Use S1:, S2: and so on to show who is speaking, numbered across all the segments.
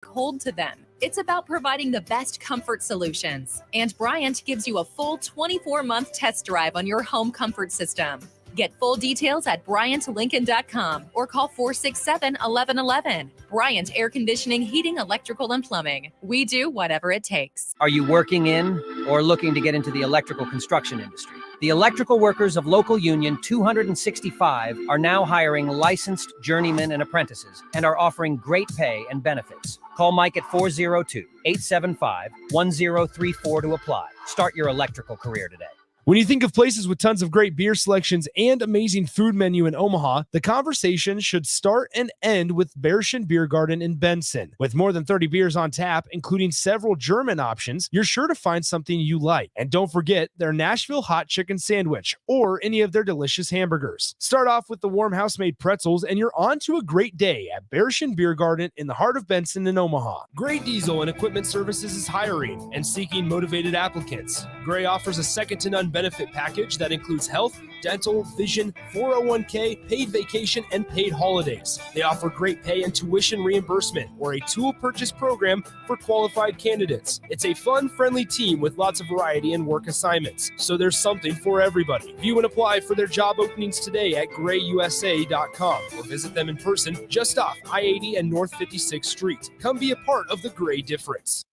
S1: cold to them. It's about providing the best comfort solutions. And Bryant gives you a full 24-month test drive on your home comfort system. Get full details at BryantLincoln.com or call 467-1111. Bryant Air Conditioning, Heating, Electrical, and Plumbing. We do whatever it takes.
S2: Are you working in or looking to get into the electrical construction industry? The electrical workers of Local Union 265 are now hiring licensed journeymen and apprentices and are offering great pay and benefits. Call Mike at 402-875-1034 to apply. Start your electrical career today.
S3: When you think of places with tons of great beer selections and amazing food menu in Omaha, the conversation should start and end with Bearschen Beer Garden in Benson. With more than 30 beers on tap, including several German options, you're sure to find something you like. And don't forget their Nashville hot chicken sandwich or any of their delicious hamburgers. Start off with the warm house-made pretzels and you're on to a great day at Bearschen Beer Garden in the heart of Benson in Omaha. Gray Diesel and Equipment Services is hiring and seeking motivated applicants. Gray offers a second-to-none benefit package that includes health, dental, vision, 401k, paid vacation, and paid holidays. They offer great pay and tuition reimbursement or a tool purchase program for qualified candidates. It's a fun, friendly team with lots of variety and work assignments, so there's something for everybody. View and apply for their job openings today at grayusa.com or visit them in person just off I-80 and North 56th Street. Come be a part of the Gray difference.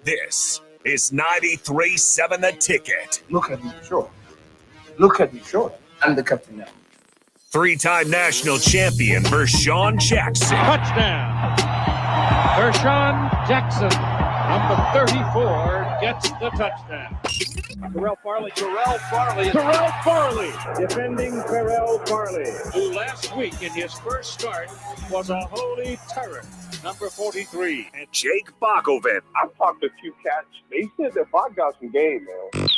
S4: This is 93.7 The Ticket.
S5: Look at his short. Look at his short. I'm the captain now.
S4: Three-time national champion Vershawn Jackson.
S6: Touchdown. Vershawn Jackson, number 34, gets the touchdown. Terrell Farley, defending Terrell Farley, who last week in his first start was a holy terror, number 43.
S4: And Jake Bakoven.
S7: I've talked to a few cats. They said that Bach got some game, man.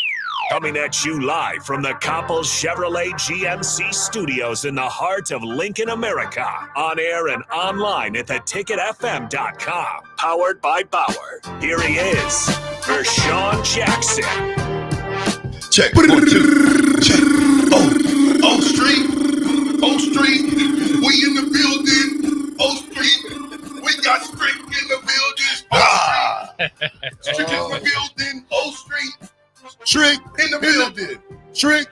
S4: Coming at you live from the Coppel Chevrolet GMC studios in the heart of Lincoln, America. On air and online at theticketfm.com. Powered by Bauer. Here he is, Vershawn Jackson.
S8: Check. 1, 2, check. O Street, we in the building. O Street, we got Strick in the building. Strick in the building. O Street, Strick in the building. Trick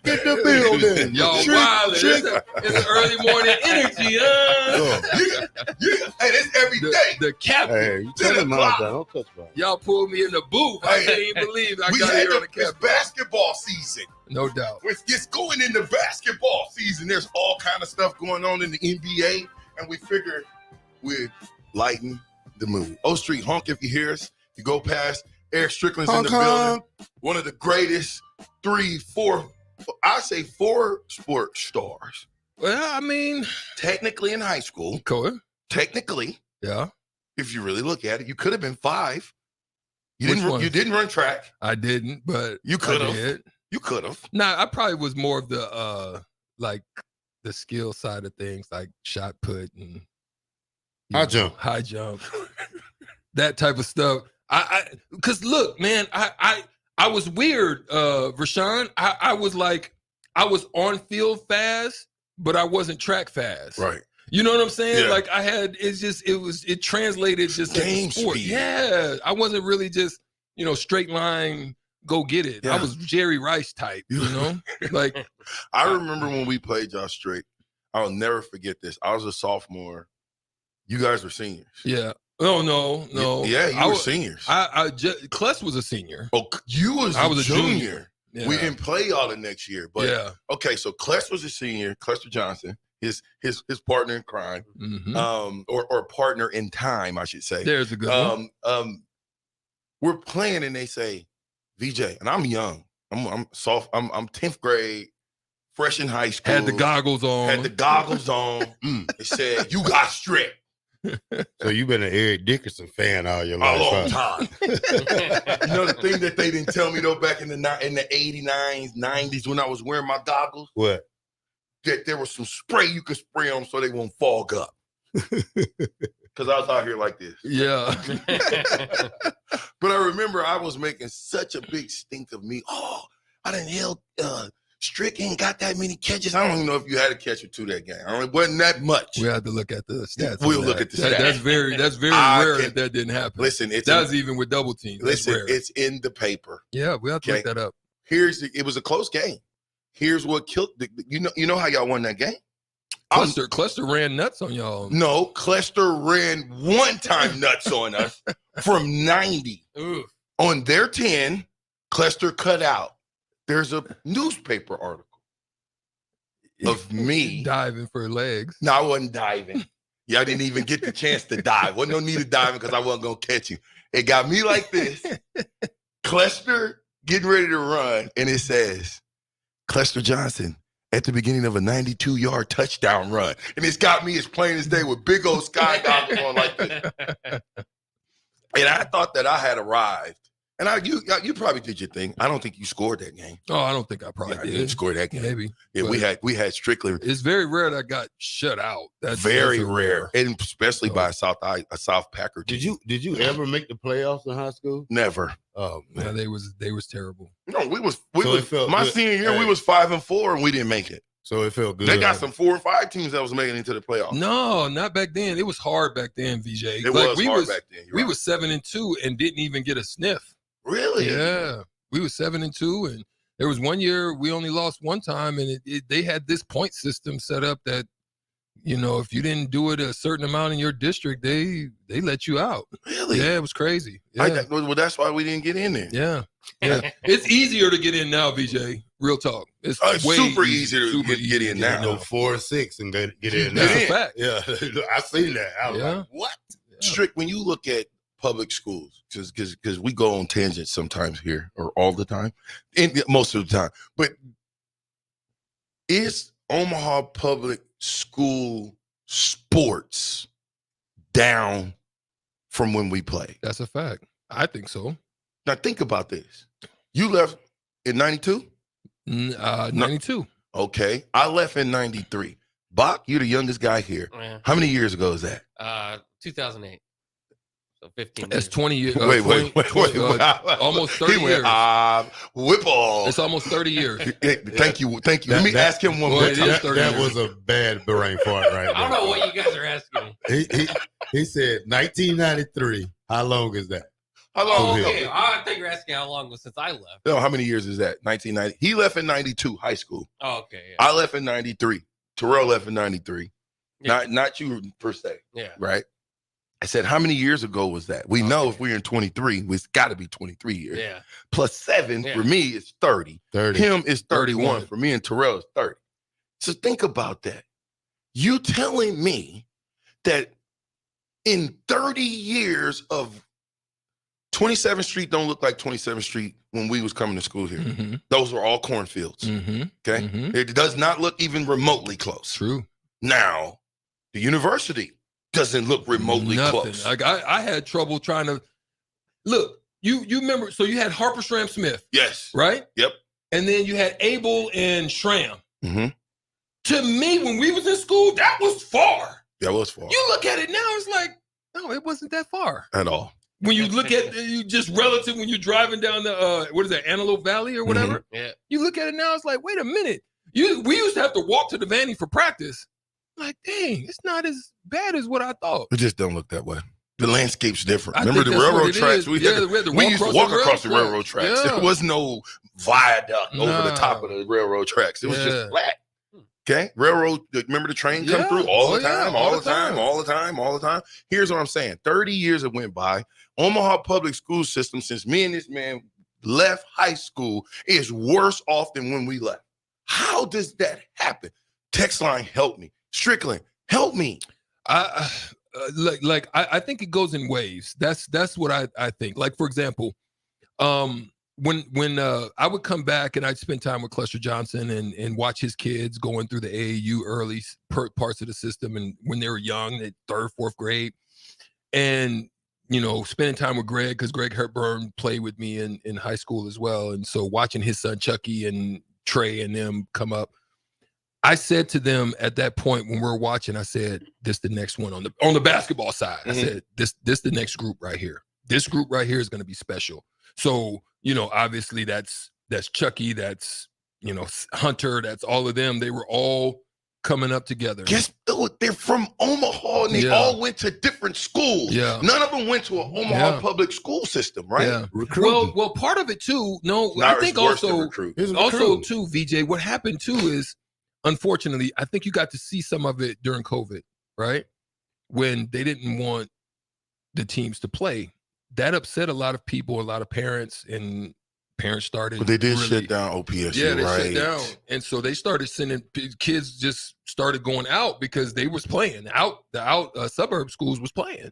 S8: in the building.
S9: Yo, wow, it's an early morning energy,
S8: Yeah. Hey, that's every day.
S9: The captain.
S10: Hey, you tell him about that. Don't touch about it.
S9: Y'all pulled me in the booth. I can't even believe I got here on the captain.
S8: It's basketball season.
S9: No doubt.
S8: It's going into basketball season. There's all kind of stuff going on in the NBA, and we figure we'd lighten the mood. O Street, honk if you hear us. You go past Eric Strickland's in the building. One of the greatest 4 sports stars.
S9: Well, I mean,
S8: technically in high school.
S9: Cool.
S8: Technically.
S9: Yeah.
S8: If you really look at it, you could have been 5. You didn't run track.
S9: I didn't, but
S8: you could have. You could have.
S9: Nah, I probably was more of the like the skill side of things, like shot put and high jump, that type of stuff. Because look, man, I was weird, Vershawn. I was like, I was on field fast, but I wasn't track fast.
S8: Right.
S9: You know what I'm saying?
S8: Yeah.
S9: Like it translated just
S8: game
S9: sport.
S8: speed.
S9: Yeah. I wasn't really just, straight line, go get it.
S8: Yeah.
S9: I was Jerry Rice type, like.
S8: I remember when we played y'all straight. I'll never forget this. I was a sophomore. You guys were seniors.
S9: Yeah. Oh, no.
S8: Yeah, you were seniors.
S9: Kless was a senior.
S8: Oh, I was a junior.
S9: Yeah.
S8: We didn't play y'all the next year. But
S9: yeah.
S8: Okay, so Kless was a senior, Klester Johnson, his partner in crime, or partner in time, I should say.
S9: There's a good one.
S8: We're playing and they say, VJ, and I'm young. I'm soft. I'm 10th grade, fresh in high school.
S9: Had the goggles on.
S8: They said, you got stripped.
S10: So you've been an Eric Dickerson fan all your life.
S8: A long time. The thing that they didn't tell me though back in the 89s, 90s when I was wearing my goggles.
S10: What?
S8: That there was some spray you could spray on them so they won't fog up. Because I was out here like this.
S9: Yeah.
S8: But I remember I was making such a big stink of me. Oh, I done held Strick ain't got that many catches. I don't even know if you had a catch or two that game. It wasn't that much.
S9: We had to look at the stats.
S8: We'll look at the stats.
S9: That's very rare that didn't happen.
S8: Listen,
S9: that's even with double teams.
S8: Listen, it's in the paper.
S9: Yeah, we have to look that up.
S8: It was a close game. Here's what killed you know how y'all won that game?
S9: Cluster ran nuts on y'all.
S8: No, Cluster ran one time nuts on us from 90.
S9: Oof.
S8: On their 10, Cluster cut out. There's a newspaper article of me
S9: diving for legs.
S8: No, I wasn't diving. Yeah, I didn't even get the chance to dive. Wasn't no need of diving because I wasn't gonna catch you. It got me like this. Cluster getting ready to run, and it says, Cluster Johnson at the beginning of a 92-yard touchdown run. And it's got me as plain as day with big old sky goggles on like this. And I thought that I had arrived. And you probably did your thing. I don't think you scored that game.
S9: Oh, I don't think I probably did.
S8: I didn't score that game.
S9: Maybe.
S8: Yeah, we had Strickler.
S9: It's very rare that I got shut out. That's
S8: very rare. And especially by a South Packer team.
S10: Did you ever make the playoffs in high school?
S8: Never.
S10: Oh man,
S9: they was terrible.
S8: No, we was my senior year, we was 5-4 and we didn't make it.
S10: So it felt good.
S8: They got some 4 and 5 teams that was making it into the playoffs.
S9: No, not back then. It was hard back then, VJ.
S8: It was hard back then.
S9: We was 7-2 and didn't even get a sniff.
S8: Really?
S9: Yeah. We was 7-2, and there was one year we only lost one time, and they had this point system set up that, if you didn't do it a certain amount in your district, they let you out.
S8: Really?
S9: Yeah, it was crazy. Yeah.
S8: Well, that's why we didn't get in there.
S9: Yeah. It's easier to get in now, VJ. Real talk. It's
S8: super easy to get in now.
S10: 4-6 and get in.
S9: That's a fact.
S10: Yeah, I seen that. I was like, what?
S8: Yeah. Strick, when you look at public schools, because we go on tangents sometimes here, or all the time, and most of the time, but is Omaha public school sports down from when we played?
S9: That's a fact. I think so.
S8: Now think about this. You left in 92?
S9: 92.
S8: Okay. I left in 93. Bach, you're the youngest guy here.
S11: Yeah.
S8: How many years ago is that?
S11: 2008. So 15
S9: That's
S11: years.
S9: 20 years.
S8: Wait.
S9: Almost 30 years.
S8: Whipple.
S9: It's almost 30 years.
S8: Thank you. Let me ask him one more time.
S10: That was a bad brain fart right there.
S11: I don't know what you guys are asking me.
S10: He said 1993. How long is that?
S8: How long?
S11: Okay. I think you're asking how long it was since I left.
S8: No, how many years is that? 1990. He left in 92, high school.
S11: Oh, okay. Yeah.
S8: I left in 93. Terrell left in 93.
S11: Yeah.
S8: Not you per se.
S11: Yeah.
S8: Right? I said, how many years ago was that? We know if we're in 23, it's got to be 23 years.
S11: Yeah.
S8: Plus 7 for me is 30.
S10: 30.
S8: Him is 31. For me and Terrell is 30. So think about that. You telling me that in 30 years of 27th Street don't look like 27th Street when we was coming to school here.
S9: Mm-hmm.
S8: Those were all cornfields.
S9: Mm-hmm.
S8: Okay?
S9: Mm-hmm.
S8: It does not look even remotely close.
S9: True.
S8: Now, the university doesn't look remotely close.
S9: Like I had trouble trying to look. You remember? So you had Harper Schramm Smith.
S8: Yes.
S9: Right.
S8: Yep.
S9: And then you had Abel and Schramm.
S8: Mm-hmm.
S9: To me, when we was in school, that was far.
S8: That was far.
S9: You look at it now, it's like, no, it wasn't that far
S8: at all.
S9: When you look at you just relative when you're driving down the what is that, Antelope Valley or whatever?
S11: Mm-hmm. Yeah.
S9: You look at it now, it's like, wait a minute. We used to have to walk to the Vanny for practice. Like, dang, it's not as bad as what I thought.
S8: It just don't look that way. The landscape's different. Remember the railroad tracks? We used to walk across the railroad tracks.
S9: Yeah.
S8: There was no viaduct over the top of the railroad tracks. It was just flat. Okay? Railroad, remember the train come through all the time. Here's what I'm saying. 30 years have went by. Omaha public school system, since me and this man left high school, is worse off than when we left. How does that happen? Text line, help me. Strickland, help me.
S9: I think it goes in waves. That's what I think. Like, for example, when I would come back and I'd spend time with Cluster Johnson and watch his kids going through the AAU early parts of the system, and when they were young, at 3rd, 4th grade, and spending time with Greg, because Greg Hepburn played with me in high school as well, and so watching his son Chucky and Trey and them come up, I said to them at that point when we're watching, I said, this the next one on the basketball side. Mm-hmm. I said, this the next group right here. This group right here is going to be special. So, obviously that's Chucky, that's Hunter, that's all of them. They were all coming up together.
S8: Guess they're from Omaha and they all went to different schools.
S9: Yeah.
S8: None of them went to an Omaha public school system, right?
S9: Yeah. Well, part of it too. No, I think also too, VJ. What happened too is, unfortunately, I think you got to see some of it during COVID, right? When they didn't want the teams to play, that upset a lot of people, a lot of parents, and parents started.
S8: But they did shut down OPSU,
S9: yeah, they
S8: right?
S9: shut down, and so they started sending kids. Just started going out because they was playing the suburb schools was playing,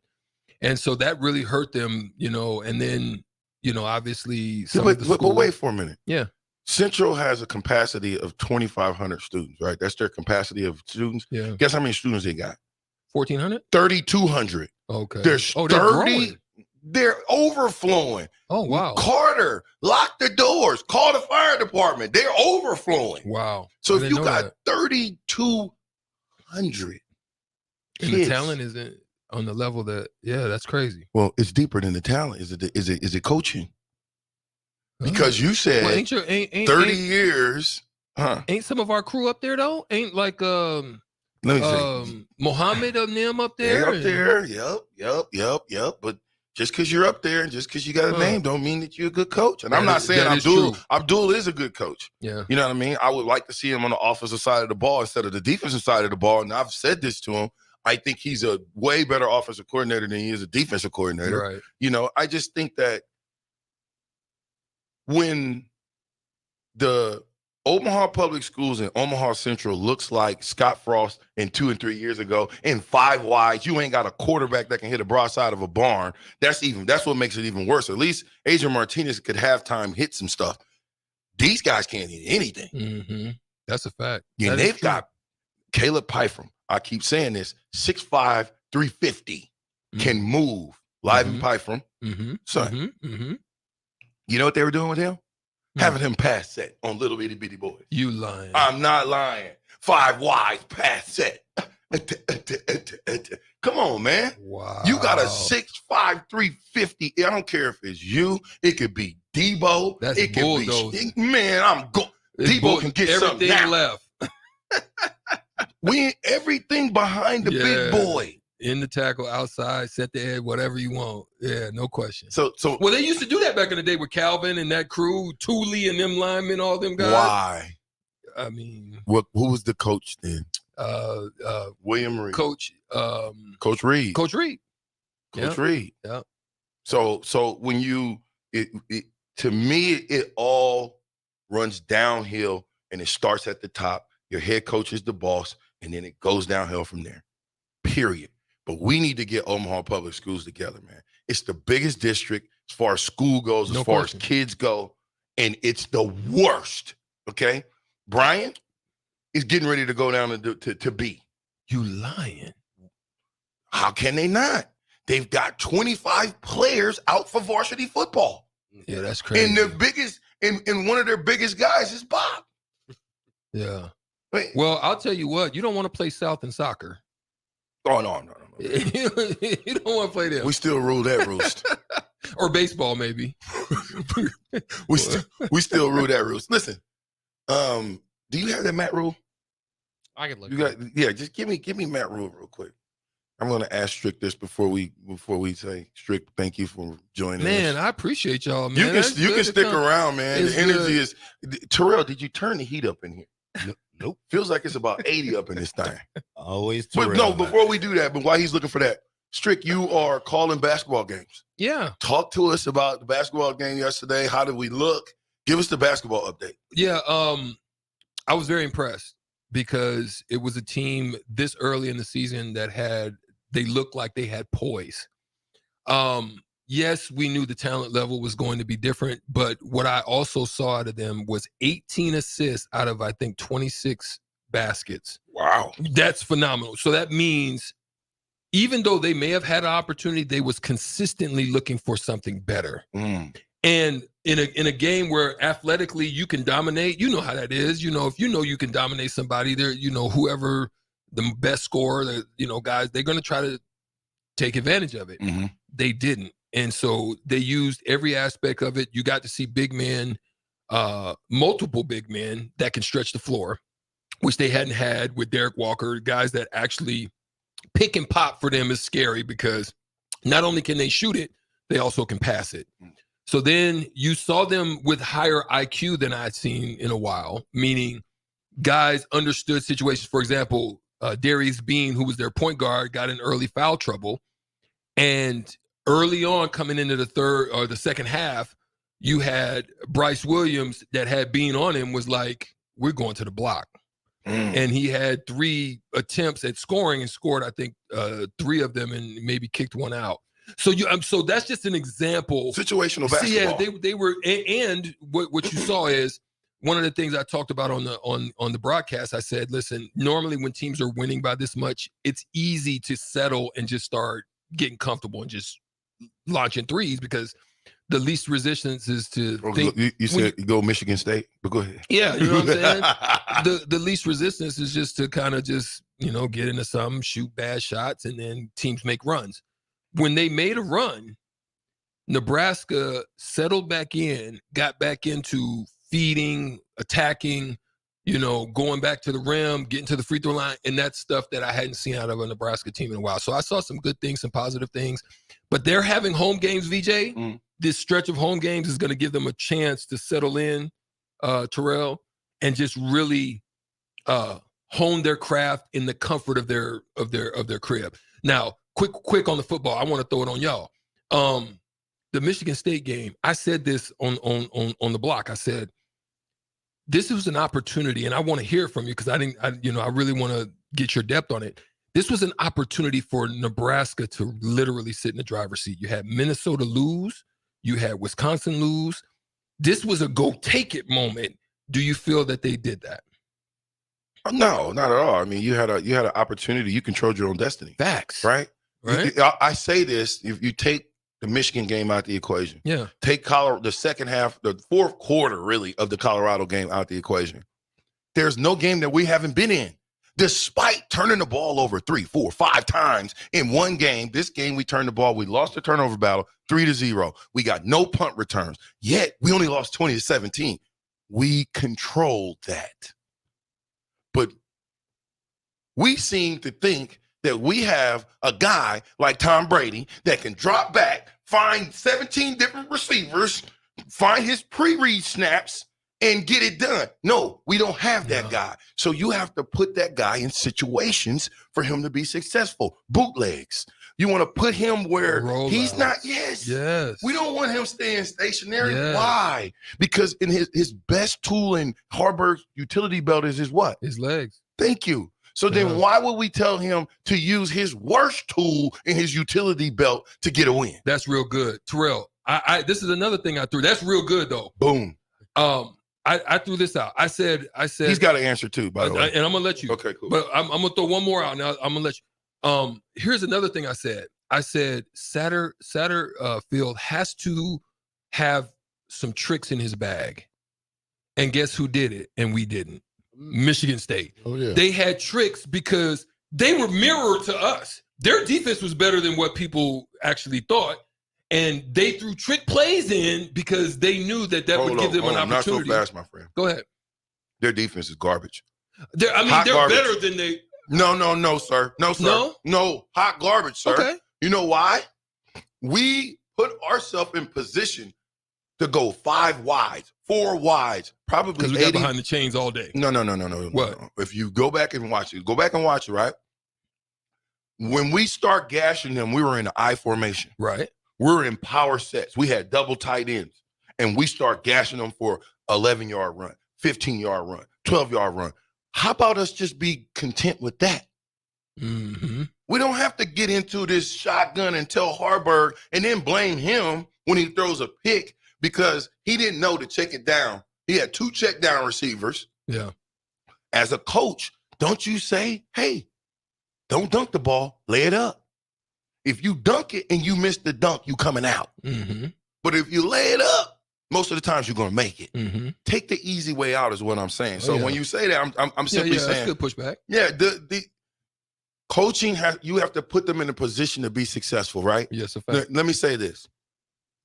S9: and so that really hurt them, And then obviously,
S8: but wait for a minute.
S9: Yeah,
S8: Central has a capacity of 2,500 students, right? That's their capacity of students.
S9: Yeah.
S8: Guess how many students they got?
S9: 1,400.
S8: 3,200.
S9: Okay.
S8: There's 30. They're overflowing.
S9: Oh, wow.
S8: Carter, lock the doors. Call the fire department. They're overflowing.
S9: Wow.
S8: So if you got 3,200
S9: and the talent isn't on the level that, that's crazy.
S8: Well, it's deeper than the talent. Is it coaching? Because you said 30 years. Huh?
S9: Ain't some of our crew up there though? Ain't like
S8: let me see.
S9: Mohammed and them up there?
S8: They're up there. Yep. But just because you're up there and just because you got a name don't mean that you're a good coach. And I'm not saying Abdul is a good coach.
S9: Yeah.
S8: You know what I mean? I would like to see him on the offensive side of the ball instead of the defensive side of the ball. And I've said this to him. I think he's a way better offensive coordinator than he is a defensive coordinator.
S9: Right.
S8: I just think that when the Omaha Public Schools and Omaha Central looks like Scott Frost in 2 and 3 years ago in 5 wides. You ain't got a quarterback that can hit a broadside of a barn. That's what makes it even worse. At least Adrian Martinez could halftime hit some stuff. These guys can't hit anything.
S9: Mm-hmm. That's a fact.
S8: Yeah, they've got Caleb Pyfrom. I keep saying this, 6'5", 350, can move. Live and Pyfrom. Son, you know what they were doing with him? Having him pass set on little bitty bitty boys.
S9: You lying.
S8: I'm not lying. 5 wides pass set. Come on, man.
S9: Wow.
S8: You got a 6'5", 350. I don't care if it's you. It could be Debo.
S9: That's
S8: it could
S9: bulldozing.
S8: be man. I'm go. Debo can get something now.
S9: Left.
S8: We everything behind the big boy.
S9: In the tackle, outside, set the edge, whatever you want. Yeah, no question.
S8: So
S9: well, they used to do that back in the day with Calvin and that crew, Thule and them linemen, all them guys.
S8: Why?
S9: I mean,
S8: who was the coach then? William Reed.
S9: Coach
S8: Reed.
S9: Coach Reed.
S8: Coach Reed.
S9: Yeah.
S8: So when you to me it all runs downhill and it starts at the top. Your head coach is the boss, and then it goes downhill from there. Period. But we need to get Omaha Public Schools together, man. It's the biggest district as far as school goes, as far as kids go, and it's the worst. Okay, Brian is getting ready to go down to B.
S9: You lying?
S8: How can they not? They've got 25 players out for varsity football.
S9: Yeah, that's crazy.
S8: And their biggest, and one of their biggest guys is Bob.
S9: Yeah. Well, I'll tell you what. You don't want to play South in soccer.
S8: Oh, no.
S9: You don't want to play them.
S8: We still rule that roost.
S9: Or baseball, maybe.
S8: we still rule that roost. Listen, do you have that Matt Rule?
S11: I can look.
S8: Just give me Matt Rule real quick. I'm going to ask Strick this before we say, Strick, thank you for joining us.
S9: Man, I appreciate y'all, man.
S8: You can stick around, man. The energy is Terrell, did you turn the heat up in here? Nope. Feels like it's about 80 up in this thing.
S10: Always
S8: Terrell. But no, before we do that, but while he's looking for that, Strick, you are calling basketball games.
S9: Yeah.
S8: Talk to us about the basketball game yesterday. How did we look? Give us the basketball update.
S9: Yeah, I was very impressed because it was a team this early in the season that they looked like they had poise. Yes, we knew the talent level was going to be different, but what I also saw out of them was 18 assists out of, I think, 26 baskets.
S8: Wow.
S9: That's phenomenal. So that means even though they may have had an opportunity, they was consistently looking for something better. And in a game where athletically you can dominate, you know how that is. If you can dominate somebody, there, whoever the best scorer, guys, they're going to try to take advantage of it. They didn't. And so they used every aspect of it. You got to see big men multiple big men that can stretch the floor, which they hadn't had with Derek Walker. Guys that actually pick and pop for them is scary because not only can they shoot it, they also can pass it. So then you saw them with higher IQ than I'd seen in a while, meaning guys understood situations. For example, Darius Bean, who was their point guard, got in early foul trouble. And early on, coming into the third or the second half, you had Bryce Williams that had Bean on him was like, we're going to the block. And he had 3 attempts at scoring and scored, I think, 3 of them and maybe kicked 1 out. So so that's just an example.
S8: Situational basketball.
S9: Yeah, they were, and what you saw is one of the things I talked about on the broadcast. I said, listen, normally when teams are winning by this much, it's easy to settle and just start getting comfortable and just launching threes because the least resistance is to think.
S8: You said you go Michigan State, but go ahead.
S9: Yeah, you know what I'm saying? The least resistance is just to kind of just, get into something, shoot bad shots, and then teams make runs. When they made a run, Nebraska settled back in, got back into feeding, attacking, going back to the rim, getting to the free throw line, and that's stuff that I hadn't seen out of a Nebraska team in a while. So I saw some good things, some positive things. But they're having home games, VJ. This stretch of home games is going to give them a chance to settle in, Terrell, and just really hone their craft in the comfort of their crib. Now, quick on the football. I want to throw it on y'all. The Michigan State game. I said this on the block. I said this was an opportunity, and I want to hear from you because I really want to get your depth on it. This was an opportunity for Nebraska to literally sit in the driver's seat. You had Minnesota lose. You had Wisconsin lose. This was a go take it moment. Do you feel that they did that?
S8: No, not at all. I mean, you had an opportunity. You controlled your own destiny.
S9: Facts.
S8: Right?
S9: Right.
S8: I say this, if you take the Michigan game out the equation.
S9: Yeah.
S8: Take the second half, the fourth quarter, really, of the Colorado game out the equation. There's no game that we haven't been in. Despite turning the ball over 3, 4, 5 times in one game, this game we turned the ball, we lost the turnover battle 3-0. We got no punt returns. Yet we only lost 20-17. We controlled that. But we seem to think that we have a guy like Tom Brady that can drop back, find 17 different receivers, find his pre-read snaps, and get it done. No, we don't have that guy. So you have to put that guy in situations for him to be successful. Bootlegs. You want to put him where he's not. Yes. We don't want him staying stationary.
S9: Yes.
S8: Why? Because in his best tool in Harburg's utility belt is his what?
S9: His legs.
S8: Thank you. So then why would we tell him to use his worst tool in his utility belt to get a win?
S9: That's real good. Terrell, this is another thing I threw. That's real good, though.
S8: Boom.
S9: I threw this out. I said
S8: he's got an answer too, by the way.
S9: And I'm gonna let you.
S8: Okay, cool.
S9: But I'm gonna throw one more out now. I'm gonna let you. Here's another thing I said. I said Satterfield has to have some tricks in his bag. And guess who did it? And we didn't. Michigan State.
S10: Oh, yeah.
S9: They had tricks because they were mirrored to us. Their defense was better than what people actually thought. And they threw trick plays in because they knew that would give them an opportunity.
S8: Not so fast, my friend.
S9: Go ahead.
S8: Their defense is garbage.
S9: They're
S8: garbage.
S9: better than they.
S8: No, sir. No, sir. No, hot garbage, sir.
S9: Okay.
S8: You know why? We put ourselves in position to go 5 wides, 4 wides, probably
S9: because we got behind the chains all day.
S8: No.
S9: What?
S8: No. If you go back and watch it, right? When we start gashing them, we were in an I formation.
S9: Right.
S8: We're in power sets. We had double tight ends, and we start gashing them for 11-yard run, 15-yard run, 12-yard run. How about us just be content with that?
S9: Mm-hmm.
S8: We don't have to get into this shotgun and tell Harburg and then blame him when he throws a pick because he didn't know to check it down. He had 2 check down receivers.
S9: Yeah.
S8: As a coach, don't you say, hey, don't dunk the ball, lay it up. If you dunk it and you miss the dunk, you coming out.
S9: Mm-hmm.
S8: But if you lay it up, most of the times you're going to make it.
S9: Mm-hmm.
S8: Take the easy way out is what I'm saying. So when you say that, I'm simply saying.
S9: That's good pushback.
S8: Yeah, the coaching, you have to put them in a position to be successful, right?
S9: Yes, a fact.
S8: Let me say this.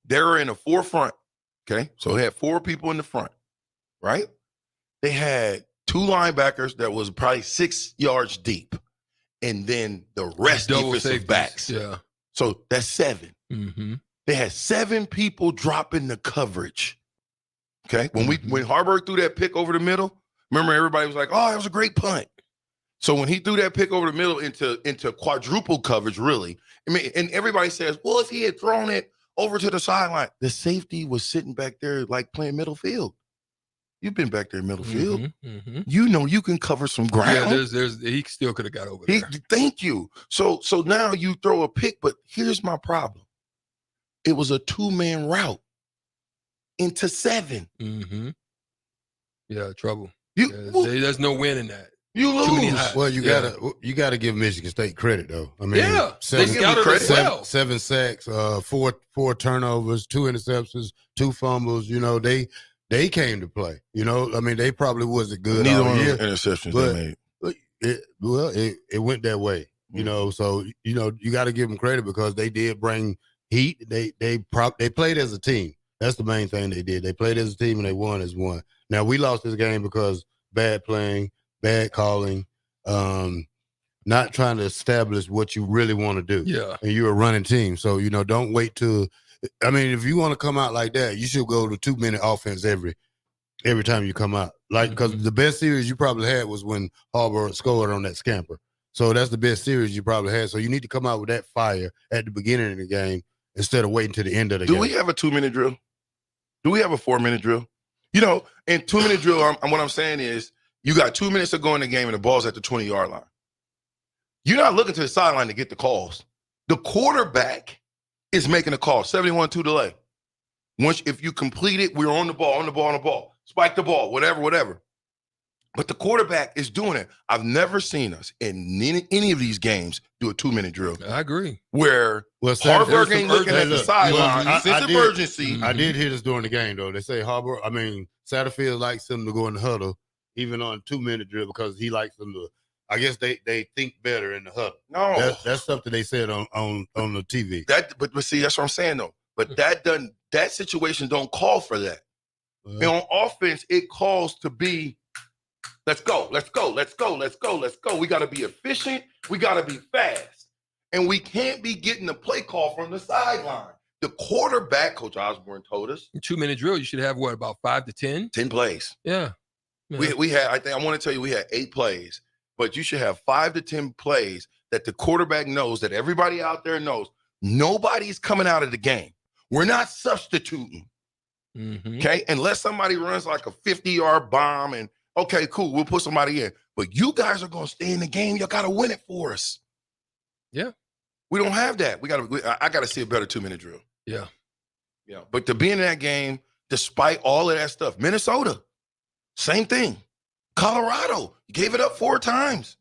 S8: They're in the forefront, okay? So they had 4 people in the front. right? They had 2 linebackers that was probably 6 yards deep, and then the rest defensive
S9: safeties.
S8: backs.
S9: Yeah.
S8: So that's 7.
S9: Mm-hmm.
S8: They had 7 people dropping the coverage. Okay, when Harburg threw that pick over the middle, remember everybody was like, "Oh, that was a great punt." So when he threw that pick over the middle into quadruple coverage, really, I mean, and everybody says, "Well, if he had thrown it over to the sideline," the safety was sitting back there like playing middle field. You've been back there in middle field. You know you can cover some ground.
S9: Yeah, he still could have got over there.
S8: Thank you. So now you throw a pick, but here's my problem. It was a 2-man route into 7.
S9: Mm-hmm. Yeah, trouble.
S10: There's
S9: no win in that.
S8: You lose.
S10: Well, you gotta give Michigan State credit though. I mean,
S9: they scouted it well.
S10: 7 sacks, 4 turnovers, 2 interceptions, 2 fumbles. You know, they came to play. You know, I mean, they probably wasn't good.
S8: Neither
S10: all
S8: one
S10: year,
S8: of the interceptions they made.
S10: It went that way. You know, so you know you got to give them credit because they did bring heat. They played as a team. That's the main thing they did. They played as a team and they won as one. Now we lost this game because bad playing, bad calling, not trying to establish what you really want to do.
S9: Yeah.
S10: And you're a running team. So, you know, don't wait till – I mean, if you want to come out like that, you should go to 2-minute offense every time you come out. Like, because the best series you probably had was when Harbaugh scored on that scamper. So that's the best series you probably had. So you need to come out with that fire at the beginning of the game instead of waiting to the end of the game.
S8: Do we have a 2-minute drill? Do we have a 4-minute drill? You know, in 2-minute drill, what I'm saying is you got 2 minutes to go in the game and the ball's at the 20-yard line. You're not looking to the sideline to get the calls. The quarterback is making a call, 71-2 delay. If you complete it, we're on the ball. Spike the ball, whatever. But the quarterback is doing it. I've never seen us in any of these games do a 2-minute drill.
S9: I agree.
S8: Where Harburg ain't looking at the sideline. Sense of urgency.
S10: I did hear this during the game, though. They say Satterfield likes him to go in the huddle, even on 2-minute drill, because he likes them to. I guess they think better in the huddle.
S8: No,
S10: that's something they said on the TV.
S8: But see, that's what I'm saying though. But that situation don't call for that. And on offense, it calls to be. Let's go. We got to be efficient. We got to be fast. And we can't be getting a play call from the sideline. The quarterback, Coach Osborne told us.
S9: 2-minute drill, you should have, about 5 to 10?
S8: 10 plays.
S9: Yeah.
S8: We had, I want to tell you, we had 8 plays. But you should have 5 to 10 plays that the quarterback knows, that everybody out there knows. Nobody's coming out of the game. We're not substituting. Okay? Unless somebody runs like a 50-yard bomb and, okay, cool, we'll put somebody in. But you guys are going to stay in the game. Y'all got to win it for us.
S9: Yeah.
S8: We don't have that. I got to see a better 2-minute drill.
S9: Yeah.
S8: Yeah. But to be in that game, despite all of that stuff, Minnesota, same thing. Colorado, you gave it up 4 times.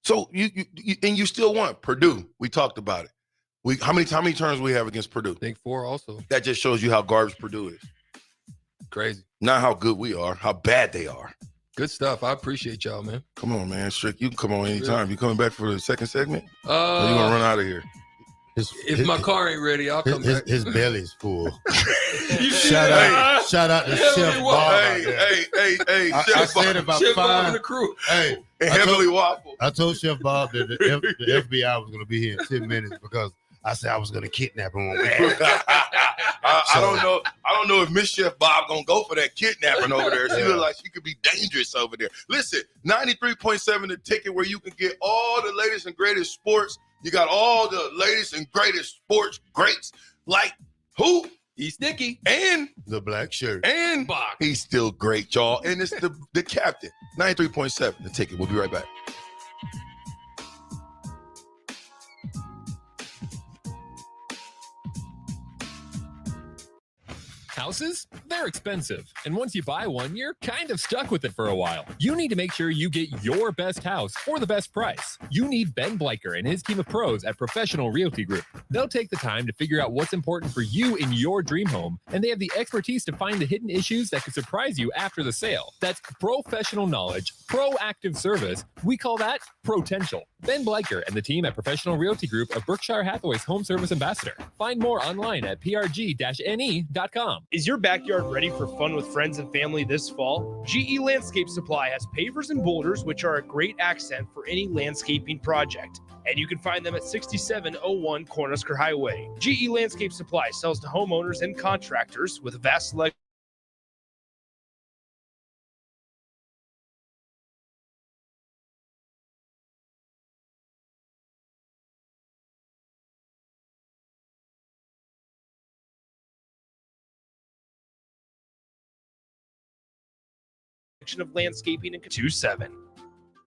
S8: So you still won. Purdue, we talked about it. How many turns we have against Purdue?
S9: I think 4 also.
S8: That just shows you how garbage Purdue is.
S9: Crazy.
S8: Not how good we are, how bad they are.
S9: Good stuff. I appreciate y'all, man.
S8: Come on, man. Strick, you can come on anytime. You coming back for the second segment? Or you
S9: Uh,
S8: gonna run out of here?
S9: if my car ain't ready, I'll come back.
S10: His belly's full.
S8: Shout
S10: out to Chef Bob.
S8: Hey,
S10: I
S8: Chef
S10: said
S8: Bob.
S10: about
S9: Chef Bob
S10: 5.
S9: and the crew.
S10: Hey,
S8: And Heavenly Waffle.
S10: I told Chef Bob that the FBI was going to be here in 10 minutes because I said I was going to kidnap him.
S8: I don't know if Miss Chef Bob gonna go for that kidnapping over there. She look like she could be dangerous over there. Listen, 93.7 The Ticket, where you can get all the latest and greatest sports. You got all the latest and greatest sports greats like who?
S9: He's Sticky.
S8: And
S10: the black shirt.
S8: And
S9: Bach.
S8: He's still great, y'all. And it's the captain. 93.7 The Ticket. We'll be right back.
S12: Houses? They're expensive. And once you buy one, you're kind of stuck with it for a while. You need to make sure you get your best house for the best price. You need Ben Bleicher and his team of pros at Professional Realty Group. They'll take the time to figure out what's important for you in your dream home, and they have the expertise to find the hidden issues that could surprise you after the sale. That's professional knowledge, proactive service. We call that Potential. Ben Bleicher and the team at Professional Realty Group of Berkshire Hathaway's Home Service Ambassador. Find more online at prg-ne.com.
S13: Is your backyard
S3: backyard ready for fun with friends and family this fall? GE Landscape Supply has pavers and boulders, which are a great accent for any landscaping project. And you can find them at 6701 Cornhusker Highway. GE Landscape Supply sells to homeowners and contractors with a vast selection of landscaping and 27.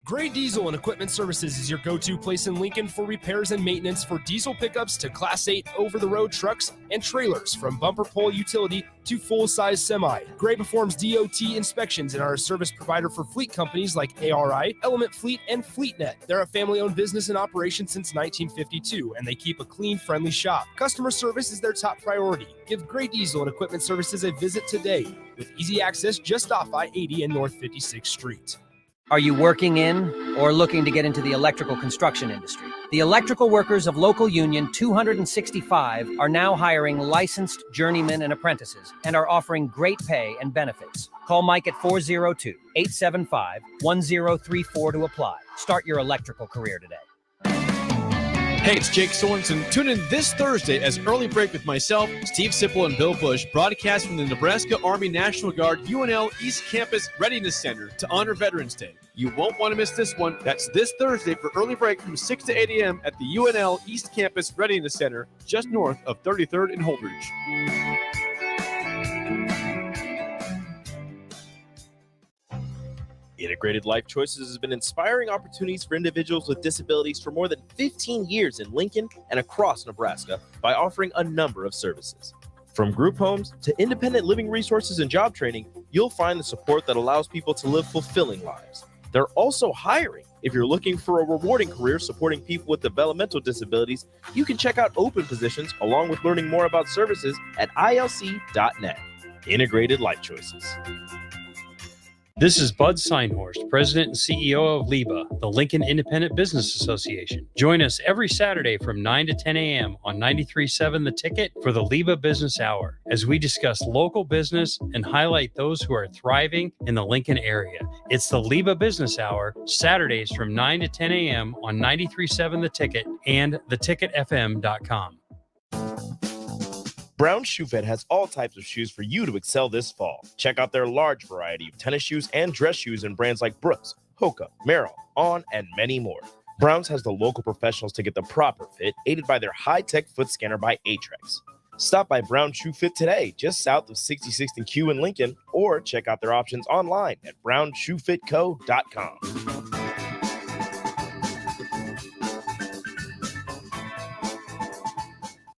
S3: Great Diesel and Equipment Services is your go-to place in Lincoln for repairs and maintenance for diesel pickups to Class 8 over-the-road trucks and trailers, from bumper pole utility to full-size semi. Gray performs DOT inspections and are a service provider for fleet companies like ARI, Element Fleet, and FleetNet. They're a family-owned business in operation since 1952, and they keep a clean, friendly shop. Customer service is their top priority. Give Gray Diesel and Equipment Services a visit today, with easy access just off I-80 and North 56th Street.
S2: Are you working in or looking to get into the electrical construction industry? The electrical workers of local union 265 are now hiring licensed journeymen and apprentices and are offering great pay and benefits. Call Mike at 402-875-1034 to apply. Start your electrical career today.
S13: Hey, it's Jake Sorensen. Tune in this Thursday as Early Break with myself, Steve Sipple, and Bill Bush broadcast from the Nebraska Army National Guard UNL East Campus Readiness Center to honor Veterans Day. You won't want to miss this one. That's this Thursday for Early Break from 6 to 8 a.m. at the UNL East Campus Readiness Center, just north of 33rd and Holdridge.
S14: Integrated Life Choices has been inspiring opportunities for individuals with disabilities for more than 15 years in Lincoln and across Nebraska by offering a number of services. From group homes to independent living resources and job training, you'll find the support that allows people to live fulfilling lives. They're also hiring. If you're looking for a rewarding career supporting people with developmental disabilities, you can check out open positions along with learning more about services at ilc.net. Integrated Life Choices.
S15: This is Bud Seinhorst, President and CEO of LIBA, the Lincoln Independent Business Association. Join us every Saturday from 9 to 10 a.m. on 93.7 The Ticket for the LIBA Business Hour, as we discuss local business and highlight those who are thriving in the Lincoln area. It's the LIBA Business Hour, Saturdays from 9 to 10 a.m. on 93.7 The Ticket and theticketfm.com.
S14: Brown Shoe Fit has all types of shoes for you to excel this fall. Check out their large variety of tennis shoes and dress shoes in brands like Brooks, Hoka, Merrell, On, and many more. Browns has the local professionals to get the proper fit, aided by their high-tech foot scanner by Atrex. Stop by Brown Shoe Fit today, just south of 66th and Q in Lincoln, or check out their options online at brownshoefitco.com.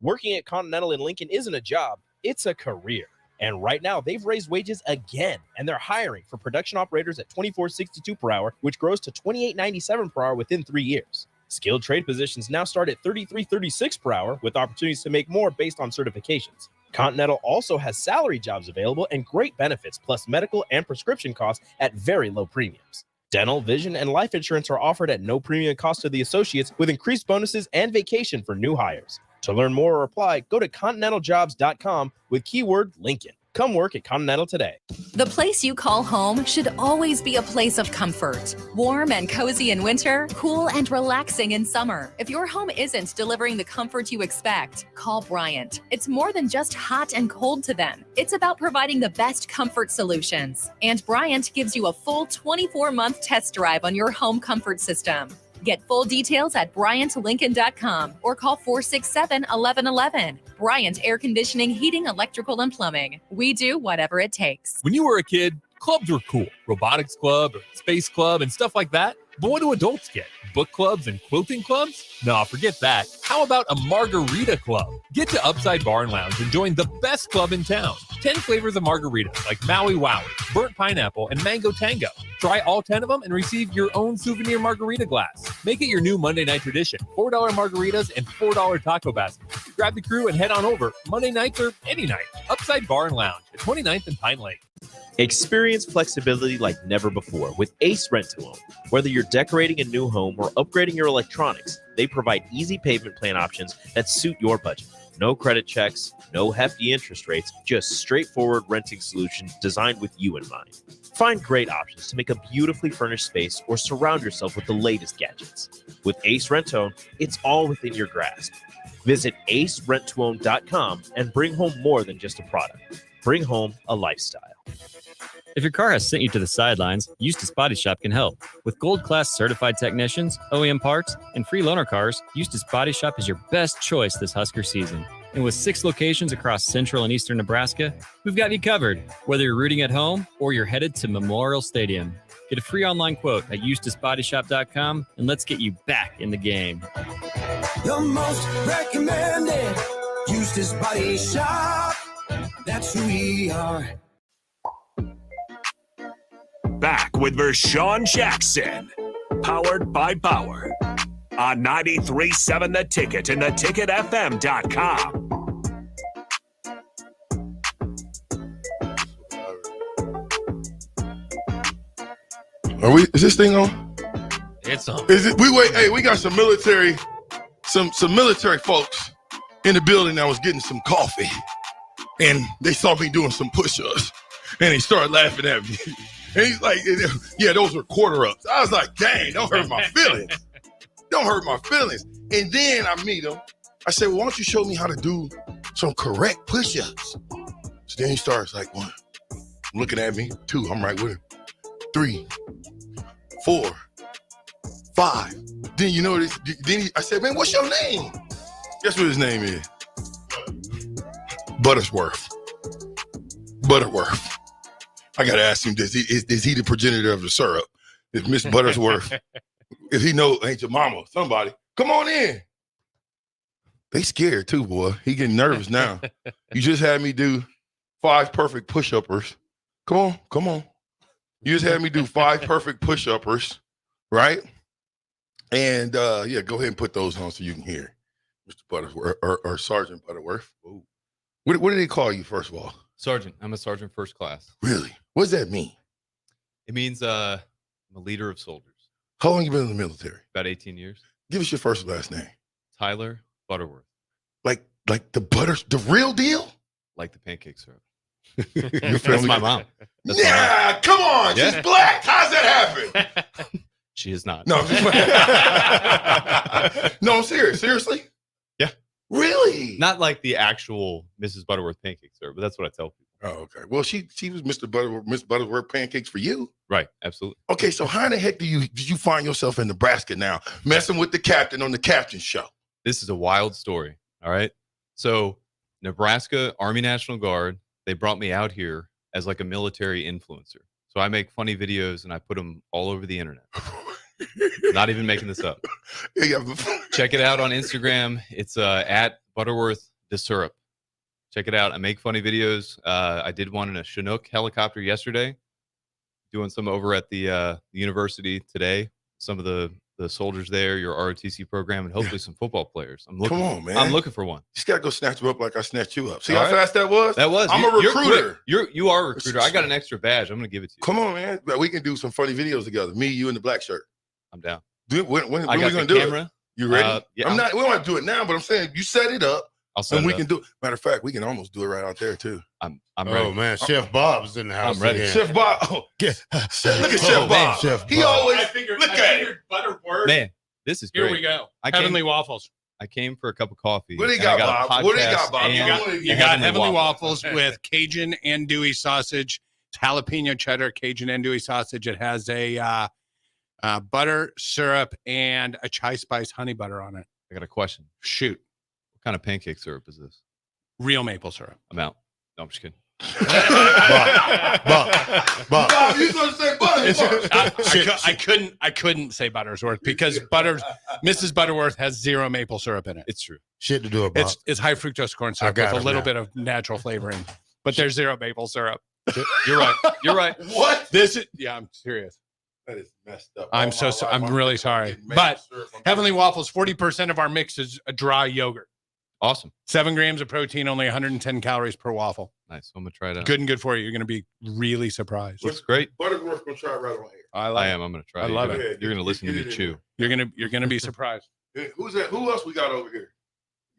S14: Working at Continental in Lincoln isn't a job, it's a career. And right now, they've raised wages again, and they're hiring for production operators at $24.62 per hour, which grows to $28.97 per hour within 3 years. Skilled trade positions now start at $33.36 per hour, with opportunities to make more based on certifications. Continental also has salary jobs available and great benefits, plus medical and prescription costs at very low premiums. Dental, vision, and life insurance are offered at no premium cost to the associates, with increased bonuses and vacation for new hires. To learn more or apply, go to continentaljobs.com with keyword Lincoln. Come work at Continental today.
S1: The place you call home should always be a place of comfort. Warm and cozy in winter, cool and relaxing in summer. If your home isn't delivering the comfort you expect, call Bryant. It's more than just hot and cold to them. It's about providing the best comfort solutions. And Bryant gives you a full 24-month test drive on your home comfort system. Get full details at BryantLincoln.com or call 467-1111. Bryant Air Conditioning, Heating, Electrical, and Plumbing. We do whatever it takes.
S12: When you were a kid, clubs were cool. Robotics club or space club and stuff like that. But what do adults get? Book clubs and quilting clubs? No, forget that. How about a margarita club? Get to Upside Bar and Lounge and join the best club in town. 10 flavors of margaritas like Maui Wowie, burnt pineapple, and mango tango. Try all 10 of them and receive your own souvenir margarita glass. Make it your new Monday night tradition. $4 margaritas and $4 taco baskets. Grab the crew and head on over Monday nights or any night. Upside Bar and Lounge at 29th and Pine Lake.
S14: Experience flexibility like never before with Ace Rent-to-Own. Whether you're decorating a new home or upgrading your electronics, they provide easy payment plan options that suit your budget. No credit checks, no hefty interest rates, just straightforward renting solutions designed with you in mind. Find great options to make a beautifully furnished space or surround yourself with the latest gadgets. With Ace Rent-To-Own, it's all within your grasp. Visit acerentToOwn.com and bring home more than just a product. Bring home a lifestyle.
S16: If your car has sent you to the sidelines, Eustace Body Shop can help. With gold-class certified technicians, OEM parts, and free loaner cars, Eustace Body Shop is your best choice this Husker season. And with 6 locations across central and eastern Nebraska, we've got you covered, whether you're rooting at home or you're headed to Memorial Stadium. Get a free online quote at EustaceBodyShop.com, and let's get you back in the game.
S17: The most recommended Eustace Body Shop. That's who we are.
S4: Back with Vershawn Jackson, powered by Bauer, on 93.7 The Ticket and theticketfm.com.
S8: Is this thing on?
S11: It's on.
S8: Is it? We got some military folks in the building that was getting some coffee, and they saw me doing some push-ups, and they started laughing at me. And he's like, yeah, those were quarter-ups. I was like, dang, don't hurt my feelings. Don't hurt my feelings. And then I meet him. I said, well, why don't you show me how to do some correct push-ups? So then he starts like, 1, looking at me. 2, I'm right with him. 3, 4, 5. Then you know this. I said, man, what's your name? Guess what his name is? Butterworth. I gotta ask him this: is he the progenitor of the syrup? Is Miss Butterworth? If he know, ain't your mama? Somebody, come on in. They scared too, boy. He getting nervous now. You just had me do 5 perfect push-uppers. Come on. You just had me do 5 perfect push-uppers, right? And yeah, go ahead and put those on so you can hear Mr. Butterworth or Sergeant Butterworth. Ooh. What do they call you, first of all?
S18: Sergeant. I'm a sergeant first class.
S8: Really? What does that mean?
S18: It means I'm a leader of soldiers.
S8: How long you been in the military?
S18: About 18 years.
S8: Give us your first and last name.
S18: Tyler Butterworth.
S8: Like the real deal?
S18: Like the pancake syrup.
S8: That's
S18: my mom.
S8: Come on. Yeah. She's black. How's that happen?
S18: She is not.
S8: No. No, I'm serious. Seriously?
S18: Yeah.
S8: Really?
S18: Not like the actual Mrs. Butterworth pancake syrup, but that's what I tell people.
S8: Oh, okay. Well, she was Mr. Butterworth, Miss Butterworth pancakes for you.
S18: Right. Absolutely.
S8: Okay. So how in the heck did you find yourself in Nebraska now, messing with the captain on the captain show?
S18: This is a wild story. All right. So Nebraska Army National Guard, they brought me out here as like a military influencer. So I make funny videos and I put them all over the internet. Not even making this up. Check it out on Instagram. It's at Butterworth the Syrup. Check it out. I make funny videos. I did one in a Chinook helicopter yesterday. Doing some over at the university today. Some of the soldiers there, your ROTC program, and hopefully some football players. Come on, man. I'm looking for one.
S8: You just gotta go snatch them up like I snatched you up. See how fast that was?
S18: That was.
S8: I'm a recruiter.
S18: You are a recruiter. I got an extra badge. I'm gonna give it to you.
S8: Come on, man. We can do some funny videos together. Me, you, and the black shirt.
S18: I'm down.
S8: When
S18: I
S8: are
S18: got
S8: we gonna
S18: the
S8: do
S18: camera.
S8: it? You ready?
S18: Yeah,
S8: we don't have to do it now, but I'm saying you set it up.
S18: I'll set
S8: and
S18: it
S8: we
S18: up.
S8: can do it. Matter of fact, we can almost do it right out there too.
S18: I'm ready.
S10: Oh man, Chef Bob's in the house.
S18: I'm ready.
S10: again.
S8: Chef Bob. Oh, look at Chef Bob.
S10: Chef
S8: He
S10: Bob.
S8: always
S6: I figured Butterworth.
S18: Man, this is
S6: Here
S18: great.
S6: we go.
S18: I came-
S6: Heavenly Waffles.
S18: I came for a cup of coffee.
S8: What do you
S18: and
S8: got,
S18: I got a
S8: Bob? What do you
S18: podcast
S8: got, Bob?
S18: and
S6: You got Heavenly Waffles with Cajun andouille sausage, jalapeno cheddar, Cajun andouille sausage. It has a butter, syrup, and a chai spice honey butter on it.
S18: I got a question.
S6: Shoot.
S18: What kind of pancake syrup is this?
S6: Real maple syrup.
S18: I'm out. No, I'm just kidding.
S8: Bob, you supposed to say Butterworth.
S6: I couldn't say Buttersworth because Mrs. Butterworth has zero maple syrup in it.
S18: It's true.
S10: Shit to do about.
S6: It's high fructose corn syrup with a little bit of natural flavoring, but there's zero maple syrup.
S18: You're right. You're right.
S8: What?
S6: I'm serious.
S8: That is messed up.
S6: I'm really sorry. But Heavenly Waffles, 40% of our mix is a dry yogurt.
S18: Awesome.
S6: 7 grams of protein, only 110 calories per waffle.
S18: Nice. I'm gonna try it out.
S6: Good and good for you. You're gonna be really surprised.
S18: Looks great.
S8: Butterworth gonna try it right on air.
S18: I am. I'm gonna try.
S6: I love it.
S18: You're gonna listen to me chew.
S6: You're gonna be surprised.
S8: Who's that? Who else we got over here?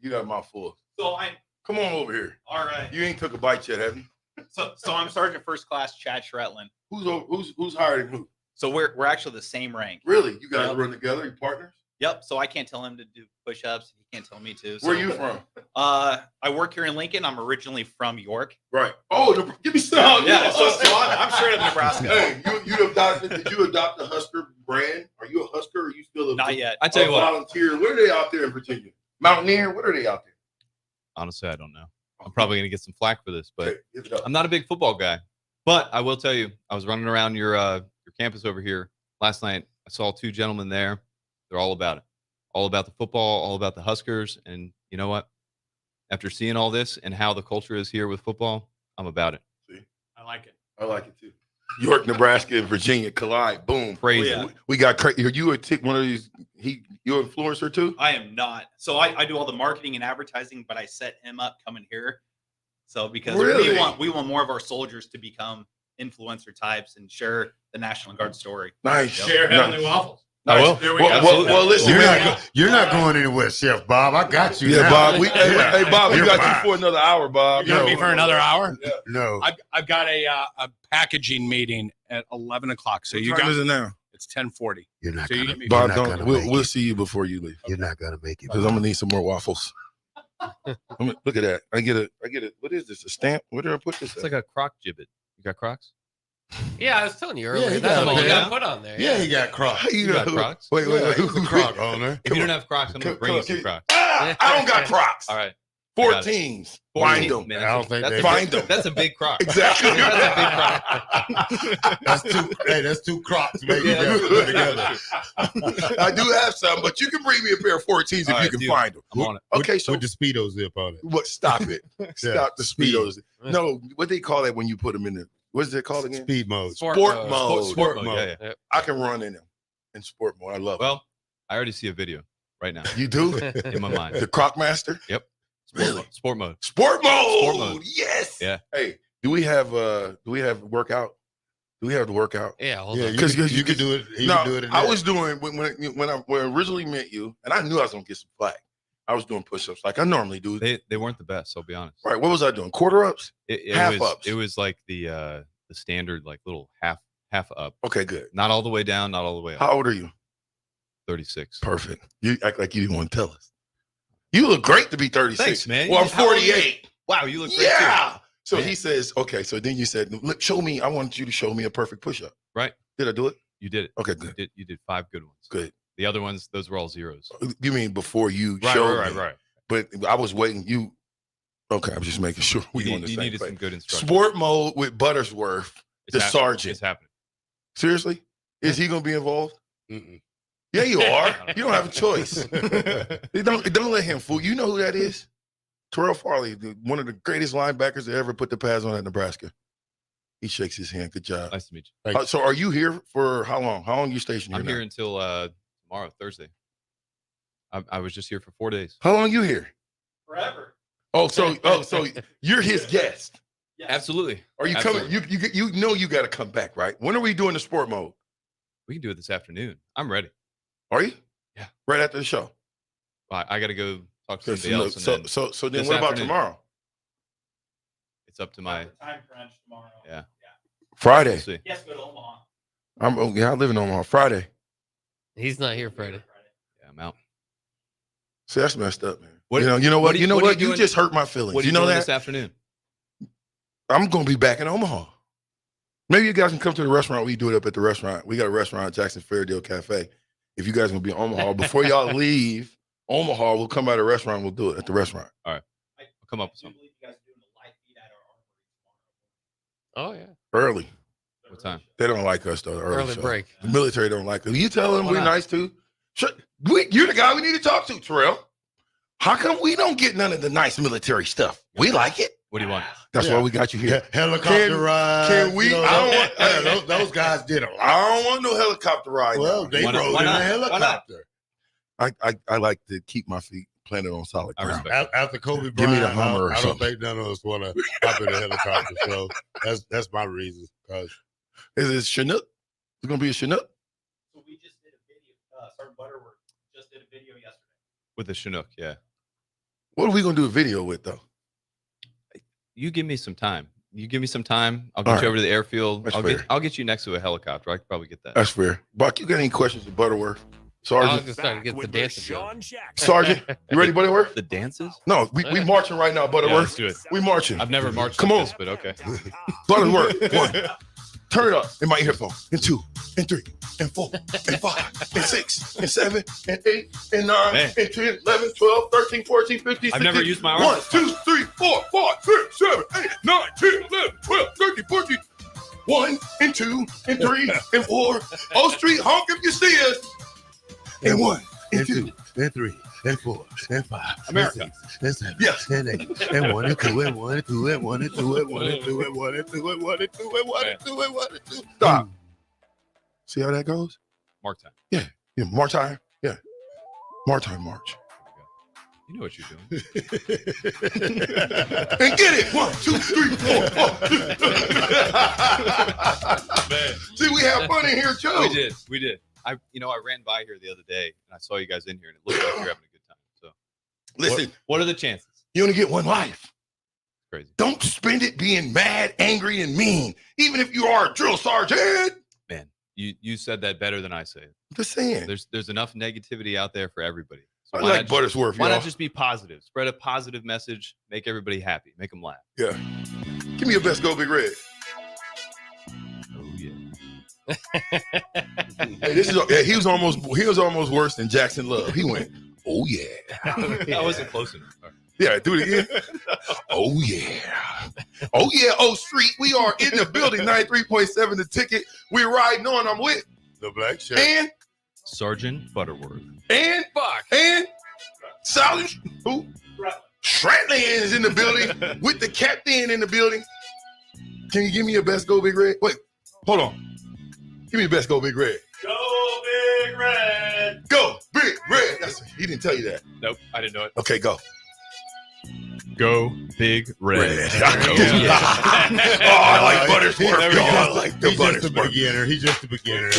S8: You got a mouthful.
S19: So I'm.
S8: Come on over here.
S19: All right.
S8: You ain't took a bite yet, have you?
S19: So I'm Sergeant First Class Chad Shretlin.
S8: Who's hiring who?
S19: So we're actually the same rank.
S8: Really? You guys run together? You partners?
S19: Yep. So I can't tell him to do push-ups. He can't tell me to. So,
S8: Where are you from?
S19: I work here in Lincoln. I'm originally from York.
S8: Right. Oh, give me some.
S19: Yeah. So I'm straight up Nebraska.
S8: Hey, did you adopt the Husker brand? Are you a Husker or are you still
S19: Not yet.
S18: I tell you what.
S8: Volunteer? What are they out there in Virginia? Mountaineer? What are they out there?
S18: Honestly, I don't know. I'm probably going to get some flack for this, but
S8: give it up.
S18: I'm not a big football guy. But I will tell you, I was running around your campus over here last night. I saw two gentlemen there. They're all about it. All about the football, all about the Huskers. And you know what? After seeing all this and how the culture is here with football, I'm about it.
S8: See?
S19: I like it.
S8: I like it too. York, Nebraska, and Virginia collide. Boom.
S18: Crazy.
S19: Oh, yeah.
S8: We got crazy. Are you one of these? You influencer too?
S19: I am not. So I do all the marketing and advertising, but I set him up coming here. So because
S8: Really?
S19: we want more of our soldiers to become influencer types and share the National Guard story.
S8: Nice.
S19: Share Heavenly Waffles.
S8: Nice. Well, listen,
S10: You're not going anywhere, Chef Bob. I got you.
S8: Yeah,
S10: now.
S8: Bob. Hey, Bob, we
S10: You're
S8: got
S10: fine.
S8: you for another hour, Bob.
S6: You want me for another hour?
S10: No.
S6: I've got a packaging meeting at 11 o'clock. So you
S8: What time
S6: got
S8: is it now?
S6: It's 10:40.
S10: You're not
S6: So you
S10: gonna,
S6: get me.
S8: Bob,
S10: not
S8: don't.
S10: gonna
S8: We'll,
S10: make
S8: we'll
S10: it.
S8: see you before you leave
S10: You're not gonna make it.
S8: because I'm gonna need some more waffles. Look at that. I get it. What is this? A stamp? Where did I put this?
S18: It's like a croc gibbet. You got Crocs?
S11: Yeah, I was telling you
S10: Yeah,
S11: earlier.
S10: he
S11: That's
S10: got
S11: what
S10: a
S11: you
S10: pair.
S11: got to put on there.
S10: Yeah, he got Crocs.
S8: How
S18: You got Crocs?
S8: Wait.
S10: He's a Croc owner.
S18: If you don't have Crocs, I'm going to bring you some Crocs.
S8: I don't got Crocs.
S18: All right.
S8: 14s. Find them.
S18: Man,
S10: I don't think they
S8: Find them.
S18: That's a big Croc.
S8: Exactly.
S18: That's a big Croc.
S10: That's two Crocs maybe
S18: Yeah.
S10: put together.
S8: I do have some, but you can bring me a pair of 14s if
S18: All
S8: you
S18: right,
S8: can
S18: deal.
S8: find them.
S18: I'm on it.
S8: Okay, so
S10: With the Speedo zip on it.
S8: what? Stop it. Stop the
S10: speed.
S8: speedos. No, what they call that when you put them in the? What's it called again?
S10: Speed mode.
S8: Sport mode.
S18: Sport mode. Yeah.
S8: I can run in them in sport mode. I love
S18: Well, I already see a video right now
S8: it. You do?
S18: in my mind.
S8: The Croc Master?
S18: Yep.
S8: Really?
S18: Sport mode.
S8: Sport mode.
S18: Sport mode.
S8: Yes.
S18: Yeah.
S8: Hey, do we have workout? Do we have the workout?
S11: Yeah, hold
S10: Yeah,
S11: on.
S10: you can do it. You
S8: No,
S10: can do it. In
S8: I
S10: that.
S8: was doing when I originally met you, and I knew I was gonna get some flack. I was doing push-ups like I normally do.
S18: They weren't the best, I'll be honest.
S8: Right. What was I doing? Quarter ups? Half
S18: was,
S8: ups.
S18: It was like the standard, like little half up.
S8: Okay, good.
S18: Not all the way down, not all the way up.
S8: How old are you?
S18: 36.
S8: Perfect. You act like you didn't want to tell us. You look great to be 36.
S18: Thanks, man.
S8: Well, I'm
S18: How old are you?
S8: 48.
S18: Wow, you look great
S8: Yeah.
S18: too.
S8: So
S18: Man.
S8: he says, okay. So then you said, look, show me. I want you to show me a perfect push-up.
S18: Right.
S8: Did I do it?
S18: You did it.
S8: Okay, good.
S18: You did 5 good ones.
S8: Good.
S18: The other ones, those were all zeros.
S8: You mean before you
S18: Right,
S8: showed
S18: right,
S8: me?
S18: right.
S8: But I was waiting. Okay, I'm just making sure we on the
S18: You
S8: same
S18: needed
S8: page.
S18: some good instruction.
S8: Sport mode with Buttersworth, the sergeant.
S18: It's happening.
S8: Seriously? Is he going to be involved?
S10: Mm-mm.
S8: Yeah, you are. You don't have a choice. Don't let him fool you. You know who that is? Terrell Farley, one of the greatest linebackers that ever put the pads on at Nebraska. He shakes his hand. Good job.
S18: Nice to meet you.
S8: So are you here for how long? How long are you stationed here
S18: I'm
S8: now?
S18: here until tomorrow, Thursday. I was just here for 4 days.
S8: How long you here?
S19: Forever.
S8: So you're his guest.
S18: Absolutely.
S8: Are you
S18: Absolutely.
S8: coming? You know you got to come back, right? When are we doing the sport mode?
S18: We can do it this afternoon. I'm ready.
S8: Are you?
S18: Yeah.
S8: Right after the show.
S18: I got to go talk to
S8: So
S18: somebody else. And then
S8: so then
S18: this
S8: what about
S18: afternoon,
S8: tomorrow?
S18: It's up to my
S19: Time crunch tomorrow.
S18: yeah.
S8: Friday.
S18: We'll see.
S19: Yes, go to Omaha.
S8: I live in Omaha. Friday.
S11: He's not here Friday.
S18: Yeah, I'm out.
S8: See, that's messed up, man.
S18: What-
S8: you know what?
S18: what are
S8: You know
S18: what are
S8: what?
S18: you
S8: You
S18: doing-
S8: just hurt my feelings.
S18: What are
S8: You know
S18: doing
S8: that?
S18: this afternoon?
S8: I'm going to be back in Omaha. Maybe you guys can come to the restaurant. We do it up at the restaurant. We got a restaurant at Jackson Fairdale Cafe. If you guys going to be in Omaha, before y'all leave Omaha, we'll come by the restaurant. We'll do it at the restaurant.
S18: All right. I'll come up with something.
S11: Oh yeah.
S8: Early.
S18: What time?
S8: They don't like us, though.
S11: Early
S8: so.
S11: break.
S8: The military don't like us. You tell them
S11: Why
S8: we're
S11: not?
S8: nice too. You're the guy we need to talk to, Terrell. How come we don't get none of the nice military stuff? We like it.
S18: What do you want?
S8: That's why we got you here.
S10: Helicopter ride.
S8: Can we?
S10: You know,
S8: I don't want.
S10: those guys did a lot.
S8: I don't want no helicopter ride.
S10: Well,
S8: now.
S10: they
S18: Why not?
S10: rode
S18: Why
S10: in a
S18: not?
S10: helicopter.
S8: I like to keep my feet planted on solid
S18: I
S8: ground.
S18: respect
S10: After Kobe
S8: Give me the
S10: Bryant,
S8: Hummer or
S10: I don't
S8: something.
S10: think none of us want to hop in a helicopter. So that's my reason. Because
S8: Is it Chinook? It's gonna be a Chinook.
S19: So we just did a video. Sergeant Butterworth just did a video yesterday.
S18: With the Chinook, yeah.
S8: What are we gonna do a video with though?
S18: You give me some time. I'll get
S8: All
S18: you
S8: right.
S18: over to the airfield.
S8: That's
S18: I'll
S8: fair.
S18: get you next to a helicopter. I could probably get that.
S8: That's fair. Buck, you got any questions of Butterworth?
S11: I was
S8: Sergeant?
S11: just trying to get the dances going.
S8: Sergeant, you ready, Butterworth?
S18: The dances?
S8: No, we marching right now,
S18: Yeah,
S8: Butterworth.
S18: let's do it.
S8: We marching.
S18: I've never marched
S8: Come
S18: like
S8: on.
S18: this, but okay.
S8: Butterworth. 1. Turn it up in my earphone. And 2, and 3, and 4, and 5, and 6, and 7, and 8, and 9,
S18: Man.
S8: and 10, 11, 12, 13, 14, 15, 16.
S18: I've never used my arm
S8: 1,
S18: this time.
S8: 2, 3, 4, 5, 6, 7, 8, 9, 10, 11, 12, 13, 14. 1, and 2, and 3, and 4. O Street, honk if you see us. And 1, and 2,
S10: and 3, and 4, and 5,
S8: America.
S10: and 6, and 7,
S8: Yes.
S10: and 8, and 1, and 2, and 1, and 2, and 1, and 2, and 1, and 2, and 1, and 2, and 1, and 2, and 1, and 2, and 1, and 2.
S8: Stop. See how that goes?
S18: Mark time.
S8: Yeah. March time. Yeah. March time, March.
S18: You know what you're doing.
S8: And get it. 1, 2, 3, 4.
S18: Man.
S8: See, we have fun in here too.
S18: We did. I ran by here the other day and I saw you guys in here and it looked like you're having a good time. So
S8: Listen,
S18: what are the chances?
S8: you only get one life.
S18: Crazy.
S8: Don't spend it being mad, angry, and mean. Even if you are a drill sergeant.
S18: Man, you said that better than I say it.
S8: I'm just saying.
S18: There's enough negativity out there for everybody. So
S8: I
S18: why
S8: like
S18: not just-
S8: Buttersworth,
S18: Why
S8: y'all.
S18: not just be positive? Spread a positive message, make everybody happy, make them laugh.
S8: Yeah. Give me your best Go Big Red.
S18: Oh yeah.
S8: Hey, he was almost worse than Jackson Love. He went, oh yeah.
S18: I wasn't close enough. All right.
S8: Yeah, do it again. Oh yeah. Oh yeah, O Street. We are in the building. 93.7 the ticket. We're riding on. I'm with
S10: The black shirt.
S8: and
S18: Sergeant Butterworth.
S8: Fuck. And Sergeant who? Stratland is in the building with the captain in the building. Can you give me your best Go Big Red? Wait, hold on. Give me your best Go Big Red.
S19: Go Big Red.
S8: Go Big Red. He didn't tell you that.
S18: Nope, I didn't know it.
S8: Okay, go.
S18: Go Big Red.
S8: Oh, I like Buttersworth. Yo, I like the
S10: He's just a
S8: Buttersworth.
S10: beginner. He's just a beginner.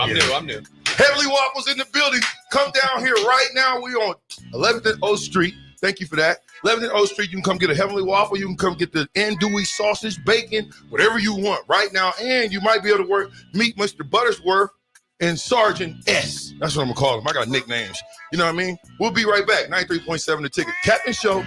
S18: I'm new.
S8: Heavenly Waffles in the building. Come down here right now. We on 11th and O Street. Thank you for that. 11th and O Street. You can come get a Heavenly Waffle. You can come get the andouille sausage, bacon, whatever you want right now. And you might be able to meet Mr. Buttersworth and Sergeant S. That's what I'm going to call him. I got nicknames. You know what I mean? We'll be right back. 93.7 the ticket. Captain Show.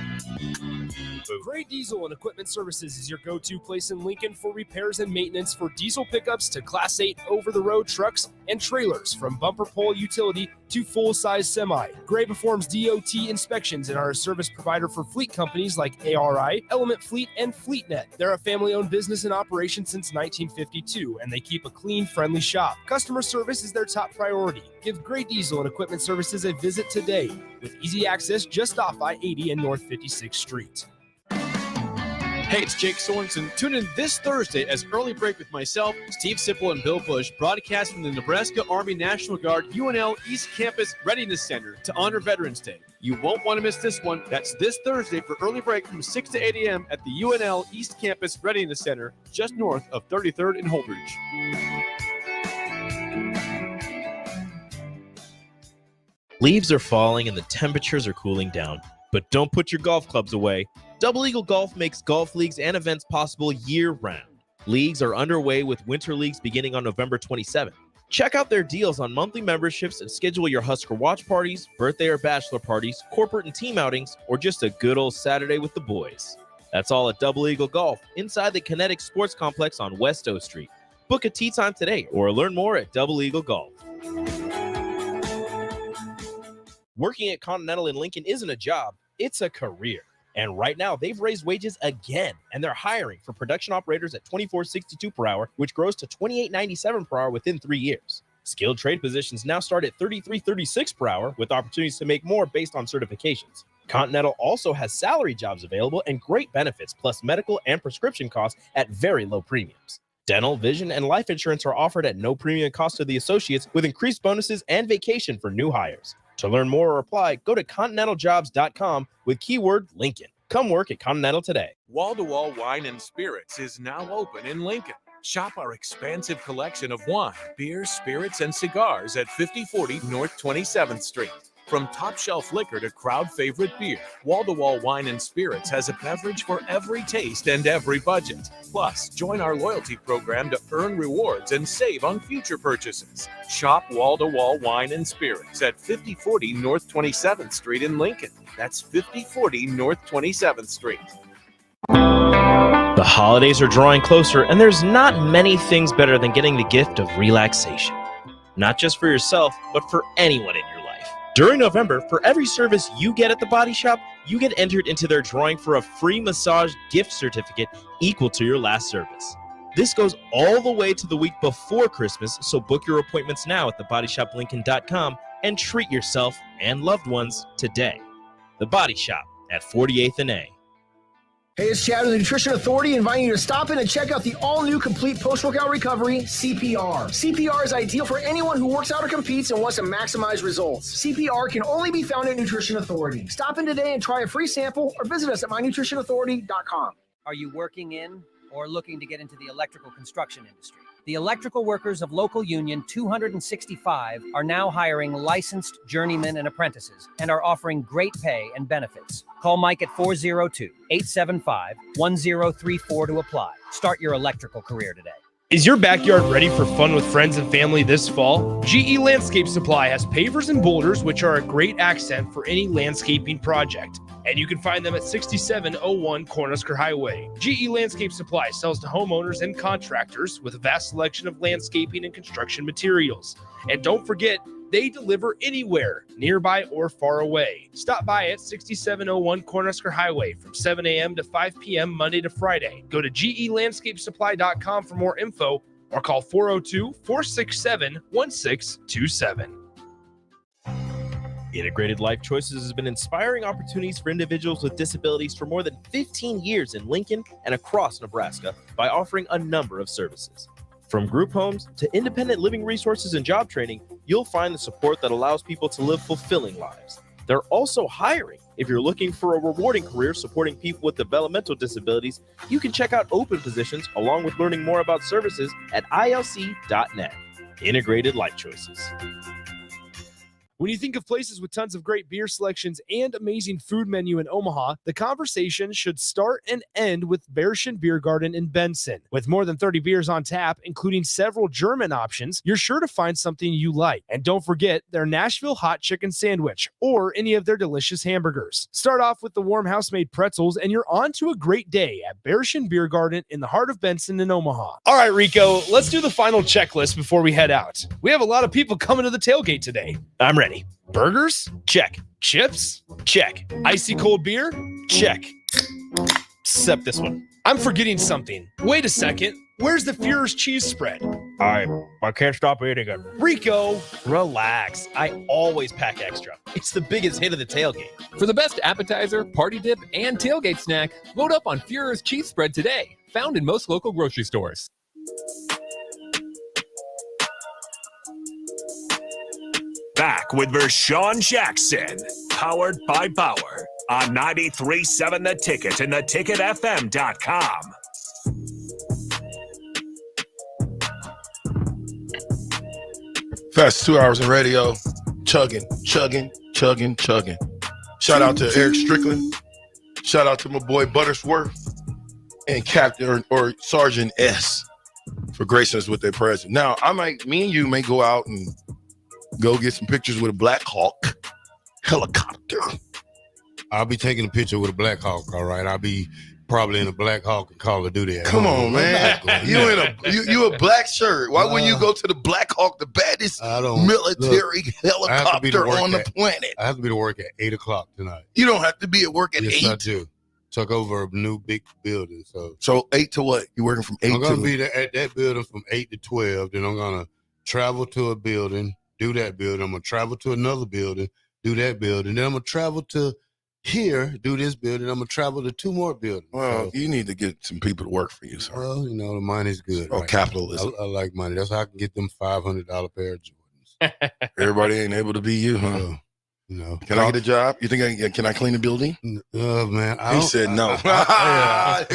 S3: Gray Diesel and Equipment Services is your go-to place in Lincoln for repairs and maintenance for diesel pickups to Class 8 over-the-road trucks and trailers, from bumper pole utility to full-size semi. Gray performs DOT inspections and are a service provider for fleet companies like ARI, Element Fleet, and FleetNet. They're a family-owned business in operation since 1952, and they keep a clean, friendly shop. Customer service is their top priority. Give Gray Diesel and Equipment Services a visit today, with easy access just off I-80 and North 56th Street.
S13: Hey, it's Jake Sorensen. Tune in this Thursday as Early Break with myself, Steve Sipple, and Bill Bush broadcast from the Nebraska Army National Guard UNL East Campus Readiness Center to honor Veterans Day. You won't want to miss this one. That's this Thursday for Early Break from 6 to 8 a.m. at the UNL East Campus Readiness Center, just north of 33rd and Holdridge.
S14: Leaves are falling and the temperatures are cooling down. But don't put your golf clubs away. Double Eagle Golf makes golf leagues and events possible year-round. Leagues are underway with winter leagues beginning on November 27th. Check out their deals on monthly memberships and schedule your Husker watch parties, birthday or bachelor parties, corporate and team outings, or just a good old Saturday with the boys. That's all at Double Eagle Golf inside the Kinetic Sports Complex on West O Street. Book a tee time today or learn more at Double Eagle Golf. Working at Continental in Lincoln isn't a job, it's a career. And right now, they've raised wages again, and they're hiring for production operators at $24.62 per hour, which grows to $28.97 per hour within 3 years. Skilled trade positions now start at $33.36 per hour, with opportunities to make more based on certifications. Continental also has salary jobs available and great benefits, plus medical and prescription costs at very low premiums. Dental, vision, and life insurance are offered at no premium cost to the associates, with increased bonuses and vacation for new hires. To learn more or apply, go to continentaljobs.com with keyword Lincoln. Come work at Continental today.
S20: Wall to Wall Wine and Spirits is now open in Lincoln. Shop our expansive collection of wine, beer, spirits, and cigars at 5040 North 27th Street. From top shelf liquor to crowd favorite beer, Wall to Wall Wine and Spirits has a beverage for every taste and every budget. Plus, join our loyalty program to earn rewards and save on future purchases. Shop Wall to Wall Wine and Spirits at 5040 North 27th Street in Lincoln. That's 5040 North 27th Street.
S14: The holidays are drawing closer, and there's not many things better than getting the gift of relaxation. Not just for yourself, but for anyone in your life. During November, for every service you get at the Body Shop, you get entered into their drawing for a free massage gift certificate equal to your last service. This goes all the way to the week before Christmas, so book your appointments now at thebodyshoplincoln.com and treat yourself and loved ones today. The Body Shop at 48th and A.
S21: Hey, it's Chad with the Nutrition Authority, inviting you to stop in and check out the all-new complete post-workout recovery, CPR. CPR is ideal for anyone who works out or competes and wants to maximize results. CPR can only be found at Nutrition Authority. Stop in today and try a free sample or visit us at mynutritionauthority.com.
S2: Are you working in or looking to get into the electrical construction industry? The electrical workers of Local Union 265 are now hiring licensed journeymen and apprentices and are offering great pay and benefits. Call Mike at 402-875-1034 to apply. Start your electrical career today.
S3: Is your backyard ready for fun with friends and family this fall? GE Landscape Supply has pavers and boulders, which are a great accent for any landscaping project. And you can find them at 6701 Cornhusker Highway. GE Landscape Supply sells to homeowners and contractors with a vast selection of landscaping and construction materials. And don't forget, they deliver anywhere, nearby or far away. Stop by at 6701 Cornhusker Highway from 7 a.m. to 5 p.m. Monday to Friday. Go to gelandscapesupply.com for more info or call 402-467-1627.
S14: Integrated Life Choices has been inspiring opportunities for individuals with disabilities for more than 15 years in Lincoln and across Nebraska by offering a number of services. From group homes to independent living resources and job training, you'll find the support that allows people to live fulfilling lives. They're also hiring. If you're looking for a rewarding career supporting people with developmental disabilities, you can check out open positions along with learning more about services at ilc.net. Integrated Life Choices.
S3: When you think of places with tons of great beer selections and amazing food menu in Omaha, the conversation should start and end with Bearschen Beer Garden in Benson. With more than 30 beers on tap, including several German options, you're sure to find something you like. And don't forget their Nashville hot chicken sandwich or any of their delicious hamburgers. Start off with the warm house-made pretzels and you're on to a great day at Bearschen Beer Garden in the heart of Benson in Omaha. All right, Rico, let's do the final checklist before we head out. We have a lot of people coming to the tailgate today.
S14: I'm ready.
S3: Burgers?
S14: Check.
S3: Chips?
S14: Check.
S3: Icy cold beer?
S14: Check. Except this one.
S3: I'm forgetting something. Wait a second. Where's the Führer's cheese spread?
S14: I can't stop eating it.
S3: Rico,
S14: relax. I always pack extra. It's the biggest hit of the tailgate.
S12: For the best appetizer, party dip, and tailgate snack, load up on Führer's cheese spread today. Found in most local grocery stores.
S4: Back with Vershawn Jackson, powered by Bauer on 93.7 The Ticket and theticketfm.com.
S8: Fast 2 hours of radio, chugging. Shout out to Eric Strickland. Shout out to my boy Buttersworth and Captain or Sergeant S for gracing us with their presence. Now, me and you may go out and go get some pictures with a Black Hawk helicopter.
S10: I'll be taking a picture with a Black Hawk, all right? I'll be probably in a Black Hawk and Call of Duty.
S8: Come on, man. You a black shirt. Why wouldn't you go to the Black Hawk, the baddest military helicopter on the planet?
S10: I have to be to work at 8 o'clock tonight.
S8: You don't have to be at work at 8.
S10: Yes, I do. Took over a new big building.
S8: So 8 to what? You working from 8 to?
S10: I'm going to be there at that building from 8 to 12. Then I'm going to travel to a building, do that building. I'm going to travel to another building, do that building. Then I'm going to travel to here, do this building. I'm going to travel to 2 more buildings.
S8: Well, you need to get some people to work for you, sir.
S10: Well, the money's good.
S8: Oh, right? Capitalism.
S10: I like money. That's how I can get them $500 pair of Jordans.
S8: Everybody ain't able to be you, huh? Can I get a job? You think can I clean the building?
S10: Man.
S8: He said no.
S10: I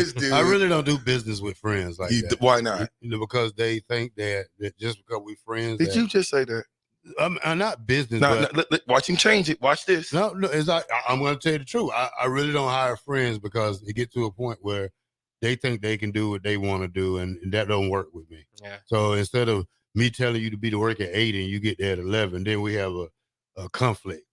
S10: really don't do business with friends like that.
S8: Why not?
S10: Because they think that just because we're friends.
S8: Did you just say that?
S10: I'm not business.
S8: No,
S10: but
S8: watch him change it. Watch this.
S10: No, it's like I'm going to tell you the truth. I really don't hire friends because it gets to a point where they think they can do what they want to do, and that don't work with me.
S11: Yeah.
S10: So instead of me telling you to be to work at 8 and you get there at 11, then we have a conflict.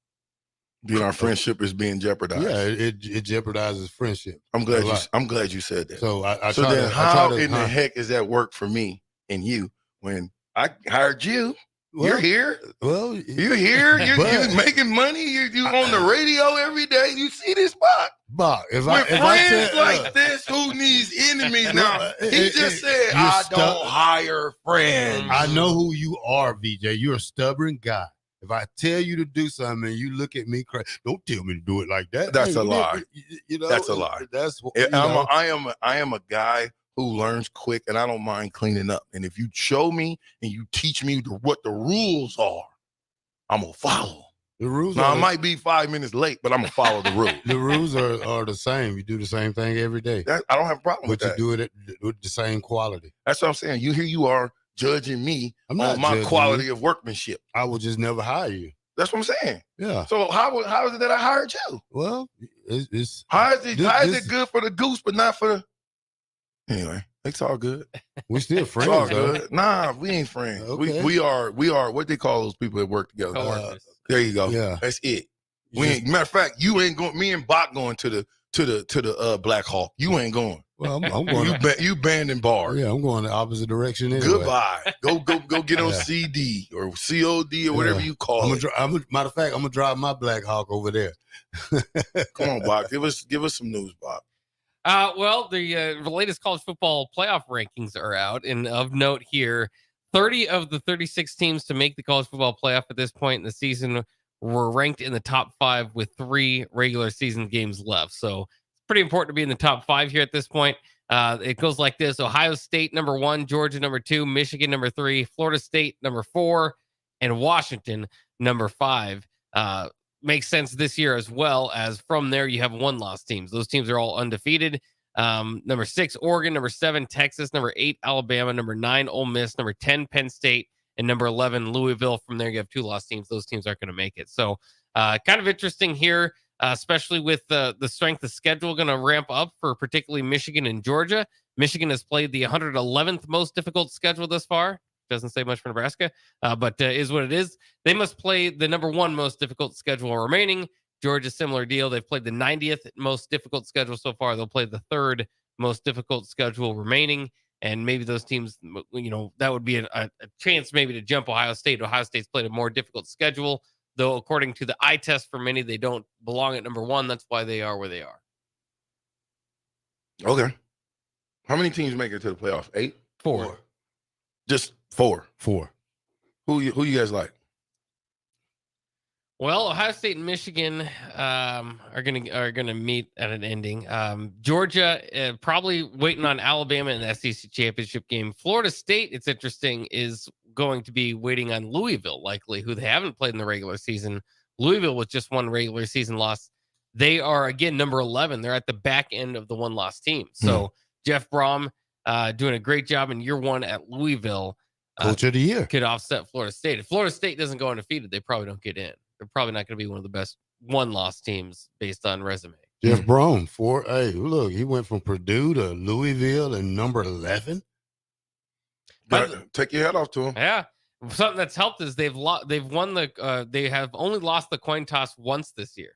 S8: Then our friendship is being jeopardized.
S10: Yeah, it jeopardizes friendship.
S8: I'm glad you said that.
S10: So
S8: how in the heck is that work for me and you when I hired you?
S10: Well,
S8: you're here.
S10: Well,
S8: you're here. You're making money. You on the radio every day. You see this
S10: Bach. If
S8: friends
S10: I said,
S8: like this, who needs enemies now? He just said, I don't hire friends.
S10: I know who you are, VJ. You're a stubborn guy. If I tell you to do something and you look at me crazy, don't tell me to do it like that.
S8: That's
S10: Hey,
S8: a lie.
S10: You know,
S8: That's a lie.
S10: That's what
S8: I am a guy who learns quick, and I don't mind cleaning up. And if you show me and you teach me what the rules are, I'm gonna follow.
S10: The rules.
S8: Now I might be 5 minutes late, but I'm gonna follow the rules.
S10: The rules are the same. You do the same thing every day.
S8: I don't have a problem with
S10: but
S8: that.
S10: you do it with the same quality.
S8: That's what I'm saying. Here you are judging me
S10: I'm not
S8: on my
S10: judging
S8: quality
S10: you.
S8: of workmanship.
S10: I would just never hire you.
S8: That's what I'm saying.
S10: Yeah.
S8: So how is it that I hired you?
S10: Well, it's
S8: how is it good for the goose but not for the? Anyway, it's all good.
S10: We're still friends.
S8: It's all
S10: though.
S8: good. Nah, we ain't friends.
S10: Okay.
S8: We are what they call those people that work together. There you go.
S10: Yeah.
S8: That's it. We ain't, matter of fact, you ain't going. Me and Bach going to the Black Hawk. You ain't going.
S10: Well, I'm going.
S8: You banned and barred.
S10: Yeah, I'm going the opposite direction anyway.
S8: Goodbye. Go get on CD or COD or whatever you call it.
S10: Matter of fact, I'm gonna drive my Black Hawk over there.
S8: Come on, Bach. Give us some news, Bach.
S11: Well, the latest college football playoff rankings are out, and of note here, 30 of the 36 teams to make the college football playoff at this point in the season were ranked in the top 5 with 3 regular season games left. So it's pretty important to be in the top 5 here at this point. It goes like this: Ohio State number 1, Georgia number 2, Michigan number 3, Florida State number 4, and Washington number 5. Makes sense this year as well, as from there you have 1-loss teams. Those teams are all undefeated. Number 6, Oregon. Number 7, Texas. Number 8, Alabama. Number 9, Ole Miss. Number 10, Penn State. And number 11, Louisville. From there you have 2-loss teams. Those teams aren't going to make it. So kind of interesting here, especially with the strength of schedule going to ramp up for particularly Michigan and Georgia. Michigan has played the 111th most difficult schedule thus far. Doesn't say much for Nebraska, but is what it is. They must play the number 1 most difficult schedule remaining. Georgia, similar deal. They've played the 90th most difficult schedule so far. They'll play the 3rd most difficult schedule remaining. And maybe those teams, that would be a chance maybe to jump Ohio State. Ohio State's played a more difficult schedule, though according to the eye test for many, they don't belong at number 1. That's why they are where they are.
S8: Okay. How many teams make it to the playoffs? 8?
S11: 4.
S8: Just 4.
S10: 4.
S8: Who you guys like?
S11: Well, Ohio State and Michigan are gonna meet at an ending. Georgia probably waiting on Alabama in the SEC championship game. Florida State, it's interesting, is going to be waiting on Louisville, likely, who they haven't played in the regular season. Louisville with just 1 regular season loss. They are again number 11. They're at the back end of the 1-loss team. So Jeff Brom doing a great job in year 1 at Louisville.
S10: Coach of the year
S11: could offset Florida State. If Florida State doesn't go undefeated, they probably don't get in. They're probably not going to be one of the best 1-loss teams based on resume.
S10: Jeff Brown, 4. Hey, look, he went from Purdue to Louisville and number 11.
S8: Take your head off to him.
S11: Yeah, something that's helped is they have only lost the coin toss once this year,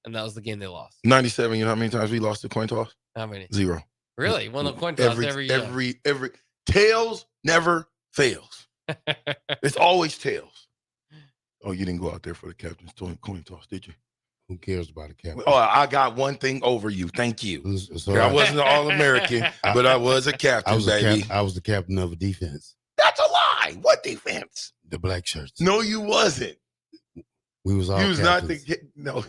S11: and that was the game they lost.
S8: 97. You know how many times we lost the coin toss?
S11: How many?
S8: 0.
S11: Really? Won the coin toss every year.
S8: Every tails never fails. It's always tails. Oh, you didn't go out there for the captain's coin toss, did you?
S10: Who cares about the captain?
S8: Oh, I got one thing over you. Thank you. I wasn't an All-American, but I was a captain, baby.
S10: I was the captain of a defense.
S8: That's a lie. What defense?
S10: The black shirts.
S8: No, you wasn't.
S10: We was all.
S8: You was
S10: captains.
S8: not the no.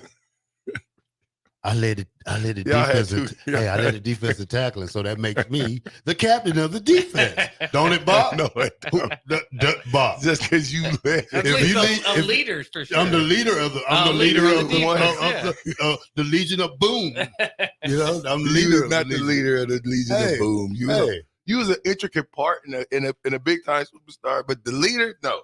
S10: I led the defensive. Hey, I led the defensive tackling, so that makes me the captain of the defense. Don't it, Bob?
S8: No, it don't.
S10: Bob.
S8: Just because you led.
S11: A leader for sure.
S10: I'm the leader of the. I'm the leader of the Legion of Boom. You know, I'm the leader.
S8: Not the leader of the Legion of Boom. You was an intricate part in a big time superstar, but the leader, no.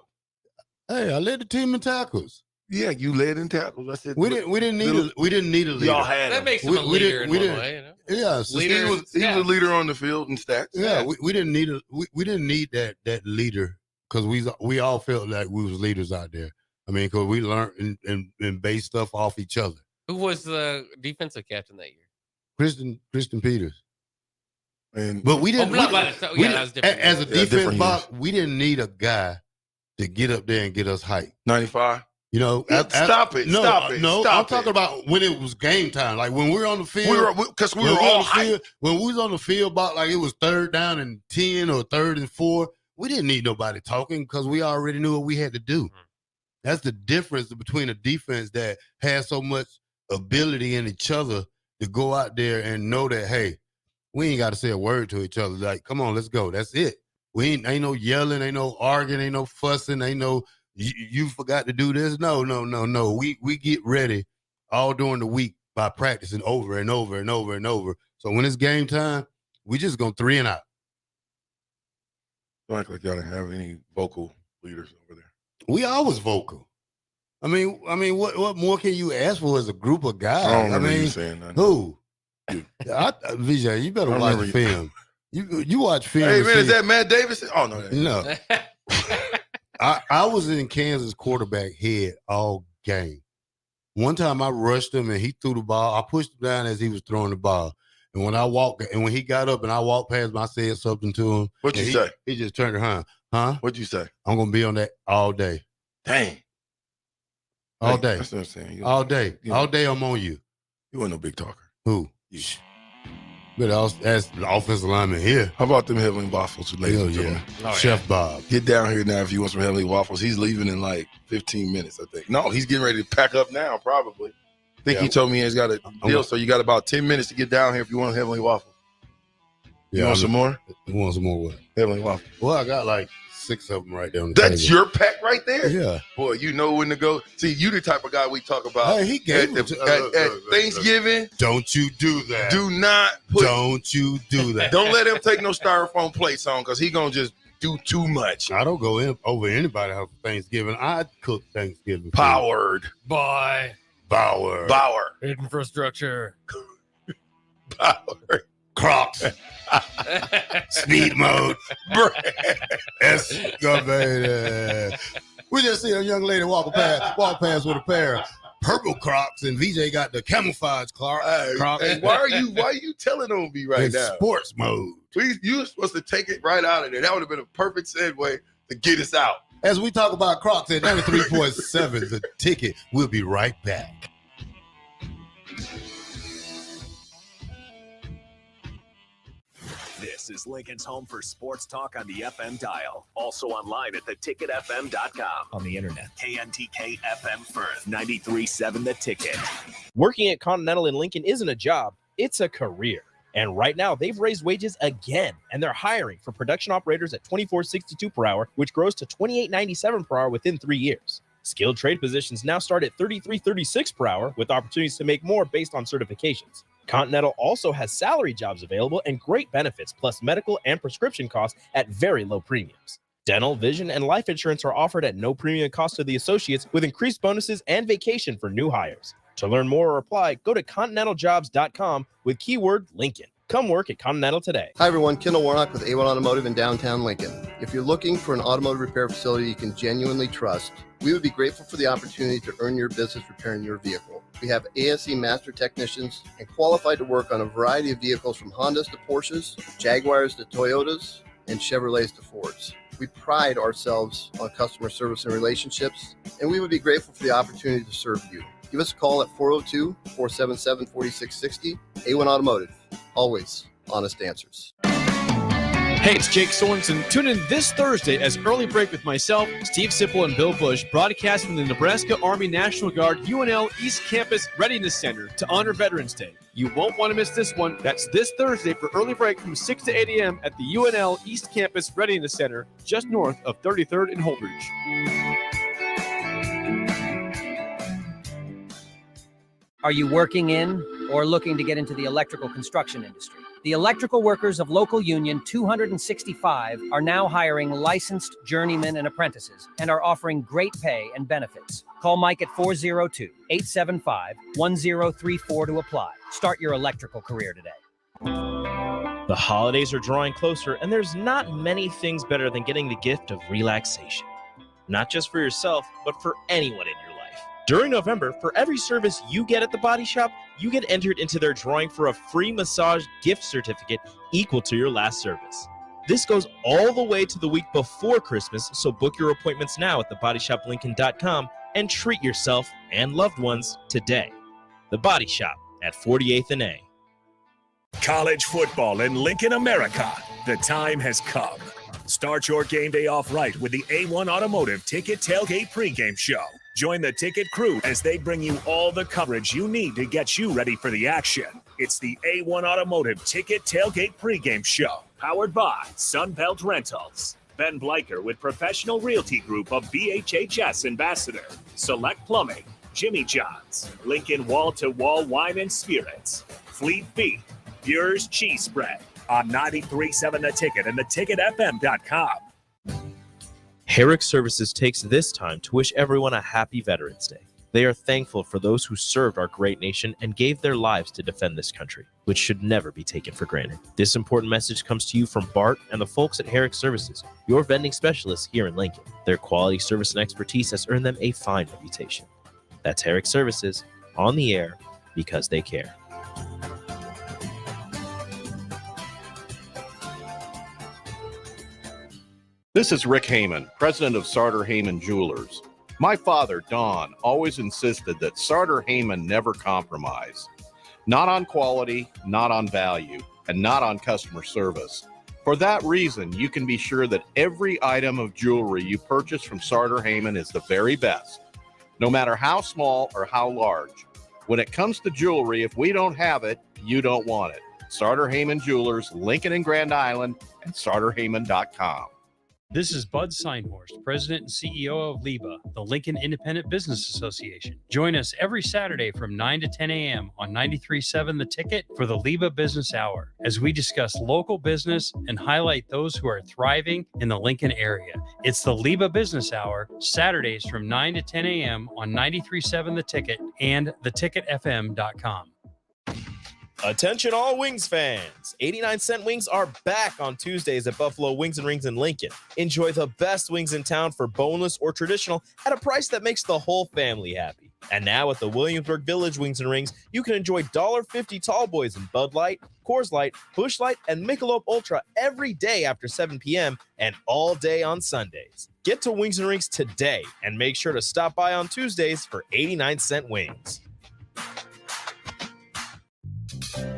S10: Hey, I led the team in tackles.
S8: Yeah, you led in tackles. I said
S10: We didn't need a leader.
S8: Y'all had
S11: That
S8: him.
S11: makes him a leader in one way. You know?
S10: Yeah,
S8: He was a leader on the field in stats.
S10: Yeah, we didn't need we didn't need that leader because we all felt like we was leaders out there. I mean, because we learned and based stuff off each other.
S11: Who was the defensive captain that year?
S10: Christian Peters.
S8: And
S10: But we didn't.
S11: that was different.
S10: As a defense
S8: different
S10: box, we didn't need a guy to get up there and get us hyped.
S8: 95.
S10: You know,
S8: Stop it.
S10: No,
S8: Stop it.
S10: no.
S8: Stop
S10: I'm talking about when it was game time, like when we were on the field.
S8: We were all hyped.
S10: When we was on the field, about like it was 3rd down and 10 or 3rd and 4. We didn't need nobody talking because we already knew what we had to do. That's the difference between a defense that has so much ability in each other to go out there and know that, hey, we ain't got to say a word to each other. Like, come on, let's go. That's it. We ain't no yelling, ain't no arguing, ain't no fussing, ain't no you forgot to do this. No. We get ready all during the week by practicing over and over and over and over. So when it's game time, we just go 3 and out.
S8: Don't act like y'all didn't have any vocal leaders over there.
S10: We always vocal. I mean, what more can you ask for as a group of guys?
S8: I don't remember you saying that.
S10: Who? Vijay, you better watch the film. You watch film.
S8: Hey man, is that Matt Davis? Oh no.
S10: No. I was in Kansas quarterback head all game. One time I rushed him and he threw the ball. I pushed him down as he was throwing the ball. And when he got up and I walked past him, I said something to him.
S8: What'd you say?
S10: He just turned around. Huh?
S8: What'd you say?
S10: I'm gonna be on that all day.
S8: Dang.
S10: All
S8: Hey,
S10: day.
S8: That's what I'm saying.
S10: All day. All day I'm on you.
S8: You weren't no big talker.
S10: Who?
S8: You.
S10: But that's the offensive lineman here.
S8: How about them Heavenly Waffles, ladies and gentlemen?
S10: Chef Bob.
S8: Get down here now if you want some Heavenly Waffles. He's leaving in like 15 minutes, I think. No, he's getting ready to pack up now, probably. I think he told me he's got a deal, so you got about 10 minutes to get down here if you want Heavenly Waffles. You want some more?
S10: You want some more what?
S8: Heavenly Waffles.
S10: Well, I got like 6 of them right there on the
S8: That's
S10: table.
S8: your pack right there?
S10: Yeah.
S8: Boy, you know when to go. See, you the type of guy we talk about.
S10: Hey, he gave
S8: at
S10: it
S8: Thanksgiving.
S10: Don't you do that.
S8: Do not put.
S10: Don't you do that.
S8: Don't let him take no styrofoam plates on because he going to just do too much.
S10: I don't go in over anybody's house for Thanksgiving. I cook Thanksgiving.
S8: Powered.
S11: Boy.
S10: Bauer.
S11: Infrastructure.
S8: Powered.
S10: Crocs. Speed mode. Excavator. We just see a young lady walk past with a pair of purple Crocs, and VJ got the camouflage Crocs.
S8: Hey, why are you telling on me right
S10: in
S8: now?
S10: Sports mode.
S8: You were supposed to take it right out of there. That would have been a perfect segue to get us out.
S10: As we talk about Crocs at 93.7, the ticket. We'll be right back.
S20: This is Lincoln's home for sports talk on the FM dial. Also online at theticketfm.com. On the internet. KNTK FM Firth, 93.7 The Ticket.
S14: Working at Continental in Lincoln isn't a job, it's a career. And right now, they've raised wages again, and they're hiring for production operators at $24.62 per hour, which grows to $28.97 per hour within 3 years. Skilled trade positions now start at $33.36 per hour, with opportunities to make more based on certifications. Continental also has salary jobs available and great benefits, plus medical and prescription costs at very low premiums. Dental, vision, and life insurance are offered at no premium cost to the associates, with increased bonuses and vacation for new hires. To learn more or apply, go to continentaljobs.com with keyword Lincoln. Come work at Continental today.
S5: Hi, everyone. Kendall Warnock with A1 Automotive in downtown Lincoln. If you're looking for an automotive repair facility you can genuinely trust, we would be grateful for the opportunity to earn your business repairing your vehicle. We have ASE master technicians and qualified to work on a variety of vehicles from Hondas to Porsches, Jaguars to Toyotas, and Chevrolets to Fords. We pride ourselves on customer service and relationships, and we would be grateful for the opportunity to serve you. Give us a call at 402-477-4660. A1 Automotive. Always honest answers.
S13: Hey, it's Jake Sorensen. Tune in this Thursday as Early Break with myself, Steve Sipple, and Bill Bush broadcast from the Nebraska Army National Guard UNL East Campus Readiness Center to honor Veterans Day. You won't want to miss this one. That's this Thursday for Early Break from 6 to 8 a.m. at the UNL East Campus Readiness Center, just north of 33rd and Holdridge.
S2: Are you working in or looking to get into the electrical construction industry? The electrical workers of Local Union 265 are now hiring licensed journeymen and apprentices and are offering great pay and benefits. Call Mike at 402-875-1034 to apply. Start your electrical career today.
S14: The holidays are drawing closer, and there's not many things better than getting the gift of relaxation. Not just for yourself, but for anyone in your life. During November, for every service you get at the Body Shop, you get entered into their drawing for a free massage gift certificate equal to your last service. This goes all the way to the week before Christmas, so book your appointments now at thebodyshoplincoln.com and treat yourself and loved ones today. The Body Shop at 48th and A.
S4: College football in Lincoln, America. The time has come. Start your game day off right with the A1 Automotive Ticket Tailgate pregame show. Join the ticket crew as they bring you all the coverage you need to get you ready for the action. It's the A1 Automotive Ticket Tailgate pregame show, powered by Sunbelt Rentals. Ben Bleicher with Professional Realty Group of BHHS Ambassador, Select Plumbing, Jimmy John's, Lincoln Wall-to-Wall Wine and Spirits, Fleet Feet, Bure's Cheese Spread on 93.7 The Ticket and theticketfm.com.
S14: Herrick Services takes this time to wish everyone a happy Veterans Day. They are thankful for those who served our great nation and gave their lives to defend this country, which should never be taken for granted. This important message comes to you from Bart and the folks at Herrick Services, your vending specialists here in Lincoln. Their quality service and expertise has earned them a fine reputation. That's Herrick Services, on the air because they care.
S7: This is Rick Heyman, president of Sartor Heyman Jewelers. My father, Don, always insisted that Sartor Heyman never compromise. Not on quality, not on value, and not on customer service. For that reason, you can be sure that every item of jewelry you purchase from Sartor Heyman is the very best, no matter how small or how large. When it comes to jewelry, if we don't have it, you don't want it. Sartor Heyman Jewelers, Lincoln and Grand Island, and sartorheyman.com.
S15: This is Bud Seinhorst, President and CEO of LIBA, the Lincoln Independent Business Association. Join us every Saturday from 9 to 10 a.m. on 93.7 The Ticket for the LIBA Business Hour, as we discuss local business and highlight those who are thriving in the Lincoln area. It's the LIBA Business Hour, Saturdays from 9 to 10 a.m. on 93.7 The Ticket and theticketfm.com.
S14: Attention all Wings fans! 89-cent wings are back on Tuesdays at Buffalo Wings and Rings in Lincoln. Enjoy the best wings in town for boneless or traditional at a price that makes the whole family happy. And now at the Williamsburg Village Wings and Rings, you can enjoy $1.50 tall boys in Bud Light, Coors Light, Busch Light, and Michelob Ultra every day after 7 p.m. and all day on Sundays. Get to Wings and Rings today and make sure to stop by on Tuesdays for 89-cent wings.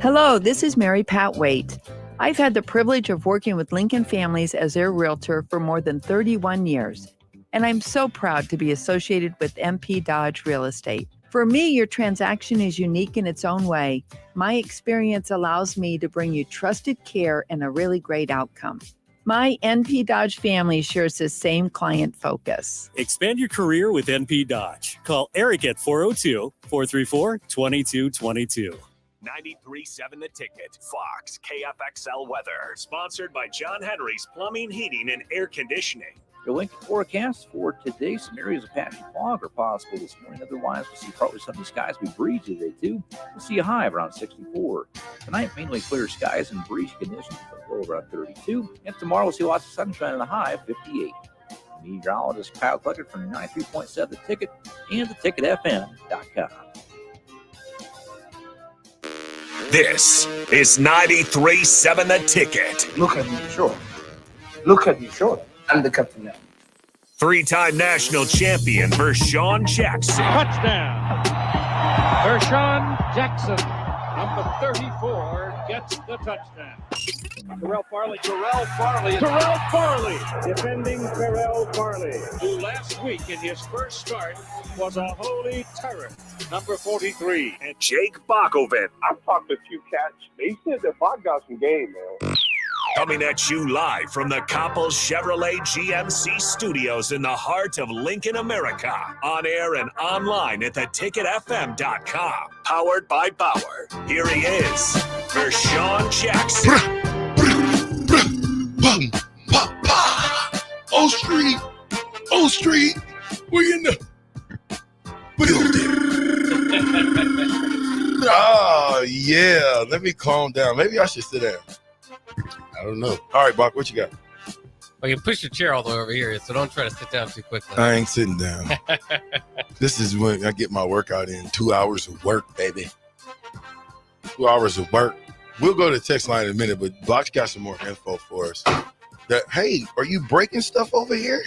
S22: Hello, this is Mary Pat Waite. I've had the privilege of working with Lincoln families as their realtor for more than 31 years, and I'm so proud to be associated with MP Dodge Real Estate. For me, your transaction is unique in its own way. My experience allows me to bring you trusted care and a really great outcome. My NP Dodge family shares the same client focus.
S23: Expand your career with NP Dodge. Call Eric at 402-434-2222.
S4: 93.7 The Ticket, Fox, KFXL weather. Sponsored by John Henry's Plumbing, Heating, and Air Conditioning.
S24: Your Lincoln forecast for today, some areas of patchy fog are possible this morning. Otherwise, we'll see partly sunny skies. We breeze today, too. We'll see a high of around 64. Tonight, mainly clear skies and breezy conditions with a low around 32. And tomorrow, we'll see lots of sunshine and a high of 58. Meteorologist Kyle Clucker from 93.7 The Ticket and theticketfm.com.
S4: This is 93.7 The Ticket.
S25: Look at me, sure. Look at me, sure. I'm the captain now.
S4: Three-time national champion Vershawn Jackson.
S26: Touchdown. Vershawn Jackson, number 34, gets the touchdown. Terrell Farley, defending Terrell Farley, who last week in his first start was a holy terror. Number 43.
S4: And Jake Bakoven.
S27: I've talked to a few cats. They said that Bach got some game, man.
S4: Coming at you live from the Coppels Chevrolet GMC studios in the heart of Lincoln, America. On air and online at theticketfm.com. Powered by Bauer. Here he is, Vershawn Jackson.
S8: O Street, we in the building. Oh, yeah. Let me calm down. Maybe I should sit down. I don't know. All right, Bach, what you got?
S11: Well, you push your chair all the way over here, so don't try to sit down too quickly.
S8: I ain't sitting down. This is when I get my workout in. 2 hours of work, baby. 2 hours of work. We'll go to the text line in a minute, but Bach's got some more info for us. Hey, are you breaking stuff over here?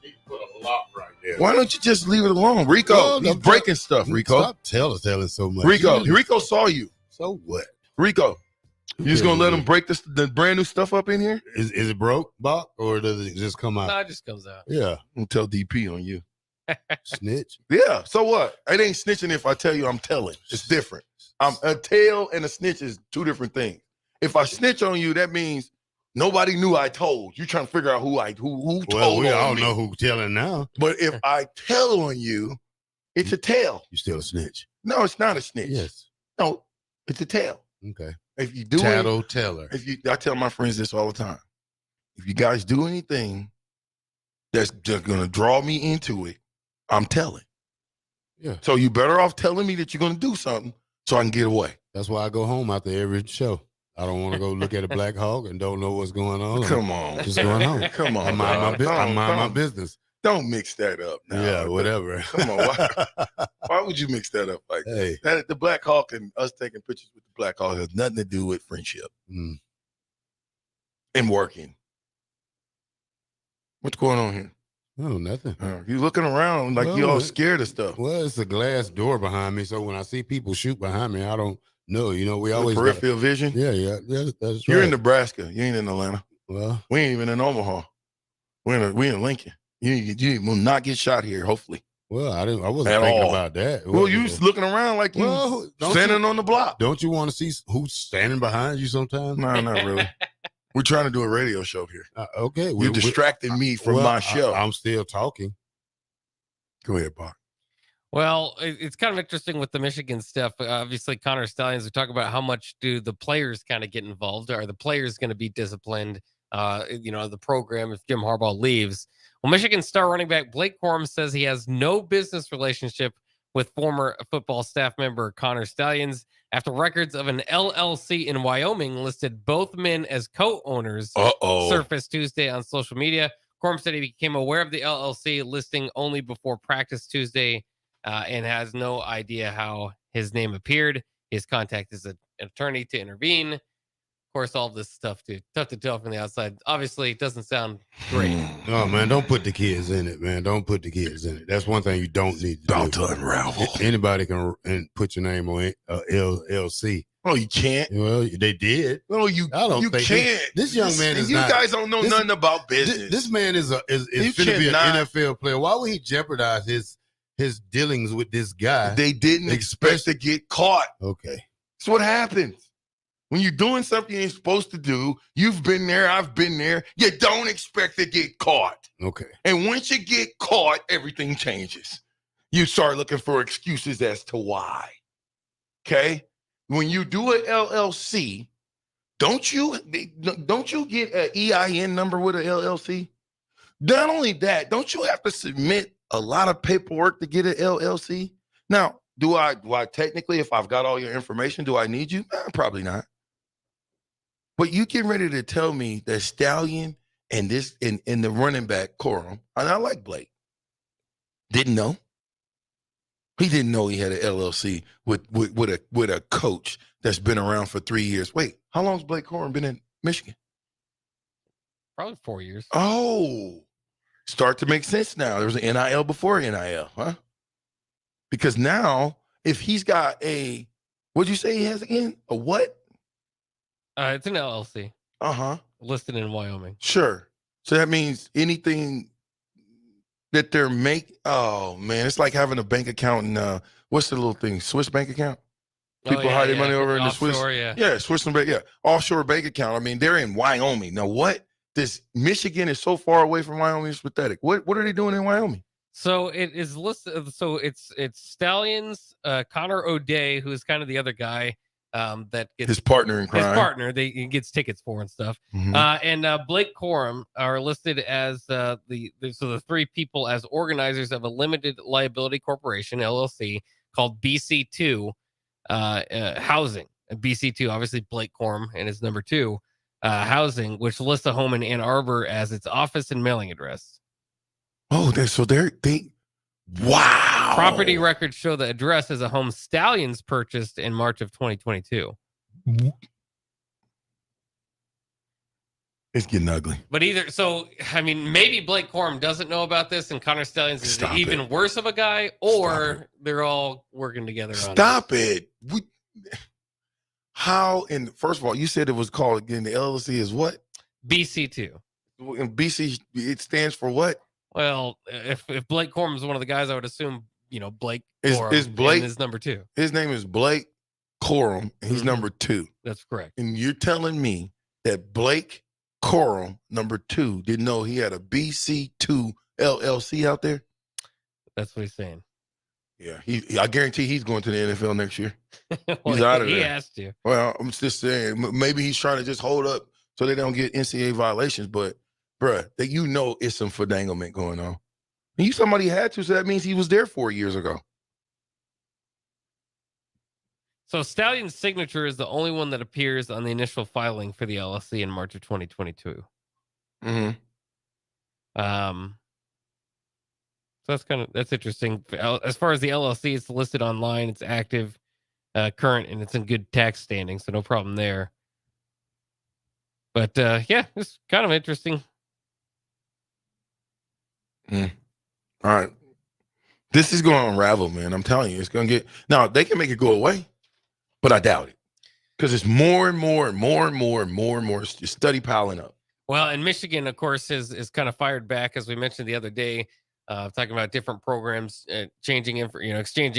S10: He put a lot right there.
S8: Why don't you just leave it alone? Rico, he's breaking stuff, Rico.
S10: Stop telling so much.
S8: Rico saw you.
S10: So what?
S8: Rico, you just going to let him break the brand new stuff up in here?
S10: Is it broke, Bach, or does it just come out?
S11: No, it just comes out.
S10: Yeah.
S8: I'm going to tell DP on you.
S10: Snitch?
S8: Yeah, so what? It ain't snitching if I tell you I'm telling. It's different. A tell and a snitch is two different things. If I snitch on you, that means nobody knew I told. You're trying to figure out who told.
S10: Well, we all
S8: on me.
S10: know who telling now.
S8: But if I tell on you, it's a tell.
S10: You still a snitch?
S8: No, it's not a snitch.
S10: Yes.
S8: No, it's a tell.
S10: Okay.
S8: If you do
S10: Tattle teller.
S8: I tell my friends this all the time. If you guys do anything that's just gonna draw me into it, I'm telling.
S10: Yeah.
S8: So you better off telling me that you're gonna do something so I can get away.
S10: That's why I go home after every show. I don't want to go look at a black hog and don't know what's going on.
S8: Come on.
S10: Just going home.
S8: Come on.
S10: I mind my business.
S8: Don't mix that up now.
S10: Yeah, whatever.
S8: Come on. Why would you mix that up like
S10: Hey.
S8: that? The Black Hawk and us taking pictures with the Black Hawk has nothing to do with friendship and working. What's going on here?
S10: Oh, nothing.
S8: You looking around like you all scared of stuff.
S10: Well, it's a glass door behind me, so when I see people shoot behind me, I don't know. You know, we always
S8: peripheral vision.
S10: Yeah, that's
S8: You're
S10: right.
S8: in Nebraska. You ain't in Atlanta.
S10: Well,
S8: we ain't even in Omaha. We in Lincoln. You will not get shot here. Hopefully.
S10: Well, I wasn't thinking about that.
S8: Well, you was looking around like you standing on the block.
S10: Don't you want to see who's standing behind you sometimes?
S8: No, not really. We're trying to do a radio show here.
S10: Okay.
S8: You're distracting me from my show.
S10: I'm still talking.
S8: Go ahead, Bach.
S11: Well, it's kind of interesting with the Michigan stuff. Obviously, Connor Stallions, we talk about how much do the players kind of get involved. Are the players going to be disciplined, the program if Jim Harbaugh leaves? Well, Michigan star running back Blake Corum says he has no business relationship with former football staff member Connor Stallions after records of an LLC in Wyoming listed both men as co-owners surfaced Tuesday on social media. Corum said he became aware of the LLC listing only before practice Tuesday and has no idea how his name appeared. His contact is an attorney to intervene. Of course, all this stuff tough to tell from the outside. Obviously, it doesn't sound great.
S10: Oh, man, don't put the kids in it, man. Don't put the kids in it. That's one thing you don't need to
S8: do. To unravel.
S10: Anybody can put your name on LLC.
S8: Oh, you can't.
S10: Well, they did.
S8: No,
S10: I don't think
S8: can't.
S10: This young man is
S8: you
S10: not.
S8: Guys don't know nothing about business.
S10: This man is going to be an NFL player. Why would he jeopardize his dealings with this guy?
S8: They didn't expect to get caught.
S10: Okay.
S8: That's what happens. When you're doing something you ain't supposed to do, you've been there, I've been there, you don't expect to get caught.
S10: Okay.
S8: And once you get caught, everything changes. You start looking for excuses as to why. Okay? When you do an LLC, don't you get an EIN number with an LLC? Not only that, don't you have to submit a lot of paperwork to get an LLC? Now, do I technically, if I've got all your information, do I need you? Probably not. But you getting ready to tell me that Stallion and this in the running back Corum, and I like Blake, didn't know. He didn't know he had an LLC with a coach that's been around for 3 years. Wait, how long's Blake Corum been in Michigan?
S11: Probably 4 years.
S8: Oh, start to make sense now. There was an NIL before NIL, huh? Because now, if he's got what'd you say he has again? A what?
S11: It's an LLC. Listed in Wyoming.
S8: Sure. So that means anything that they're oh man, it's like having a bank account in what's the little thing? Swiss bank account? People hide their money over in the Swiss.
S11: Offshore, yeah.
S8: Yeah, Swiss bank. Yeah, offshore bank account. I mean, they're in Wyoming. Now, what? This Michigan is so far away from Wyoming. It's pathetic. What are they doing in Wyoming?
S11: So it is listed. So it's Stallions, Connor O'Day, who's kind of the other guy that gets
S8: His partner in crime.
S11: His partner, he gets tickets for and stuff. And Blake Corum are listed as the three people as organizers of a limited liability corporation (LLC) called BC2 Housing. BC2, obviously Blake Corum and his number 2 Housing, which lists a home in Ann Arbor as its office and mailing address.
S8: Oh, wow.
S11: Property records show the address as a home Stallions purchased in March of 2022.
S8: It's getting ugly.
S11: But maybe Blake Corum doesn't know about this and Connor Stallions is even worse of a guy, or they're all working together on
S8: it. How, and first of all, you said it was called again, the LLC is what?
S11: BC2.
S8: And BC, it stands for what?
S11: Well, if Blake Corum is one of the guys, I would assume, Blake Corum
S8: is Blake
S11: is number 2.
S8: His name is Blake Corum, and he's number 2.
S11: That's correct.
S8: And you're telling me that Blake Corum, number 2, didn't know he had a BC2 LLC out there?
S11: That's what he's saying.
S8: Yeah, I guarantee he's going to the NFL next year. He's out of there.
S11: He has to.
S8: Well, I'm just saying, maybe he's trying to just hold up so they don't get NCAA violations, but bruh, that it's some fidanglement going on. And somebody had to, so that means he was there 4 years ago.
S11: So Stallion's signature is the only one that appears on the initial filing for the LLC in March of 2022. So that's interesting. As far as the LLC, it's listed online, it's active, current, and it's in good tax standing, so no problem there. But yeah, it's kind of interesting.
S8: All right. This is going to unravel, man. I'm telling you, it's going to get. Now, they can make it go away, but I doubt it. Because it's more and more and more and more and more and more study piling up.
S11: Well, and Michigan, of course, is kind of fired back, as we mentioned the other day, talking about different programs exchanging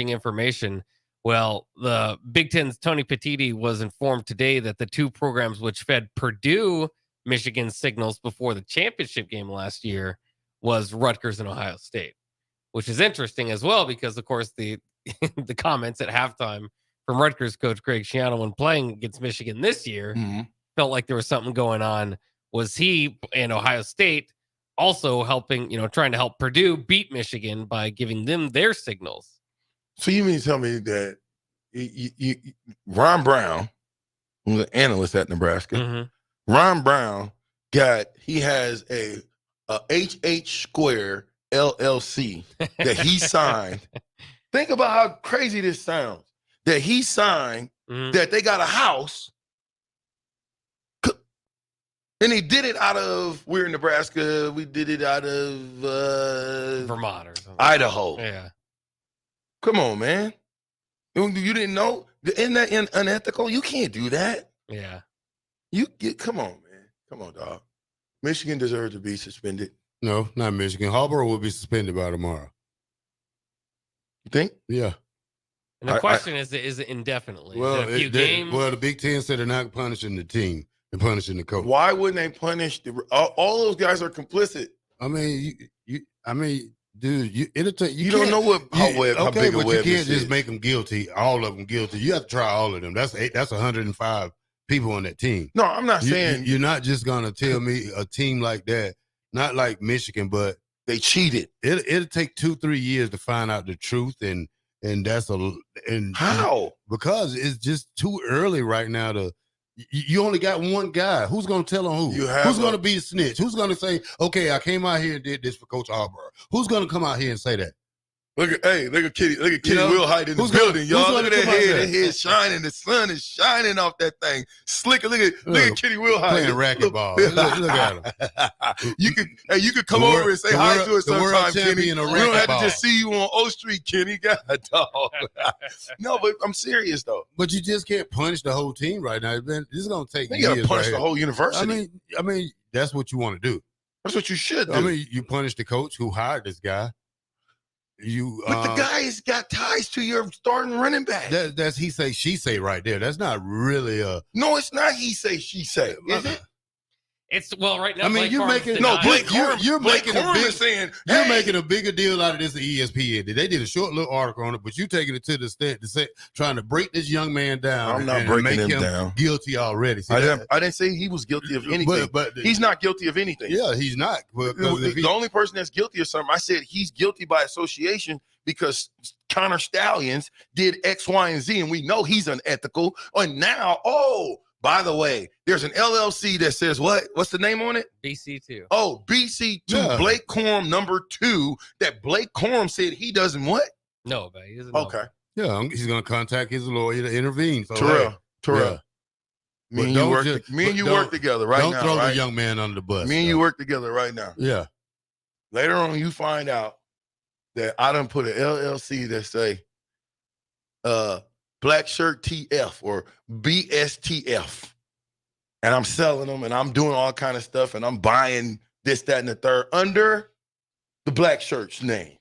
S11: information. Well, the Big Ten's Tony Petitti was informed today that the two programs which fed Purdue Michigan's signals before the championship game last year was Rutgers and Ohio State, which is interesting as well because, of course, the the comments at halftime from Rutgers coach Greg Schiano when playing against Michigan this year felt like there was something going on. Was he and Ohio State also helping, trying to help Purdue beat Michigan by giving them their signals?
S8: So you mean to tell me that Ron Brown, who's an analyst at Nebraska, Ron Brown has a HH Square LLC that he signed. Think about how crazy this sounds. That he signed, that they got a house, and he did it out of, we're in Nebraska, we did it out of
S11: Vermont or something.
S8: Idaho.
S11: Yeah.
S8: Come on, man. You didn't know? Isn't that unethical? You can't do that.
S11: Yeah.
S8: Come on, man. Come on, dog. Michigan deserves to be suspended.
S10: No, not Michigan. Harborough will be suspended by tomorrow.
S8: You think?
S10: Yeah.
S11: And the question is it indefinitely?
S10: Well,
S11: is it a few games?
S10: Well, the Big Ten said they're not punishing the team and punishing the coach.
S8: Why wouldn't they punish all those guys are complicit?
S10: I mean, dude, it'll take
S8: you don't know how big a
S10: but
S8: web
S10: you can't
S8: this
S10: just
S8: is.
S10: make them guilty, all of them guilty. You have to try all of them. That's 105 people on that team.
S8: No, I'm not saying
S10: you're not just gonna tell me a team like that, not like Michigan, but
S8: they cheated.
S10: It'll take 2-3 years to find out the truth, and
S8: how?
S10: Because it's just too early right now to. You only got one guy. Who's going to tell on who? Who's going to be the snitch? Who's going to say, okay, I came out here and did this for Coach Harborough? Who's going to come out here and say that?
S8: Look at Kitty Wilhite in the building, y'all. Look at that head. That head shining. The sun is shining off that thing. Slick. Look at Kitty Wilhite
S10: playing racquetball. Look at him.
S8: You could come over and say hi to us sometime, Kenny. We don't have to
S10: racquetball.
S8: just see you on O Street, Kenny. God, dog. No, but I'm serious though.
S10: But you just can't punish the whole team right now. This is going to take
S8: You
S10: years.
S8: got to punish the whole university.
S10: I mean, that's what you want to do.
S8: That's what you should do.
S10: I mean, you punish the coach who hired this guy.
S8: But the guy has got ties to your starting running back.
S10: That's he say, she say right there. That's not really a.
S8: No, it's not he say, she say. Is it?
S11: It's right now.
S10: I mean,
S11: Blake
S10: you're
S11: Corum
S10: making
S11: denied.
S10: you're making a
S8: Corum
S10: big
S8: is saying,
S10: you're
S8: hey.
S10: making a bigger deal out of this than ESPN did. They did a short little article on it, but you taking it to the extent to say trying to break this young man down.
S8: I'm not
S10: and
S8: breaking
S10: make
S8: him
S10: him
S8: down.
S10: guilty already. See,
S8: I didn't say he was guilty of anything.
S10: But
S8: he's not guilty of anything.
S10: Yeah, he's not.
S8: The only person that's guilty of something, I said he's guilty by association because Connor Stallions did X, Y, and Z, and we know he's unethical. And now, by the way, there's an LLC that says what? What's the name on it?
S11: BC2.
S8: Oh, BC2,
S10: Yeah.
S8: Blake Corum #2, that Blake Corum said he doesn't what?
S11: No, but he doesn't know.
S8: Okay.
S10: Yeah, he's going to contact his lawyer to intervene. So,
S8: Terrell.
S10: yeah.
S8: Me
S10: But
S8: and you
S10: don't
S8: work,
S10: just-
S8: me and
S10: but
S8: you
S10: don't-
S8: work together right
S10: don't
S8: now.
S10: throw
S8: right?
S10: the young man under the bus.
S8: Me and you work together right now.
S10: Yeah.
S8: Later on, you find out that I done put an LLC that say Black Shirt TF or BSTF. And I'm selling them and I'm doing all kind of stuff and I'm buying this, that, and the third under the Black Shirt's name.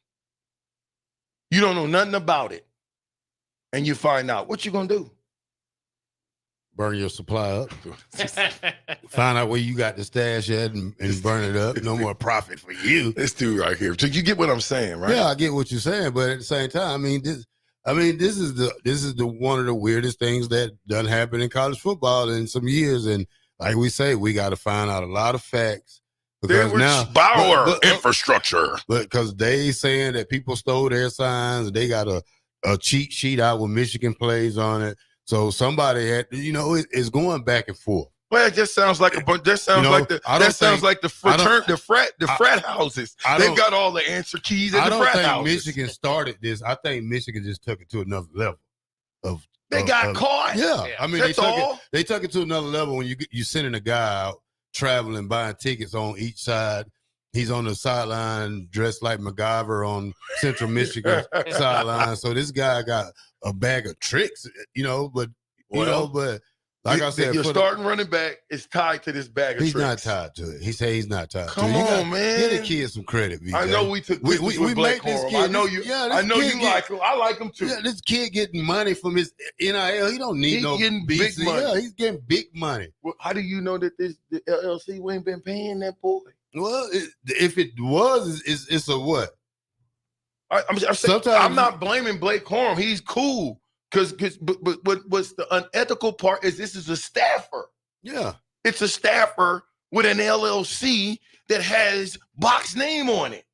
S8: You don't know nothing about it. And you find out. What you gonna do?
S10: Burn your supply up. Find out where you got the stash at and burn it up. No more profit for you.
S8: This dude right here. So you get what I'm saying, right?
S10: Yeah, I get what you're saying, but at the same time, this is the one of the weirdest things that done happen in college football in some years. And like we say, we got to find out a lot of facts. Because now
S8: Bauer infrastructure.
S10: But because they saying that people stole their signs, they got a cheat sheet out with Michigan plays on it. So somebody had, it's going back and forth.
S8: Well, it just sounds like a bunch. That sounds like the frat houses. They've got all the answer keys at the frat houses.
S10: I don't think Michigan started this. I think Michigan just took it to another level.
S8: They got caught.
S10: Yeah, I mean
S8: That's all.
S10: they took it to another level when you sending a guy out traveling, buying tickets on each side. He's on the sideline dressed like MacGyver on Central Michigan sideline. So this guy got a bag of tricks, but like I said,
S8: your starting running back is tied to this bag of tricks.
S10: He's not tied to it. He say he's not tied to it.
S8: Come on, man.
S10: Give the kid some credit, VJ.
S8: I know we took pictures with Blake Corum. I know you.
S10: Yeah,
S8: I know you like him. I like him too.
S10: Yeah, this kid getting money from his NIL. He don't need no
S8: getting
S10: BC.
S8: big money.
S10: Yeah, he's getting big money.
S8: Well, how do you know that the LLC ain't been paying that boy?
S10: Well, if it was, it's a what?
S8: I'm saying, I'm not blaming Blake Corum. He's cool. But what's the unethical part is this is a staffer.
S10: Yeah.
S8: It's a staffer with an LLC that has Bach's name on it.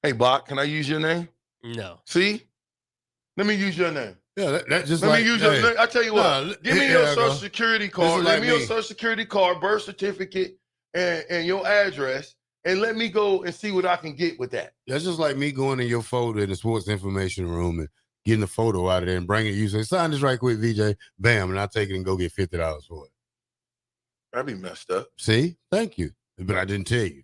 S8: Hey, Bach, can I use your name?
S11: No.
S8: See? Let me use your name.
S10: Yeah, that just
S8: Let
S10: like,
S8: me use your I tell you what, give me your social security card. Let me your social security card, birth certificate, and your address, and let me go and see what I can get with that.
S10: That's just like me going in your folder in the sports information room and getting a photo out of there and bringing it. You say, sign this right quick, VJ. Bam, and I take it and go get $50 for it.
S8: That'd be messed up.
S10: See? Thank you. But I didn't tell you.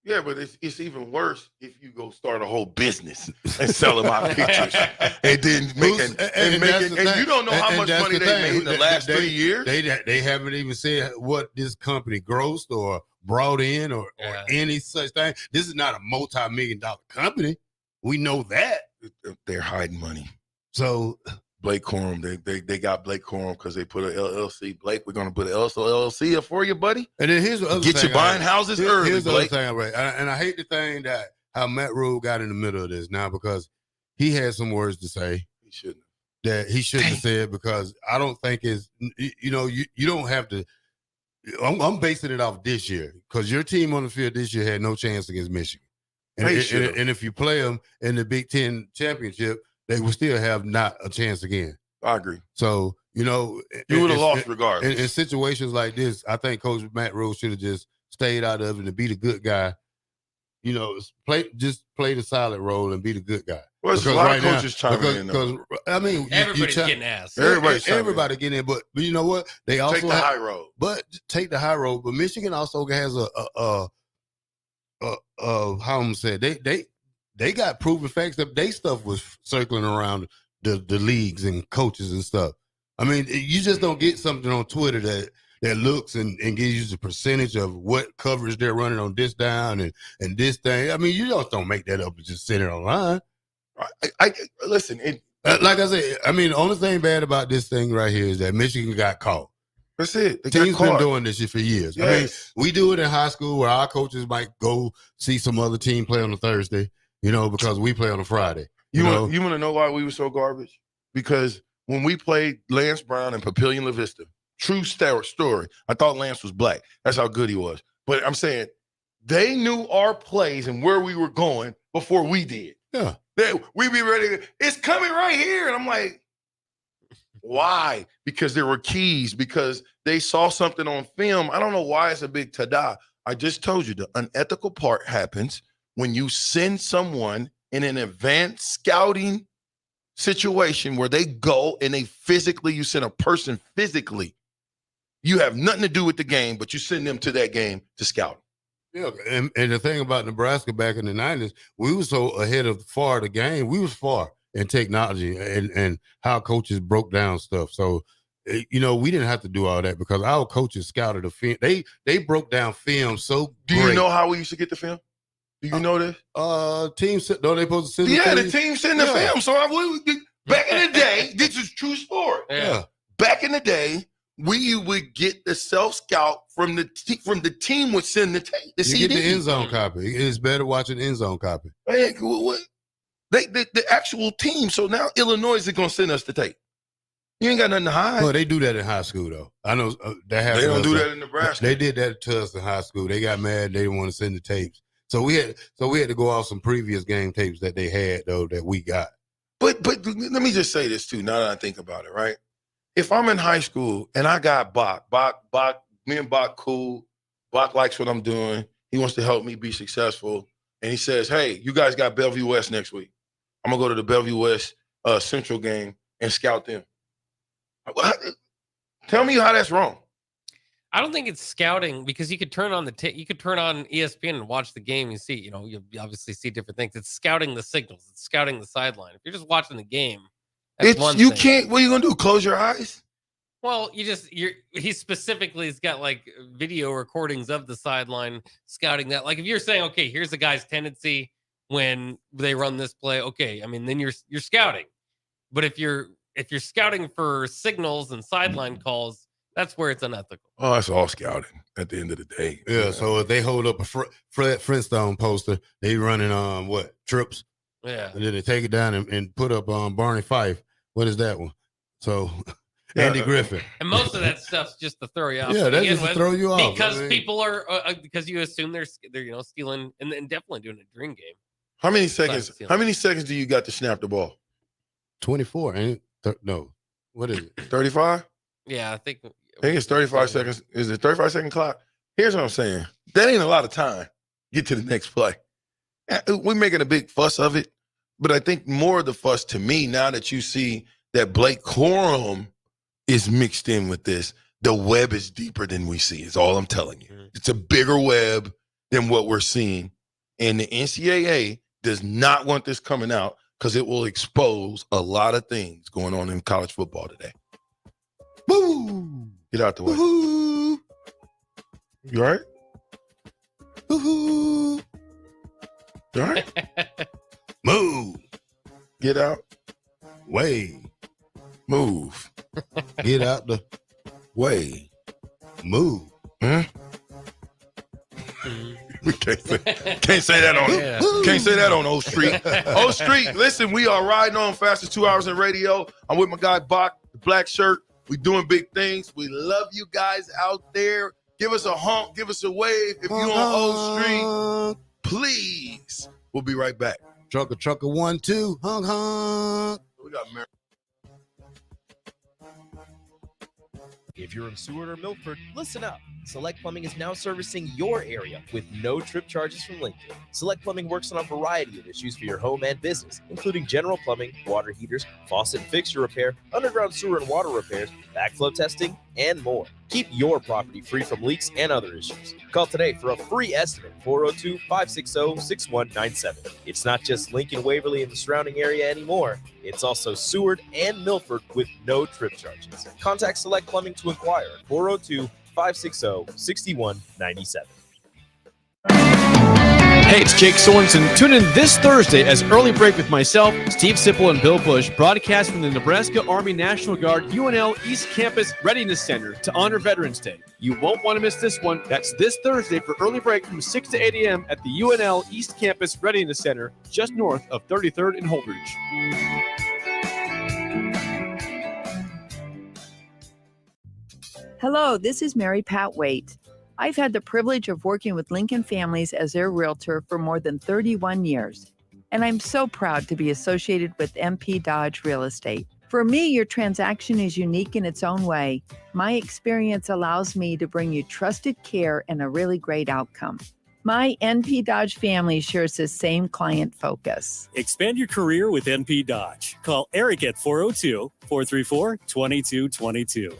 S8: Yeah, but it's even worse if you go start a whole business and sell them out pictures and then and you don't know how much money they made in the last 3 years.
S10: They haven't even said what this company grossed or brought in or any such thing. This is not a multi-million-dollar company. We know that.
S8: They're hiding money.
S10: So
S8: Blake Corum, they got Blake Corum because they put an LLC. Blake, we're gonna put an LLC up for you, buddy.
S10: And then here's the other
S8: Get
S10: thing.
S8: you buying houses early.
S10: Here's the
S8: Blake.
S10: other thing, right? And I hate the thing that how Matt Rule got in the middle of this now because he had some words to say.
S8: He shouldn't.
S10: That he shouldn't have said because I don't think it's you don't have to. I'm basing it off this year because your team on the field this year had no chance against Michigan. And if you play them in the Big Ten championship, they will still have not a chance again.
S8: I agree.
S10: So,
S8: you would have lost regardless.
S10: In situations like this, I think Coach Matt Rule should have just stayed out of it and be the good guy. Play the solid role and be the good guy.
S8: Well, there's a lot of coaches chiming in.
S10: Because I mean,
S11: everybody's getting asked.
S10: Everybody getting in, but you know what? They also
S8: take the high road.
S10: But take the high road. But Michigan also has how I'm saying they got proven facts that they stuff was circling around the leagues and coaches and stuff. I mean, you just don't get something on Twitter that looks and gives you the percentage of what coverage they're running on this down and this thing. I mean, you just don't make that up and just send it online.
S8: I listen.
S10: Like I said, I mean, the only thing bad about this thing right here is that Michigan got caught.
S8: That's it.
S10: Teams been doing this shit for years.
S8: Yes.
S10: I mean, we do it in high school where our coaches might go see some other team play on a Thursday, because we play on a Friday.
S8: You want to know why we were so garbage? Because when we played Lance Brown and Papillion La Vista, true story. I thought Lance was black. That's how good he was. But I'm saying they knew our plays and where we were going before we did.
S10: Yeah.
S8: We be ready. It's coming right here. And I'm like, why? Because there were keys, because they saw something on film. I don't know why it's a big tada. I just told you the unethical part happens when you send someone in an advanced scouting situation where they go and you send a person physically. You have nothing to do with the game, but you send them to that game to scout.
S10: Yeah, and the thing about Nebraska back in the 90s, we were so ahead of the game. We was far in technology and how coaches broke down stuff. So, we didn't have to do all that because our coaches scouted the film. They broke down film so
S8: Do
S10: great.
S8: you know how we used to get the film? Do you know this?
S10: Teams, don't they supposed to send
S8: the team send the film. So back in the day, this is true story.
S10: Yeah.
S8: Back in the day, we would get the self-scout from the team would send the tape. The CD.
S10: Get the end zone copy. It's better watching end zone copy.
S8: Man, what? The actual team. So now Illinois is going to send us the tape. You ain't got nothing to hide.
S10: Well, they do that in high school, though. I know that happened.
S8: They don't do that in Nebraska.
S10: They did that to us in high school. They got mad. They didn't want to send the tapes. So we had to go off some previous game tapes that they had, though, that we got.
S8: But let me just say this, too, now that I think about it, right? If I'm in high school and I got Bach, me and Bach cool, Bach likes what I'm doing, he wants to help me be successful, and he says, hey, you guys got Bellevue West next week. I'm going to go to the Bellevue West Central game and scout them. Tell me how that's wrong.
S11: I don't think it's scouting because you could turn on you could turn on ESPN and watch the game. You see, you obviously see different things. It's scouting the signals. It's scouting the sideline. If you're just watching the game, that's one thing.
S8: Can't. What are you gonna do? Close your eyes?
S11: Well, he specifically has got like video recordings of the sideline scouting that. Like if you're saying, okay, here's the guy's tendency when they run this play. Okay, I mean, then you're scouting. But if you're scouting for signals and sideline calls, that's where it's unethical.
S8: Oh, that's all scouting at the end of the day.
S10: Yeah, so if they hold up a Fred Flintstone poster, they running trips.
S11: Yeah.
S10: And then they take it down and put up Barney Fife. What is that one? So Andy Griffin.
S11: And most of that stuff's just to throw you off.
S10: Yeah, that's just to throw you off.
S11: Because people are because you assume they're stealing and definitely doing a dream game.
S8: How many seconds? How many seconds do you got to snap the ball?
S10: 24. Ain't it? No. What is it?
S8: 35?
S11: Yeah, I think
S8: it's 35 seconds. Is it 35-second clock? Here's what I'm saying. That ain't a lot of time. Get to the next play. We're making a big fuss of it, but I think more of the fuss to me, now that you see that Blake Corum is mixed in with this, the web is deeper than we see, is all I'm telling you. It's a bigger web than what we're seeing. And the NCAA does not want this coming out because it will expose a lot of things going on in college football today. Woo! Get out the way. Woo-hoo. You all right? Woo-hoo. You all right?
S10: Move.
S8: Get out.
S10: Way.
S8: Move.
S10: Get out the
S8: way.
S10: Move.
S8: Huh? We can't say that on can't say that on O Street. O Street, listen, we are riding on fastest 2 hours in radio. I'm with my guy Bach, the black shirt. We doing big things. We love you guys out there. Give us a honk, give us a wave. If you on O Street, please. We'll be right back.
S10: Trucker 1 2 honk honk.
S8: We got Mary.
S14: If you're in Seward or Milford, listen up. Select Plumbing is now servicing your area with no trip charges from Lincoln. Select Plumbing works on a variety of issues for your home and business, including general plumbing, water heaters, faucet and fixture repair, underground sewer and water repairs, backflow testing, and more. Keep your property free from leaks and other issues. Call today for a free estimate, 402-560-6197. It's not just Lincoln, Waverly, and the surrounding area anymore. It's also Seward and Milford with no trip charges. Contact Select Plumbing to inquire at 402-560-6197.
S13: Hey, it's Jake Sorensen. Tune in this Thursday as Early Break with myself, Steve Sipple, and Bill Bush broadcast from the Nebraska Army National Guard UNL East Campus Readiness Center to honor Veterans Day. You won't want to miss this one. That's this Thursday for Early Break from 6 to 8 a.m. at the UNL East Campus Readiness Center just north of 33rd and Holdridge.
S22: Hello, this is Mary Pat Waite. I've had the privilege of working with Lincoln families as their realtor for more than 31 years, and I'm so proud to be associated with MP Dodge Real Estate. For me, your transaction is unique in its own way. My experience allows me to bring you trusted care and a really great outcome. My NP Dodge family shares the same client focus.
S23: Expand your career with NP Dodge. Call Eric at 402-434-2222.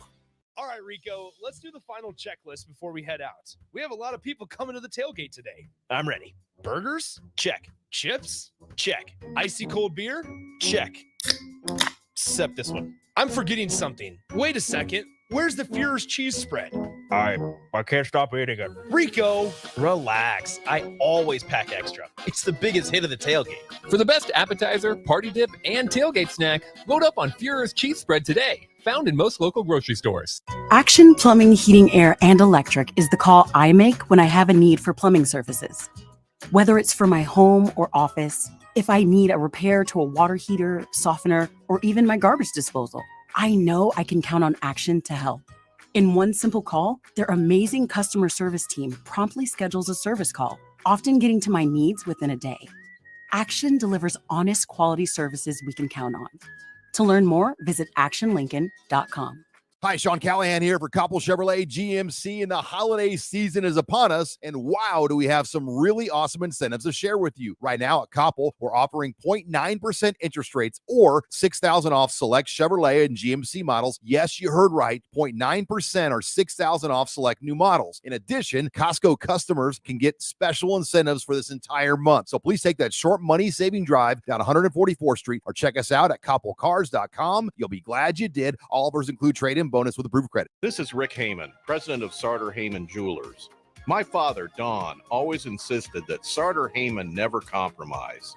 S3: All right, Rico, let's do the final checklist before we head out. We have a lot of people coming to the tailgate today.
S14: I'm ready.
S3: Burgers?
S14: Check.
S3: Chips?
S14: Check.
S3: Icy cold beer?
S14: Check. Except this one.
S3: I'm forgetting something. Wait a second. Where's the Führer's cheese spread?
S14: I can't stop eating it.
S3: Rico!
S14: Relax. I always pack extra. It's the biggest hit of the tailgate.
S12: For the best appetizer, party dip, and tailgate snack, load up on Führer's cheese spread today. Found in most local grocery stores.
S1: Action Plumbing, Heating, Air, and Electric is the call I make when I have a need for plumbing services. Whether it's for my home or office, if I need a repair to a water heater, softener, or even my garbage disposal, I know I can count on Action to help. In one simple call, their amazing customer service team promptly schedules a service call, often getting to my needs within a day. Action delivers honest quality services we can count on. To learn more, visit actionlincoln.com.
S6: Hi, Sean Callahan here for Koppel Chevrolet GMC, and the holiday season is upon us. And wow, do we have some really awesome incentives to share with you. Right now at Koppel, we're offering 0.9% interest rates or $6,000 off select Chevrolet and GMC models. Yes, you heard right, 0.9% or $6,000 off select new models. In addition, Costco customers can get special incentives for this entire month. So please take that short money-saving drive down 144th Street or check us out at koppelcars.com. You'll be glad you did. All offers include trade-in bonus with approved credit.
S7: This is Rick Heyman, president of Sartor Heyman Jewelers. My father, Don, always insisted that Sartor Heyman never compromise.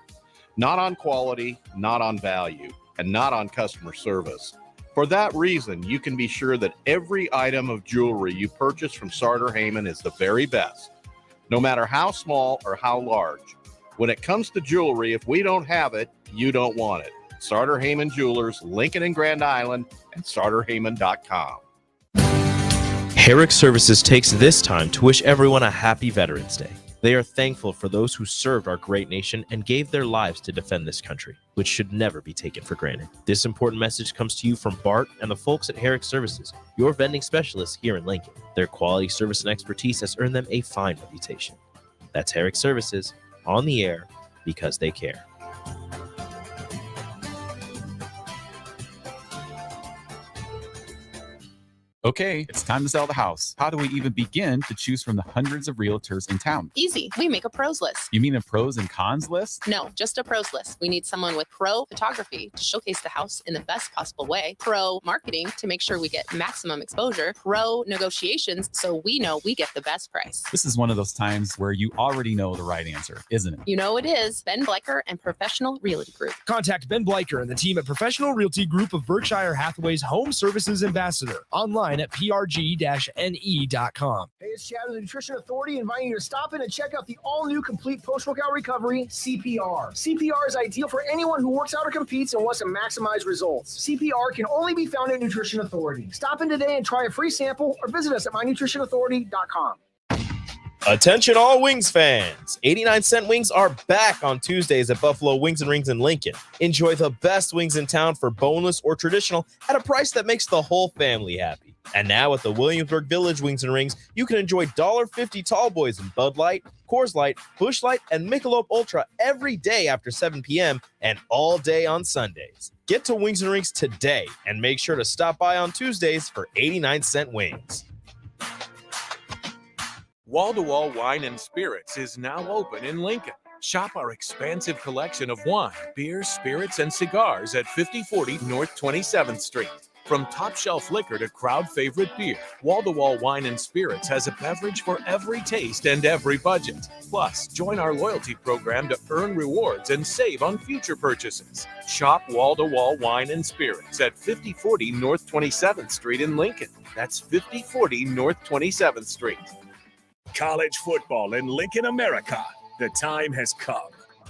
S7: Not on quality, not on value, and not on customer service. For that reason, you can be sure that every item of jewelry you purchase from Sartor Heyman is the very best, no matter how small or how large. When it comes to jewelry, if we don't have it, you don't want it. Sartor Heyman Jewelers, Lincoln and Grand Island, and SartorHeyman.com.
S14: Herrick Services takes this time to wish everyone a happy Veterans Day. They are thankful for those who served our great nation and gave their lives to defend this country, which should never be taken for granted. This important message comes to you from Bart and the folks at Herrick Services, your vending specialists here in Lincoln. Their quality, service, and expertise has earned them a fine reputation. That's Herrick Services, on the air because they care.
S9: Okay, it's time to sell the house. How do we even begin to choose from the hundreds of realtors in town?
S16: Easy. We make a pros list.
S9: You mean a pros and cons list?
S16: No, just a pros list. We need someone with pro photography to showcase the house in the best possible way, pro marketing to make sure we get maximum exposure, pro negotiations so we know we get the best price.
S9: This is one of those times where you already know the right answer, isn't it?
S16: You know it is. Ben Bleicher and Professional Realty Group.
S3: Contact Ben Bleicher and the team at Professional Realty Group of Berkshire Hathaway's Home Services Ambassador. Online at prg-ne.com.
S21: Hey, it's Chad with the Nutrition Authority inviting you to stop in and check out the all-new complete post-workout recovery, CPR. CPR is ideal for anyone who works out or competes and wants to maximize results. CPR can only be found at Nutrition Authority. Stop in today and try a free sample or visit us at mynutritionauthority.com.
S14: Attention all Wings fans! 89-cent wings are back on Tuesdays at Buffalo Wings and Rings in Lincoln. Enjoy the best wings in town for boneless or traditional at a price that makes the whole family happy. And now at the Williamsburg Village Wings and Rings, you can enjoy $1.50 tall boys in Bud Light, Coors Light, Busch Light, and Michelob Ultra every day after 7 p.m. and all day on Sundays. Get to Wings and Rings today and make sure to stop by on Tuesdays for 89-cent wings.
S20: Wall-to-Wall Wine and Spirits is now open in Lincoln. Shop our expansive collection of wine, beer, spirits, and cigars at 5040 North 27th Street. From top shelf liquor to crowd favorite beer, Wall to Wall Wine and Spirits has a beverage for every taste and every budget. Plus, join our loyalty program to earn rewards and save on future purchases. Shop Wall to Wall Wine and Spirits at 5040 North 27th Street in Lincoln. That's 5040 North 27th Street.
S4: College football in Lincoln, America. The time has come.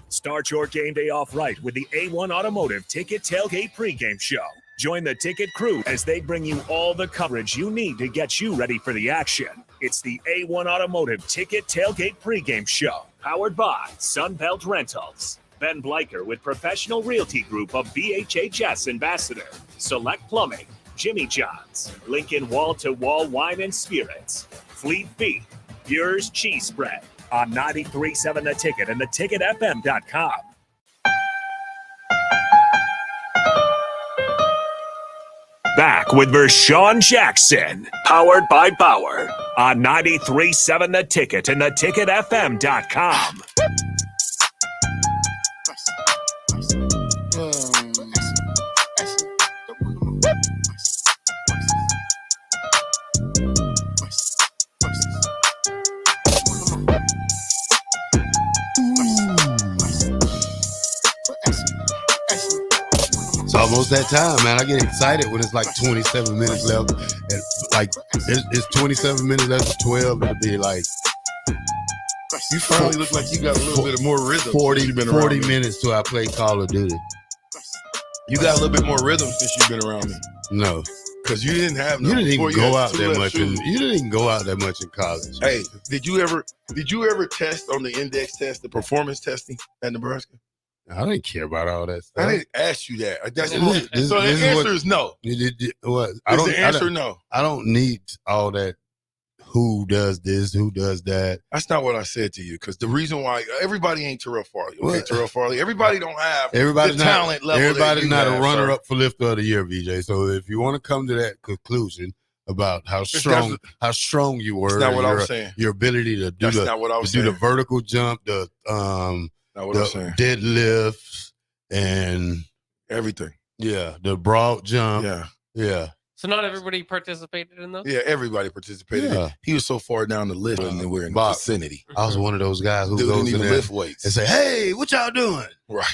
S4: Start your game day off right with the A1 Automotive Ticket Tailgate pregame show. Join the ticket crew as they bring you all the coverage you need to get you ready for the action. It's the A1 Automotive Ticket Tailgate pregame show, powered by Sunbelt Rentals. Ben Bleicher with Professional Realty Group of BHHS Ambassador, Select Plumbing, Jimmy John's, Lincoln Wall to Wall Wine and Spirits, Fleet Beef, Bure's Cheese Spread on 93.7 The Ticket and theticketfm.com. Back with Vershawn Jackson, powered by Bauer on 93.7 The Ticket and theticketfm.com.
S10: It's almost that time, man. I get excited when it's like 27 minutes left. And like it's 27 minutes left to 12. It'll be like
S8: You finally look like you got a little bit of more rhythm.
S10: 40
S8: since you've been around me.
S10: minutes till I play Call of Duty.
S8: You got a little bit more rhythm since you've been around me.
S10: No.
S8: Because you didn't have no.
S10: You didn't even
S8: before
S10: go
S8: had
S10: out
S8: two
S10: that
S8: left
S10: much.
S8: shoes.
S10: You didn't even go out that much in college.
S8: Hey, did you ever test on the index test, the performance testing at Nebraska?
S10: I didn't care about all that stuff.
S8: I didn't ask you that. That's
S10: This-
S8: so
S10: this
S8: the
S10: is what-
S8: answer is no.
S10: What?
S8: Is the answer no?
S10: I don't need all that. Who does this? Who does that?
S8: That's not what I said to you. Because the reason why everybody ain't Terrell Farley. Okay, Terrell Farley. Everybody don't have
S10: Everybody's
S8: the talent level.
S10: Everybody's not a
S8: have,
S10: runner-up for lifter of the year, VJ. So if you want to come to that conclusion about how strong you were,
S8: That's not what I
S10: your,
S8: was saying.
S10: your ability to do
S8: That's not what I was
S10: do the
S8: saying.
S10: vertical jump, the
S8: Not what I'm saying.
S10: deadlifts, and
S8: everything.
S10: Yeah, the broad jump.
S8: Yeah.
S11: So not everybody participated in those?
S8: Yeah, everybody participated.
S10: Yeah.
S8: He was so far down the list and we're in the
S10: Bob,
S8: vicinity.
S10: I was one of those guys who
S8: Dude
S10: goes
S8: didn't
S10: in
S8: even
S10: there
S8: lift weights.
S10: and say, "Hey, what y'all doing?"
S8: Right.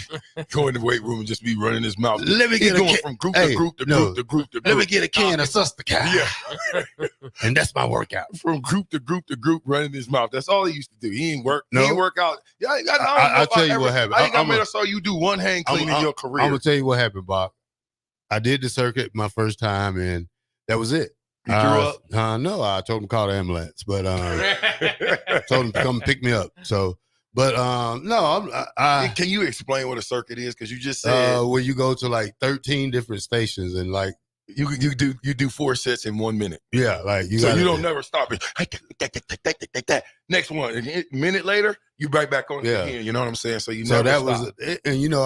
S8: Go in the weight room and just be running his mouth.
S10: Let me
S8: He's
S10: get
S8: going
S10: a
S8: from group to group to group to group to group.
S10: Let me get a can of Sustakai.
S8: Yeah.
S10: And that's my workout.
S8: From group to group to group, running his mouth. That's all he used to do. He ain't work.
S10: No.
S8: He ain't work out. Yeah,
S10: I'll tell you what happened.
S8: I think I saw you do one hand clean in your career.
S10: I'm gonna tell you what happened, Bob. I did the circuit my first time, and that was it.
S8: You threw up?
S10: No, I told him to call the ambulance, but told him to come pick me up. So, but no,
S8: Can you explain what a circuit is? Because you just said
S10: where you go to like 13 different stations and like
S8: you do 4 sets in 1 minute.
S10: Yeah, like
S8: you don't never stop it. Next one, and a minute later, you right back on it again. You know what I'm saying? So you
S10: so
S8: never
S10: that
S8: stop.
S10: was, and you know,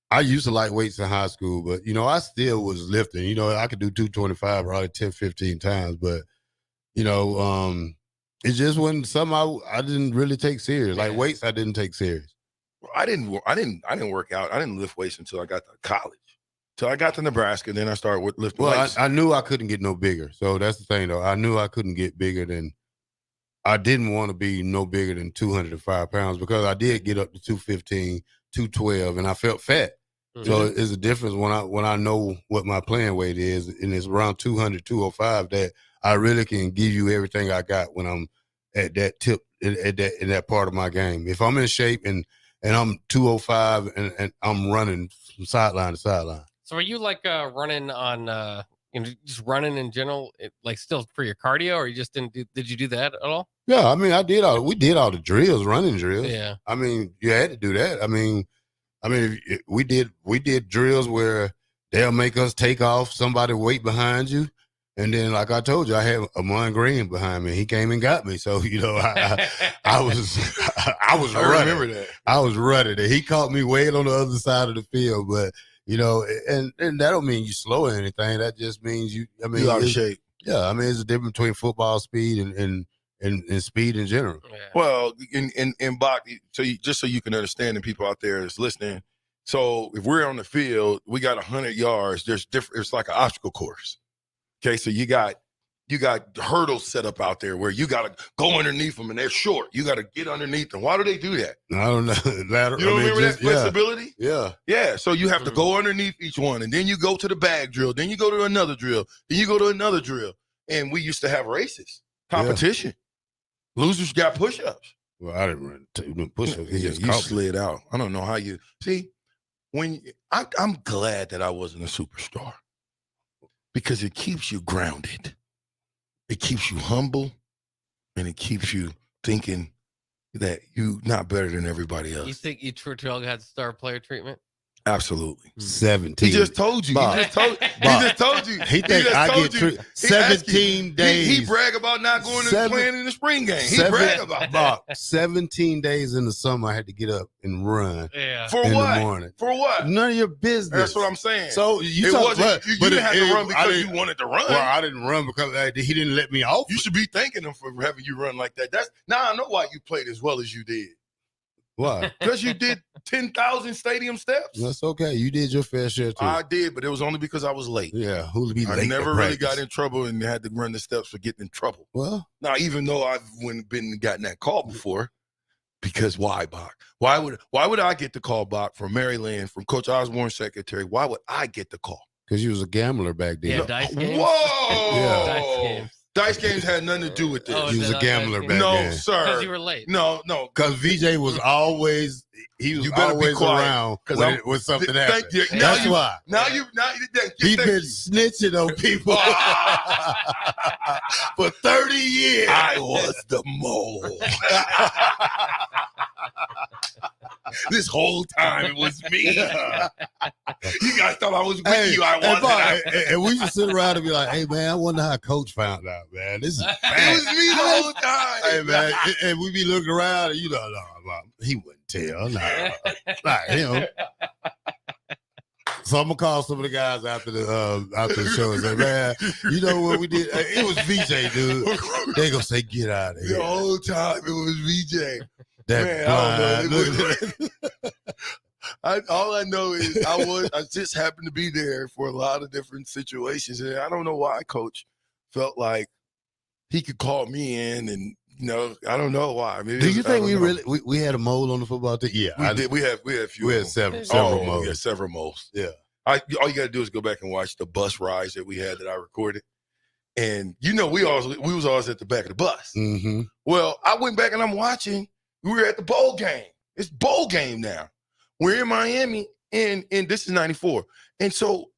S10: I used to like weights in high school, but you know, I still was lifting. You know, I could do 225 probably 10, 15 times, but you know, it just wasn't something I didn't really take serious. Like weights, I didn't take serious.
S8: I didn't work out. I didn't lift weights until I got to college. Till I got to Nebraska, then I started lifting weights.
S10: I knew I couldn't get no bigger. So that's the thing, though. I knew I couldn't get bigger than. I didn't want to be no bigger than 205 pounds because I did get up to 215, 212, and I felt fat. Mm-hmm. So it's a difference when I know what my playing weight is, and it's around 200, 205, that I really can give you everything I got when I'm at that tip, in that part of my game. If I'm in shape and I'm 205 and I'm running from sideline to sideline.
S11: So are you like running on, just running in general, like still for your cardio, or you just did you do that at all?
S10: Yeah, I mean, we did all the drills, running drills.
S11: Yeah.
S10: I mean, you had to do that. I mean, we did drills where they'll make us take off somebody weight behind you. And then, like I told you, I had Amon Green behind me. He came and got me. So, you know, I was running.
S8: I remember that.
S10: I was running. And he caught me way on the other side of the field. But, you know, and that don't mean you slow or anything. That just means you
S8: out of shape.
S10: Yeah, I mean, there's a difference between football speed and speed in general.
S8: Well, in Bach, just so you can understand, and people out there that's listening, So if we're on the field, we got 100 yards. There's different. It's like an obstacle course. Okay, so you got hurdles set up out there where you got to go underneath them, and they're short. You got to get underneath them. Why do they do that?
S10: I don't know. Ladder,
S8: You don't remember that flexibility?
S10: Yeah.
S8: Yeah. So you have to go underneath each one, and then you go to the bag drill. Then you go to another drill. Then you go to another drill. And we used to have races, competition. Yeah. Losers got push-ups.
S10: Well, I didn't run push-ups.
S8: You slid out. I don't know how you see. I'm glad that I wasn't a superstar because it keeps you grounded. It keeps you humble, and it keeps you thinking that you're not better than everybody else.
S11: You think each Tortuga had star player treatment?
S8: Absolutely.
S10: 17.
S8: He just told you.
S10: Bob.
S8: He just told you.
S10: He think I get 17 days.
S8: He brag about not going to playing in the spring game. He brag about
S10: Bob, 17 days in the summer, I had to get up and run.
S11: Yeah.
S8: For
S10: in
S8: what?
S10: the morning.
S8: For what?
S10: None of your business.
S8: That's what I'm saying.
S10: So
S8: you didn't have to run because you wanted to run.
S10: Well, I didn't run because he didn't let me off.
S8: You should be thanking him for having you run like that. Now I know why you played as well as you did.
S10: Why?
S8: Because you did 10,000 stadium steps.
S10: That's okay. You did your fair share too.
S8: I did, but it was only because I was late.
S10: Yeah, who'll be late?
S8: I never really got in trouble and had to run the steps for getting in trouble.
S10: Well,
S8: now even though I've gotten that call before, because why, Bach? Why would I get the call, Bach, from Mary Lynn, from Coach Osborne's secretary? Why would I get the call?
S10: Because you was a gambler back then.
S11: Yeah, dice games.
S8: Whoa!
S11: Yeah. Dice games.
S8: Dice games had nothing to do with this.
S10: You was a gambler back then.
S8: No, sir.
S11: Because you were late.
S8: No.
S10: Because VJ was always always around when something happened. That's why.
S8: He's
S10: been snitching on people for 30 years.
S8: I was the mole. This whole time it was me. You guys thought I was with you. I wasn't.
S10: And we used to sit around and be like, "Hey man, I wonder how Coach found out, man. This is bad."
S8: It was me the whole time.
S10: Hey man, and we be looking around and he wouldn't tell. Not him. So I'm gonna call some of the guys after the show and say, "Man, you know what we did? It was VJ, dude." They gonna say, "Get out of here."
S8: The whole time it was VJ.
S10: That
S8: Man, all I know is I just happened to be there for a lot of different situations, and I don't know why Coach felt like he could call me in, and I don't know why.
S10: Do you think we had a mole on the football team? Yeah,
S8: we did. We had a few.
S10: We had several moles.
S8: Yeah, several moles.
S10: Yeah.
S8: All you got to do is go back and watch the bus rides that we had that I recorded, and we was always at the back of the bus.
S10: Mm-hmm.
S8: Well, I went back and I'm watching. We were at the bowl game. It's bowl game now. We're in Miami, and this is 94. And so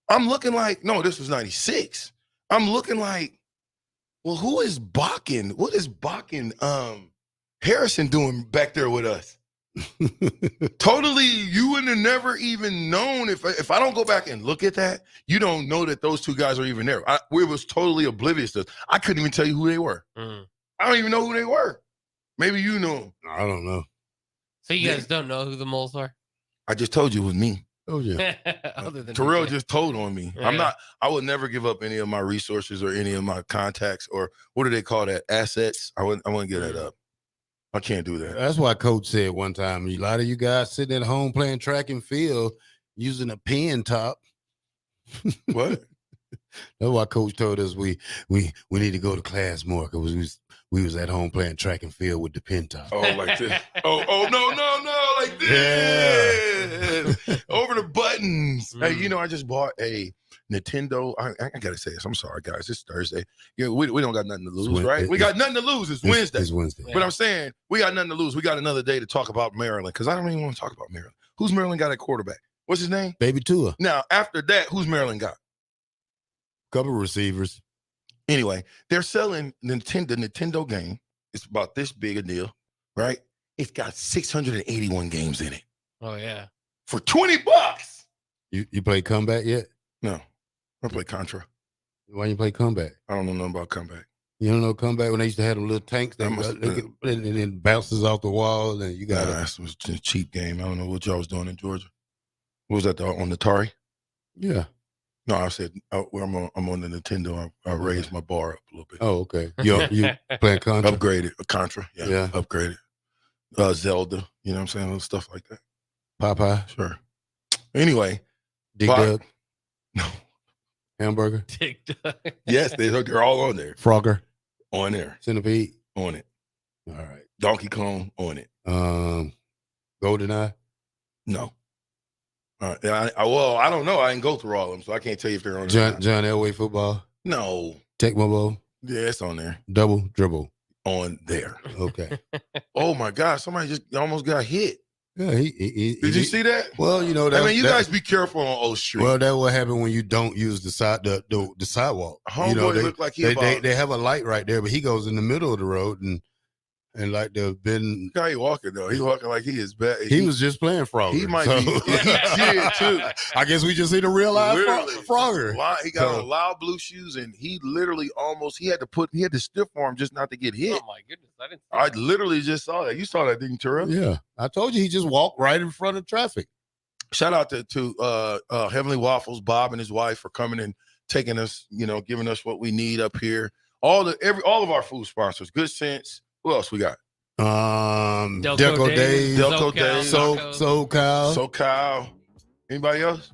S8: I'm looking like, no, this was 96. I'm looking like, well, who is Bakken? What is Bakken Harrison doing back there with us? Totally, you would have never even known if I don't go back and look at that, you don't know that those two guys are even there. We was totally oblivious to us. I couldn't even tell you who they were. I don't even know who they were. Maybe you know them.
S10: I don't know.
S11: So you guys don't know who the moles are?
S8: I just told you it was me.
S10: Oh yeah.
S11: Other than
S8: Terrell
S11: VJ.
S8: just told on me.
S11: Yeah.
S8: I would never give up any of my resources or any of my contacts or what do they call that? Assets. I wouldn't give that up. I can't do that.
S10: That's why Coach said one time, a lot of you guys sitting at home playing track and field using a pen top.
S8: What?
S10: That's why Coach told us we need to go to class more because we was at home playing track and field with the pen top.
S8: Oh, like this. Oh, no, like this. Yeah. Over the buttons. Hey, I just bought a Nintendo. I gotta say this. I'm sorry, guys. It's Thursday. We don't got nothing to lose, right? We got nothing to lose. It's Wednesday.
S10: It's Wednesday.
S8: But I'm saying we got nothing to lose. We got another day to talk about Maryland because I don't even want to talk about Maryland. Who's Maryland got at quarterback? What's his name?
S10: Baby Tua.
S8: Now, after that, who's Maryland got?
S10: Couple receivers.
S8: Anyway, they're selling the Nintendo game. It's about this big a deal, right? It's got 681 games in it.
S11: Oh, yeah.
S8: For $20.
S10: You play comeback yet?
S8: No. I play Contra.
S10: Why you play comeback?
S8: I don't know nothing about comeback.
S10: You don't know comeback when they used to have them little tanks and it bounces off the wall and you got
S8: it was a cheap game. I don't know what y'all was doing in Georgia. What was that on the Atari?
S10: Yeah.
S8: No, I said I'm on the Nintendo. I raised my bar up a little bit.
S10: Oh, okay. You playing Contra?
S8: Upgraded. Contra. Yeah. Upgraded. Zelda. You know what I'm saying? Little stuff like that.
S10: Popeye.
S8: Sure. Anyway.
S10: Dig Dug. No. Hamburger.
S11: Dig Dug.
S8: Yes, they're all on there.
S10: Frogger.
S8: On there.
S10: Centipede.
S8: On it.
S10: All right.
S8: Donkey Kong. On it.
S10: GoldenEye.
S8: No. I don't know. I didn't go through all of them, so I can't tell you if they're on there.
S10: John Elway football.
S8: No.
S10: Tecmo Bowl.
S8: Yeah, it's on there.
S10: Double dribble.
S8: On there.
S10: Okay.
S8: Oh my God! Somebody just almost got hit.
S10: Yeah,
S8: Did you see that?
S10: Well, you know,
S8: you guys be careful on O Street.
S10: Well, that will happen when you don't use the sidewalk.
S8: Homeboy look like
S10: they have a light right there, but he goes in the middle of the road and like they've been.
S8: Look how he walking though. He walking like he is bad.
S10: He was just playing Frogger.
S8: He might be. He did too.
S10: I guess we just see the real life Frogger.
S8: He got on loud blue shoes, and he literally he had to stiff arm just not to get hit.
S11: Oh my goodness!
S8: I literally just saw that. You saw that, didn't you, Terrell?
S10: Yeah, I told you he just walked right in front of traffic.
S8: Shout out to Heavenly Waffles, Bob and his wife for coming and taking us, giving us what we need up here. All of our food sponsors, Good Sense. Who else we got?
S10: Delco Days,
S8: SoCal. Anybody else?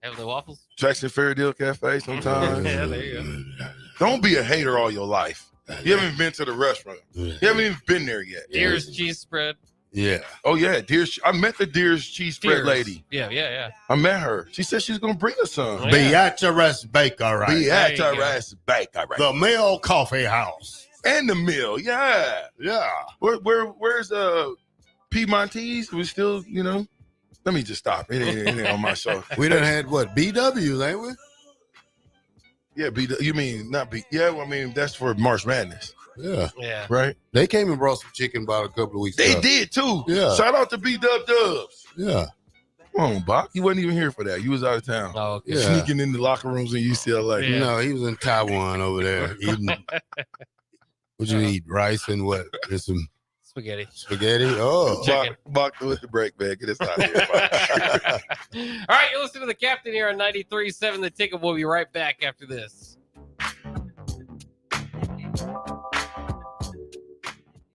S11: Heavenly Waffles.
S8: Jackson Fairdale Cafe sometimes.
S11: Yeah, there you go.
S8: Don't be a hater all your life. You haven't been to the restaurant. You haven't even been there yet.
S11: Deer's cheese spread.
S10: Yeah.
S8: Oh yeah, I met the Deer's cheese spread lady.
S11: Yeah.
S8: I met her. She said she was gonna bring us some.
S10: Beatrice Bakery.
S8: Beatrice Bakery.
S10: The Mill Coffee House.
S8: And the Mill, yeah. Where's Piedmontese? We still, let me just stop. It ain't on my show.
S10: We done had what, BWs, ain't we?
S8: Yeah, you mean not B? Yeah, well, I mean that's for March Madness.
S10: Yeah.
S8: Right.
S10: They came and brought some chicken about a couple of weeks ago.
S8: They did too.
S10: Yeah.
S8: Shout out to B-Dubs.
S10: Yeah.
S8: Come on, Bach. You wasn't even here for that. You was out of town.
S11: Oh, okay.
S10: Yeah.
S8: Sneaking in the locker rooms in UCLA.
S10: Yeah. No, he was in Taiwan over there eating. What'd you eat? Rice and what? There's some
S11: spaghetti.
S10: Oh.
S8: Bach with the break bag. Get us out of here.
S11: All right, you're listening to the Captain here on 93.7 The Ticket. We'll be right back after this.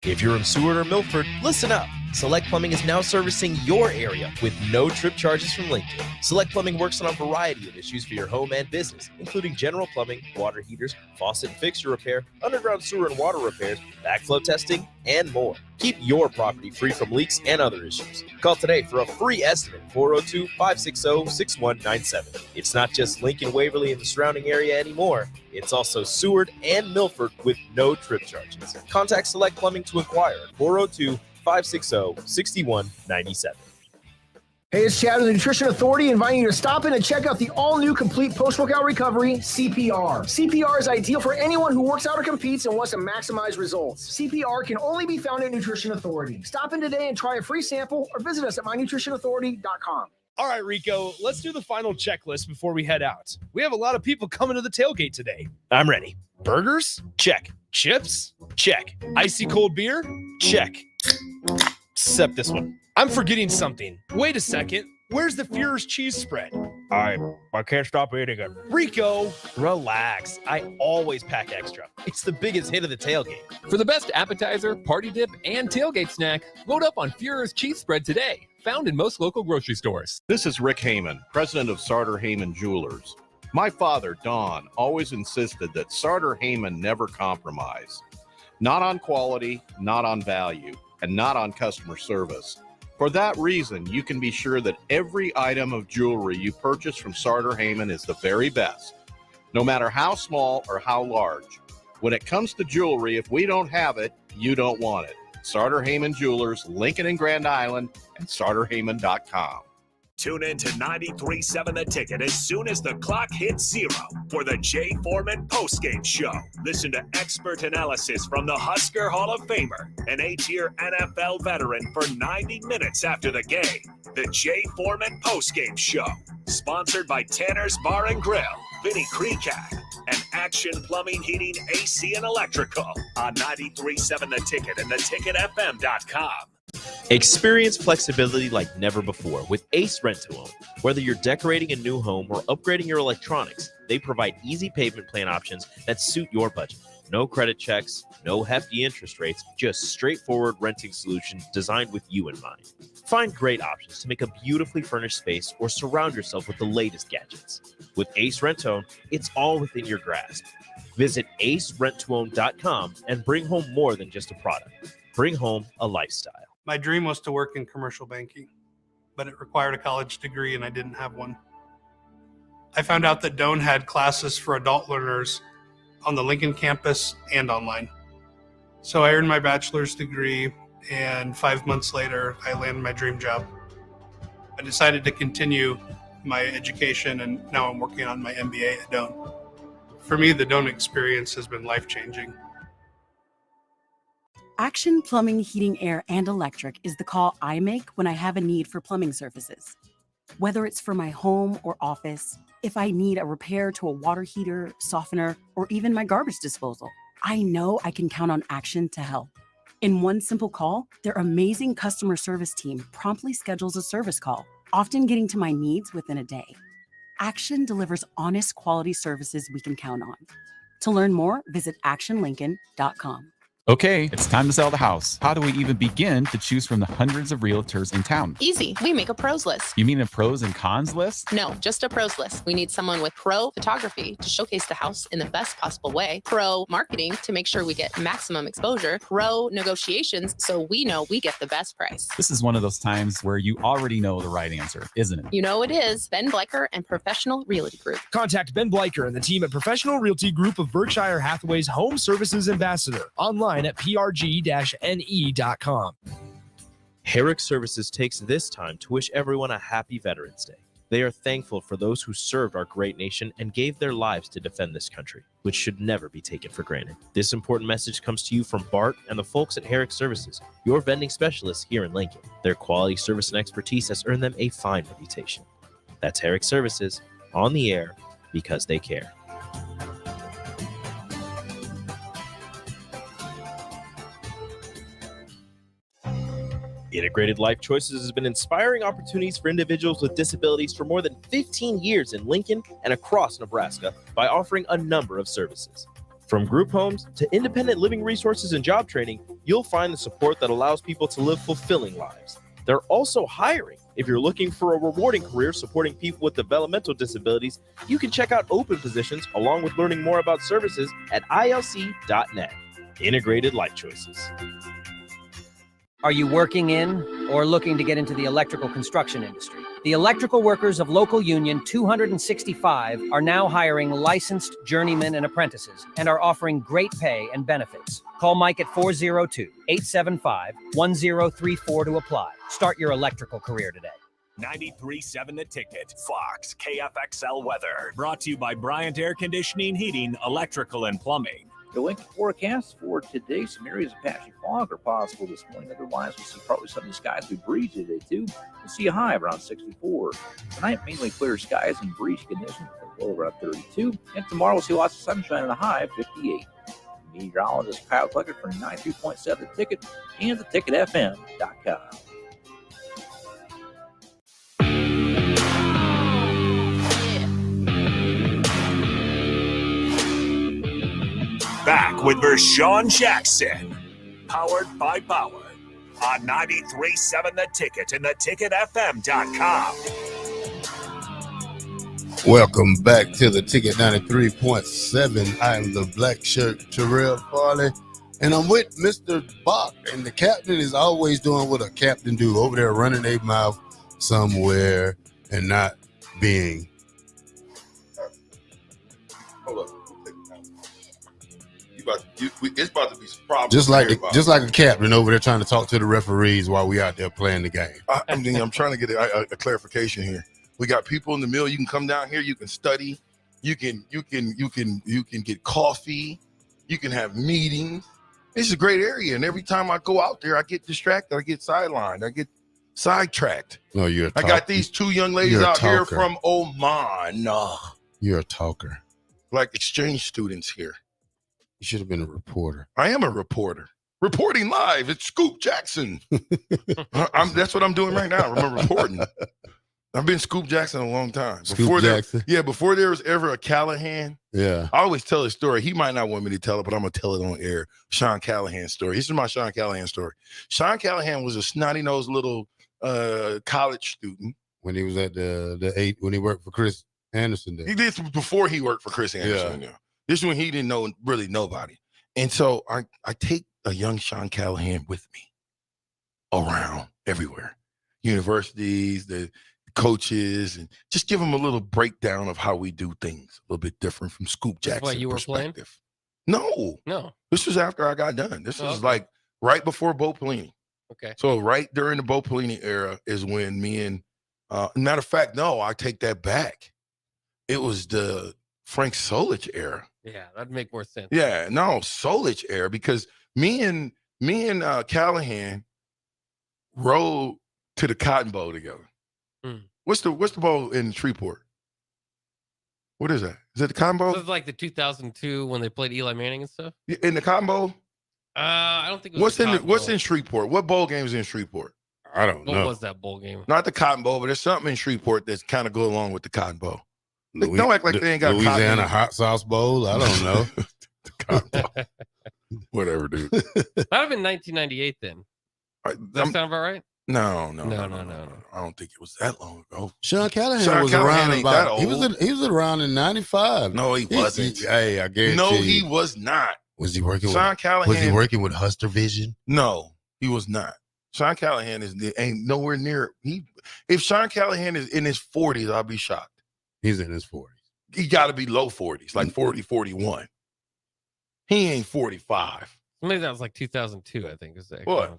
S14: If you're in Seward or Milford, listen up. Select Plumbing is now servicing your area with no trip charges from Lincoln. Select Plumbing works on a variety of issues for your home and business, including general plumbing, water heaters, faucet and fixture repair, underground sewer and water repairs, backflow testing, and more. Keep your property free from leaks and other issues. Call today for a free estimate, 402-560-6197. It's not just Lincoln, Waverly, and the surrounding area anymore. It's also Seward and Milford with no trip charges. Contact Select Plumbing to inquire at 402-560-6197.
S21: Hey, it's Chad with the Nutrition Authority inviting you to stop in and check out the all-new complete post-workout recovery, CPR. CPR is ideal for anyone who works out or competes and wants to maximize results. CPR can only be found at Nutrition Authority. Stop in today and try a free sample or visit us at mynutritionauthority.com.
S3: All right, Rico, let's do the final checklist before we head out. We have a lot of people coming to the tailgate today.
S14: I'm ready.
S3: Burgers?
S14: Check.
S3: Chips?
S14: Check.
S3: Icy cold beer?
S14: Check. Except this one.
S3: I'm forgetting something. Wait a second. Where's the Führer's cheese spread?
S14: I can't stop eating it.
S3: Rico.
S14: Relax. I always pack extra. It's the biggest hit of the tailgate.
S12: For the best appetizer, party dip, and tailgate snack, load up on Führer's cheese spread today. Found in most local grocery stores.
S7: This is Rick Heyman, president of Sartor Heyman Jewelers. My father, Don, always insisted that Sartor Heyman never compromise. Not on quality, not on value, and not on customer service. For that reason, you can be sure that every item of jewelry you purchase from Sartor Heyman is the very best, no matter how small or how large. When it comes to jewelry, if we don't have it, you don't want it. Sartor Heyman Jewelers, Lincoln and Grand Island, and SartorHeyman.com.
S4: Tune in to 93.7 The Ticket as soon as the clock hits 0 for the Jay Foreman postgame show. Listen to expert analysis from the Husker Hall of Famer, an 8-year NFL veteran for 90 minutes after the game. The Jay Foreman postgame show, sponsored by Tanner's Bar and Grill, Vinny Kreekak, and Action Plumbing, Heating, AC, and Electrical on 93.7 The Ticket and theticketfm.com.
S14: Experience flexibility like never before with Ace Rent-to-Own. Whether you're decorating a new home or upgrading your electronics, they provide easy payment plan options that suit your budget. No credit checks, no hefty interest rates, just straightforward renting solutions designed with you in mind. Find great options to make a beautifully furnished space or surround yourself with the latest gadgets. With Ace Rent-To-Own, it's all within your grasp. Visit acerentToOwn.com and bring home more than just a product. Bring home a lifestyle.
S2: My dream was to work in commercial banking, but it required a college degree and I didn't have one. I found out that Doane had classes for adult learners on the Lincoln campus and online. So I earned my bachelor's degree, and 5 months later, I landed my dream job. I decided to continue my education, and now I'm working on my MBA at Doane. For me, the Doane experience has been life-changing.
S1: Action Plumbing, Heating, Air, and Electric is the call I make when I have a need for plumbing services. Whether it's for my home or office, if I need a repair to a water heater, softener, or even my garbage disposal, I know I can count on Action to help. In one simple call, their amazing customer service team promptly schedules a service call, often getting to my needs within a day. Action delivers honest quality services we can count on. To learn more, visit actionlincoln.com.
S9: Okay, it's time to sell the house. How do we even begin to choose from the hundreds of realtors in town?
S16: Easy. We make a pros list.
S9: You mean a pros and cons list?
S16: No, just a pros list. We need someone with pro photography to showcase the house in the best possible way, pro marketing to make sure we get maximum exposure, pro negotiations so we know we get the best price.
S9: This is one of those times where you already know the right answer, isn't it?
S16: You know it is. Ben Bleicher and Professional Realty Group.
S3: Contact Ben Bleicher and the team at Professional Realty Group of Berkshire Hathaway's Home Services Ambassador online at prg-ne.com.
S14: Herrick Services takes this time to wish everyone a happy Veterans Day. They are thankful for those who served our great nation and gave their lives to defend this country, which should never be taken for granted. This important message comes to you from Bart and the folks at Herrick Services, your vending specialists here in Lincoln. Their quality service and expertise has earned them a fine reputation. That's Herrick Services, on the air because they care. Integrated Life Choices has been inspiring opportunities for individuals with disabilities for more than 15 years in Lincoln and across Nebraska by offering a number of services. From group homes to independent living resources and job training, you'll find the support that allows people to live fulfilling lives. They're also hiring. If you're looking for a rewarding career supporting people with developmental disabilities, you can check out open positions along with learning more about services at ilc.net. Integrated Life Choices.
S5: Are you working in or looking to get into the electrical construction industry? The electrical workers of Local Union 265 are now hiring licensed journeymen and apprentices and are offering great pay and benefits. Call Mike at 402-875-1034 to apply. Start your electrical career today.
S4: 93.7 The Ticket, Fox, KFXL weather. Brought to you by Bryant Air Conditioning, Heating, Electrical, and Plumbing.
S24: The Lincoln forecast for today, some areas of patchy fog are possible this morning. Otherwise, we'll see partly sunny skies. We breeze today, too. We'll see a high of around 64. Tonight, mainly clear skies and breeze conditions, a low around 32. And tomorrow, we'll see lots of sunshine and a high of 58. Meteorologist Kyle Tucker for 93.7 The Ticket and theticketfm.com.
S4: Back with Vershawn Jackson, powered by Bauer, on 93.7 The Ticket and theticketfm.com.
S10: Welcome back to the Ticket 93.7. I'm the black shirt Terrell Farley, and I'm with Mr. Bach. And the captain is always doing what a captain do, over there running their mouth somewhere and not being.
S8: Hold up. It's about to be some problems.
S10: Just like a captain over there trying to talk to the referees while we out there playing the game.
S8: I'm trying to get a clarification here. We got people in the mill. You can come down here. You can study. You can get coffee. You can have meetings. It's a great area, and every time I go out there, I get distracted. I get sidelined. I get sidetracked.
S10: No, you're.
S8: I got these two young ladies out here from Oman.
S10: You're a talker.
S8: Like exchange students here.
S10: You should have been a reporter.
S8: I am a reporter. Reporting live. It's Scoop Jackson. That's what I'm doing right now. I'm reporting. I've been Scoop Jackson a long time.
S10: Scoop Jackson.
S8: Before there was ever a Callahan.
S10: Yeah.
S8: I always tell his story. He might not want me to tell it, but I'm going to tell it on air. Sean Callahan story. This is my Sean Callahan story. Sean Callahan was a snotty-nosed little college student.
S10: When he was at the 8, when he worked for Chris Anderson there.
S8: He did this before he worked for Chris Anderson. Yeah. This is when he didn't know really nobody. And so I take a young Sean Callahan with me around everywhere. Universities, the coaches, and just give them a little breakdown of how we do things, a little bit different from Scoop Jackson.
S11: That's why you were playing?
S8: No. This was after I got done. This was like right before Bo Pelini.
S11: Okay.
S8: So right during the Bo Pelini era is when me and matter of fact, no, I take that back. It was the Frank Solich era.
S11: Yeah, that'd make more sense.
S8: Yeah, no, Solich era, because me and Callahan rode to the Cotton Bowl together. What's the bowl in Shreveport? What is that? Is it the Cotton Bowl?
S11: This is like the 2002 when they played Eli Manning and stuff.
S8: In the Cotton Bowl?
S11: I don't think it was
S8: What's in Shreveport? What bowl game is in Shreveport?
S10: I don't know.
S11: What was that bowl game?
S8: Not the Cotton Bowl, but there's something in Shreveport that's kind of go along with the Cotton Bowl. Don't act like they ain't got
S10: Louisiana
S8: cotton.
S10: hot sauce bowl. I don't know.
S8: Whatever, dude.
S11: That'd have been 1998 then. Does that sound about right?
S8: No. I don't think it was that long ago.
S10: Sean Callahan was around about. He was around in 95.
S8: No, he wasn't.
S10: Hey, I guarantee.
S8: No, he was not.
S10: Was he working
S8: Sean
S10: with
S8: Callahan?
S10: Was he working with Huster Vision?
S8: No, he was not. Sean Callahan ain't nowhere near. If Sean Callahan is in his 40s, I'll be shocked.
S10: He's in his 40s.
S8: He got to be low 40s, like 40, 41. He ain't 45.
S11: Maybe that was like 2002, I think. Is that
S8: What?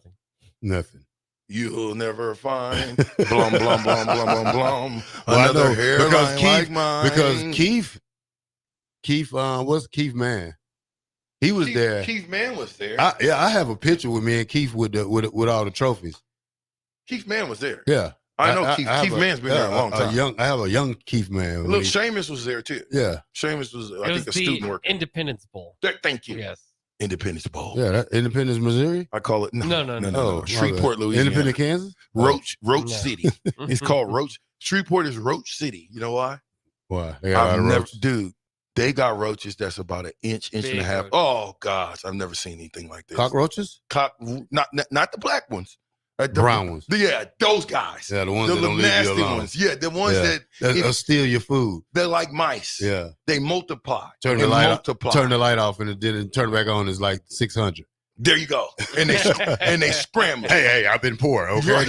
S10: Nothing.
S8: You'll never find blum, blum, blum, blum, blum, blum.
S10: Well,
S8: Another hairline like mine.
S10: Because Keith, what's Keith Mann? He was there.
S8: Keith Mann was there.
S10: I have a picture with me and Keith with all the trophies.
S8: Keith Mann was there.
S10: Yeah.
S8: I know Keith. Keith Mann's been there a long time.
S10: I have a young Keith Mann.
S8: Look, Seamus was there too.
S10: Yeah.
S8: Seamus was, I think, a student worker.
S11: Independence Bowl.
S8: Thank you.
S11: Yes.
S8: Independence Bowl.
S10: Yeah, that Independence, Missouri.
S8: I call it
S11: no.
S8: Shreveport, Louisiana.
S10: Independent, Kansas.
S8: Roach City. It's called Roach. Shreveport is Roach City. You know why?
S10: Why?
S8: Dude, they got roaches that's about an inch and a half.
S11: Roaches.
S8: Oh gosh, I've never seen anything like this.
S10: Cockroaches?
S8: Not the black ones. The
S10: brown ones.
S8: Yeah, those guys.
S10: Yeah, the ones that don't leave
S8: nasty
S10: you alone.
S8: ones. Yeah, the ones
S10: that steal your food.
S8: They're like mice.
S10: Yeah.
S8: They multiply.
S10: Turn the light off and then turn it back on is like 600.
S8: There you go. And they scramble.
S10: Hey, I've been poor. Okay,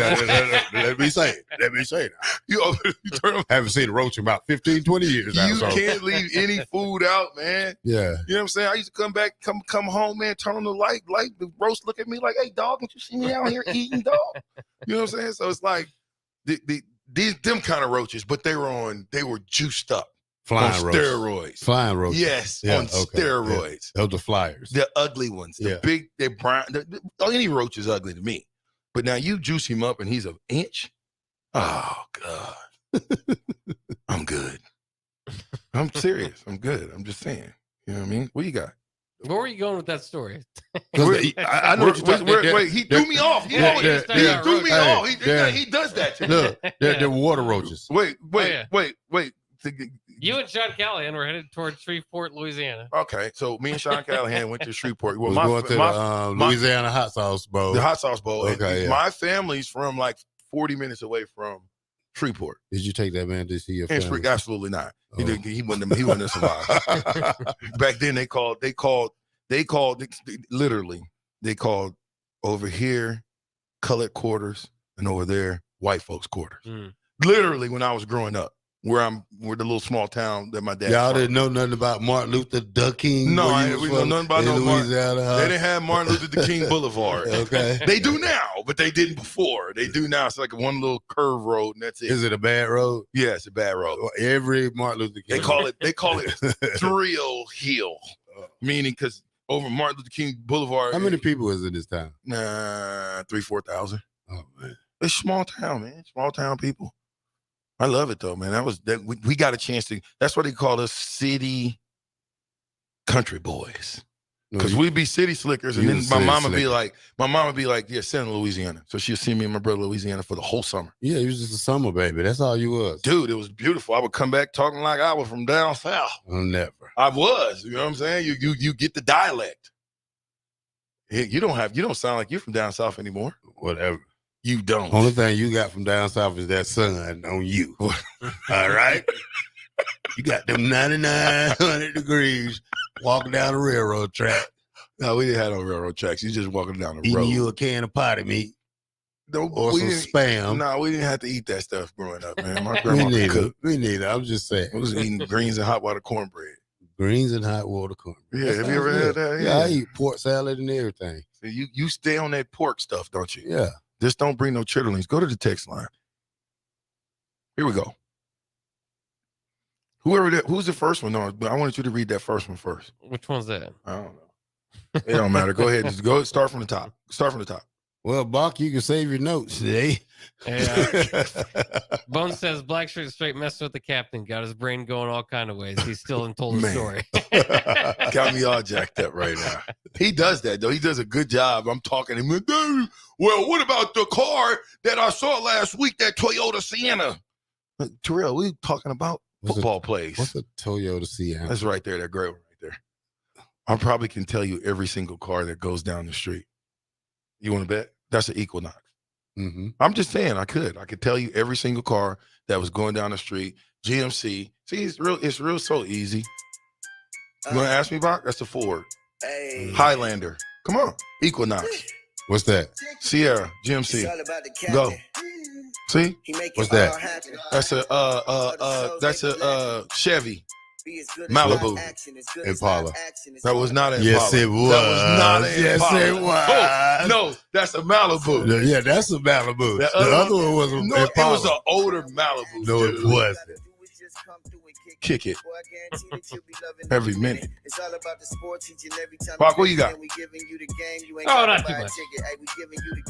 S10: let me say it.
S8: You turn them.
S10: Haven't seen a roach in about 15, 20 years.
S8: Can't leave any food out, man.
S10: Yeah.
S8: You know what I'm saying? I used to come back, come home, man, turn on the light, the roast look at me like, hey, dog, don't you see me out here eating, dog? You know what I'm saying? So it's like them kind of roaches, but they were juiced up.
S10: Flying roaches.
S8: Steroids.
S10: Flying roaches.
S8: Yes, on steroids.
S10: Yeah. Those are flyers.
S8: The ugly ones. The big, they're brown. Any roach is ugly to me. But now you juice him up and he's an inch. Oh, God. I'm good. I'm serious. I'm good. I'm just saying. You know what I mean? What you got?
S11: Where were you going with that story?
S10: I know
S8: wait, he threw me off. He threw me off. He does that to me.
S10: Look, they're water roaches.
S8: Wait.
S11: You and Sean Callahan were headed towards Shreveport, Louisiana.
S8: Okay, so me and Sean Callahan went to Shreveport.
S10: Well, we're going to the Louisiana hot sauce bowl.
S8: The hot sauce bowl.
S10: Okay,
S8: and my family's from like 40 minutes away from Shreveport.
S10: Did you take that man to see your family?
S8: Absolutely not. He didn't. He wouldn't have survived. Back then, they called over here colored quarters and over there white folks quarters. Literally, when I was growing up. We're the little small town that my dad.
S10: Y'all didn't know nothing about Martin Luther the King.
S8: No, we know nothing about no
S10: Louisiana.
S8: They didn't have Martin Luther the King Boulevard.
S10: Okay,
S8: they do now, but they didn't before. They do now. It's like one little curve road, and that's it.
S10: Is it a bad road?
S8: Yeah, it's a bad road.
S10: Every Martin Luther King.
S8: They call it Thrill Hill, meaning because over Martin Luther King Boulevard.
S10: How many people is in this town?
S8: 3,000-4,000.
S10: Oh man,
S8: it's small town, man. Small town people. I love it though, man. We got a chance to. That's what they call us, city country boys. Because we'd be city slickers, and then my mom would be like, yeah, send to Louisiana. So she'd see me and my brother in Louisiana for the whole summer.
S10: Yeah, you was just a summer baby. That's all you was.
S8: Dude, it was beautiful. I would come back talking like I was from down south.
S10: Never.
S8: I was. You know what I'm saying? You get the dialect. You don't sound like you're from down south anymore.
S10: Whatever.
S8: You don't.
S10: Only thing you got from down south is that sun on you. All right? You got them 9900 degrees walking down the railroad track.
S8: No, we didn't have no railroad tracks. You just walking down the
S10: Eating
S8: road.
S10: you a can of potty meat. Or
S8: we
S10: some
S8: didn't-
S10: spam.
S8: No, we didn't have to eat that stuff growing up, man. My grandma could cook.
S10: Me neither. I'm just saying.
S8: I was eating greens and hot water cornbread.
S10: Greens and hot water cornbread.
S8: Yeah, have you ever had that?
S10: Yeah, I eat pork salad and everything.
S8: You stay on that pork stuff, don't you?
S10: Yeah.
S8: Just don't bring no chitterlings. Go to the text line. Here we go. Who's the first one? No, but I wanted you to read that first one first.
S11: Which one's that?
S8: I don't know. It don't matter. Go ahead. Just go. Start from the top. Start from the top.
S10: Well, Bach, you can save your notes today.
S11: Yeah. Bone says Black Shirt straight messing with the captain, got his brain going all kind of ways. He's still in told the
S8: Man.
S11: story.
S8: Got me all jacked up right now. He does that though. He does a good job. I'm talking to him. Well, what about the car that I saw last week? That Toyota Sienna. Terrell, we talking about football plays.
S10: What's a Toyota Sienna?
S8: That's right there. That gray one right there. I probably can tell you every single car that goes down the street. You want to bet? That's an Equinox.
S10: Mm-hmm.
S8: I'm just saying I could tell you every single car that was going down the street. GMC. See, it's real so easy. You want to ask me about? That's a Ford. Highlander. Come on. Equinox.
S10: What's that?
S8: Sierra. GMC. Go. See?
S10: What's that?
S8: That's a Chevy. Malibu.
S10: Impala.
S8: That was not an
S10: Yes,
S8: Impala.
S10: it was.
S8: That was not an
S10: Yes,
S8: Impala.
S10: it was.
S8: Oh, no, that's a Malibu.
S10: Yeah, that's a Malibu.
S8: The
S10: The other one was a
S8: No, it
S10: Impala.
S8: was an older Malibu.
S10: No, it
S8: dude.
S10: wasn't.
S8: Kick it. Every minute. Park, what you got?
S11: Oh, not too much.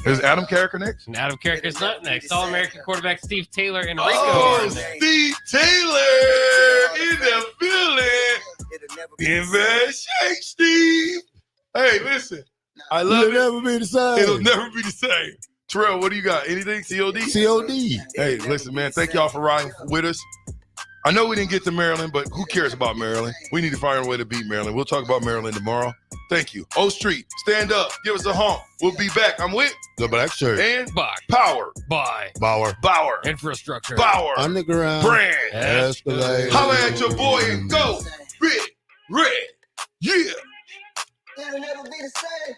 S8: Is Adam Carricker next?
S11: And Adam Carricker's not next. All-American quarterback Steve Taylor and Rico
S8: Oh,
S11: are next.
S8: Steve Taylor in the building. In bad shape, Steve. Hey, listen. I love
S10: It'll
S8: it.
S10: never be the same.
S8: It'll never be the same. Terrell, what do you got? Anything? COD?
S10: COD.
S8: Hey, listen, man. Thank y'all for riding with us. I know we didn't get to Maryland, but who cares about Maryland? We need to find a way to beat Maryland. We'll talk about Maryland tomorrow. Thank you. O Street, stand up. Give us a honk. We'll be back. I'm with
S10: The Black Shirt.
S8: and
S11: Bach.
S8: Power.
S11: Bye.
S10: Bauer.
S8: Bauer.
S11: Infrastructure.
S8: Bauer.
S10: Underground.
S8: Brand.
S10: Escalade.
S8: Holla at your boy and go. Big Red. Yeah.
S15: It'll never be the same.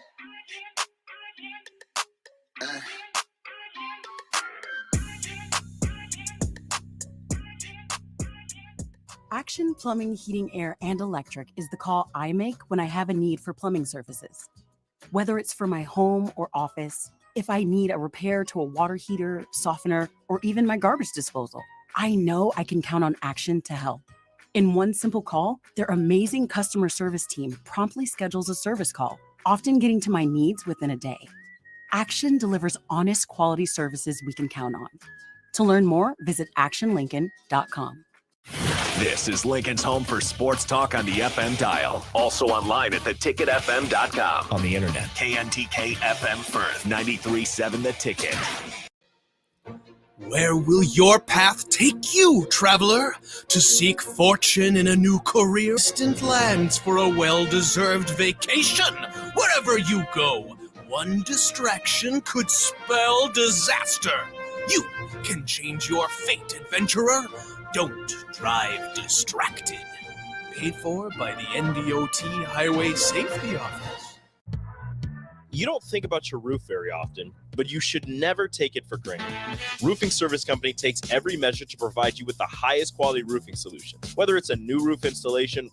S1: Action Plumbing, Heating, Air, and Electric is the call I make when I have a need for plumbing services. Whether it's for my home or office, if I need a repair to a water heater, softener, or even my garbage disposal, I know I can count on Action to help. In one simple call, their amazing customer service team promptly schedules a service call, often getting to my needs within a day. Action delivers honest quality services we can count on. To learn more, visit actionlincoln.com.
S4: This is Lincoln's home for sports talk on the FM dial. Also online at theticketfm.com. On the internet. KNTK FM Firth, 93.7 The Ticket.
S17: Where will your path take you, traveler? To seek fortune in a new career? Distant lands for a well-deserved vacation? Wherever you go, one distraction could spell disaster. You can change your fate, adventurer. Don't drive distracted. Paid for by the NDOT Highway Safety Office.
S14: You don't think about your roof very often, but you should never take it for granted. Roofing Service Company takes every measure to provide you with the highest quality roofing solution. Whether it's a new roof installation,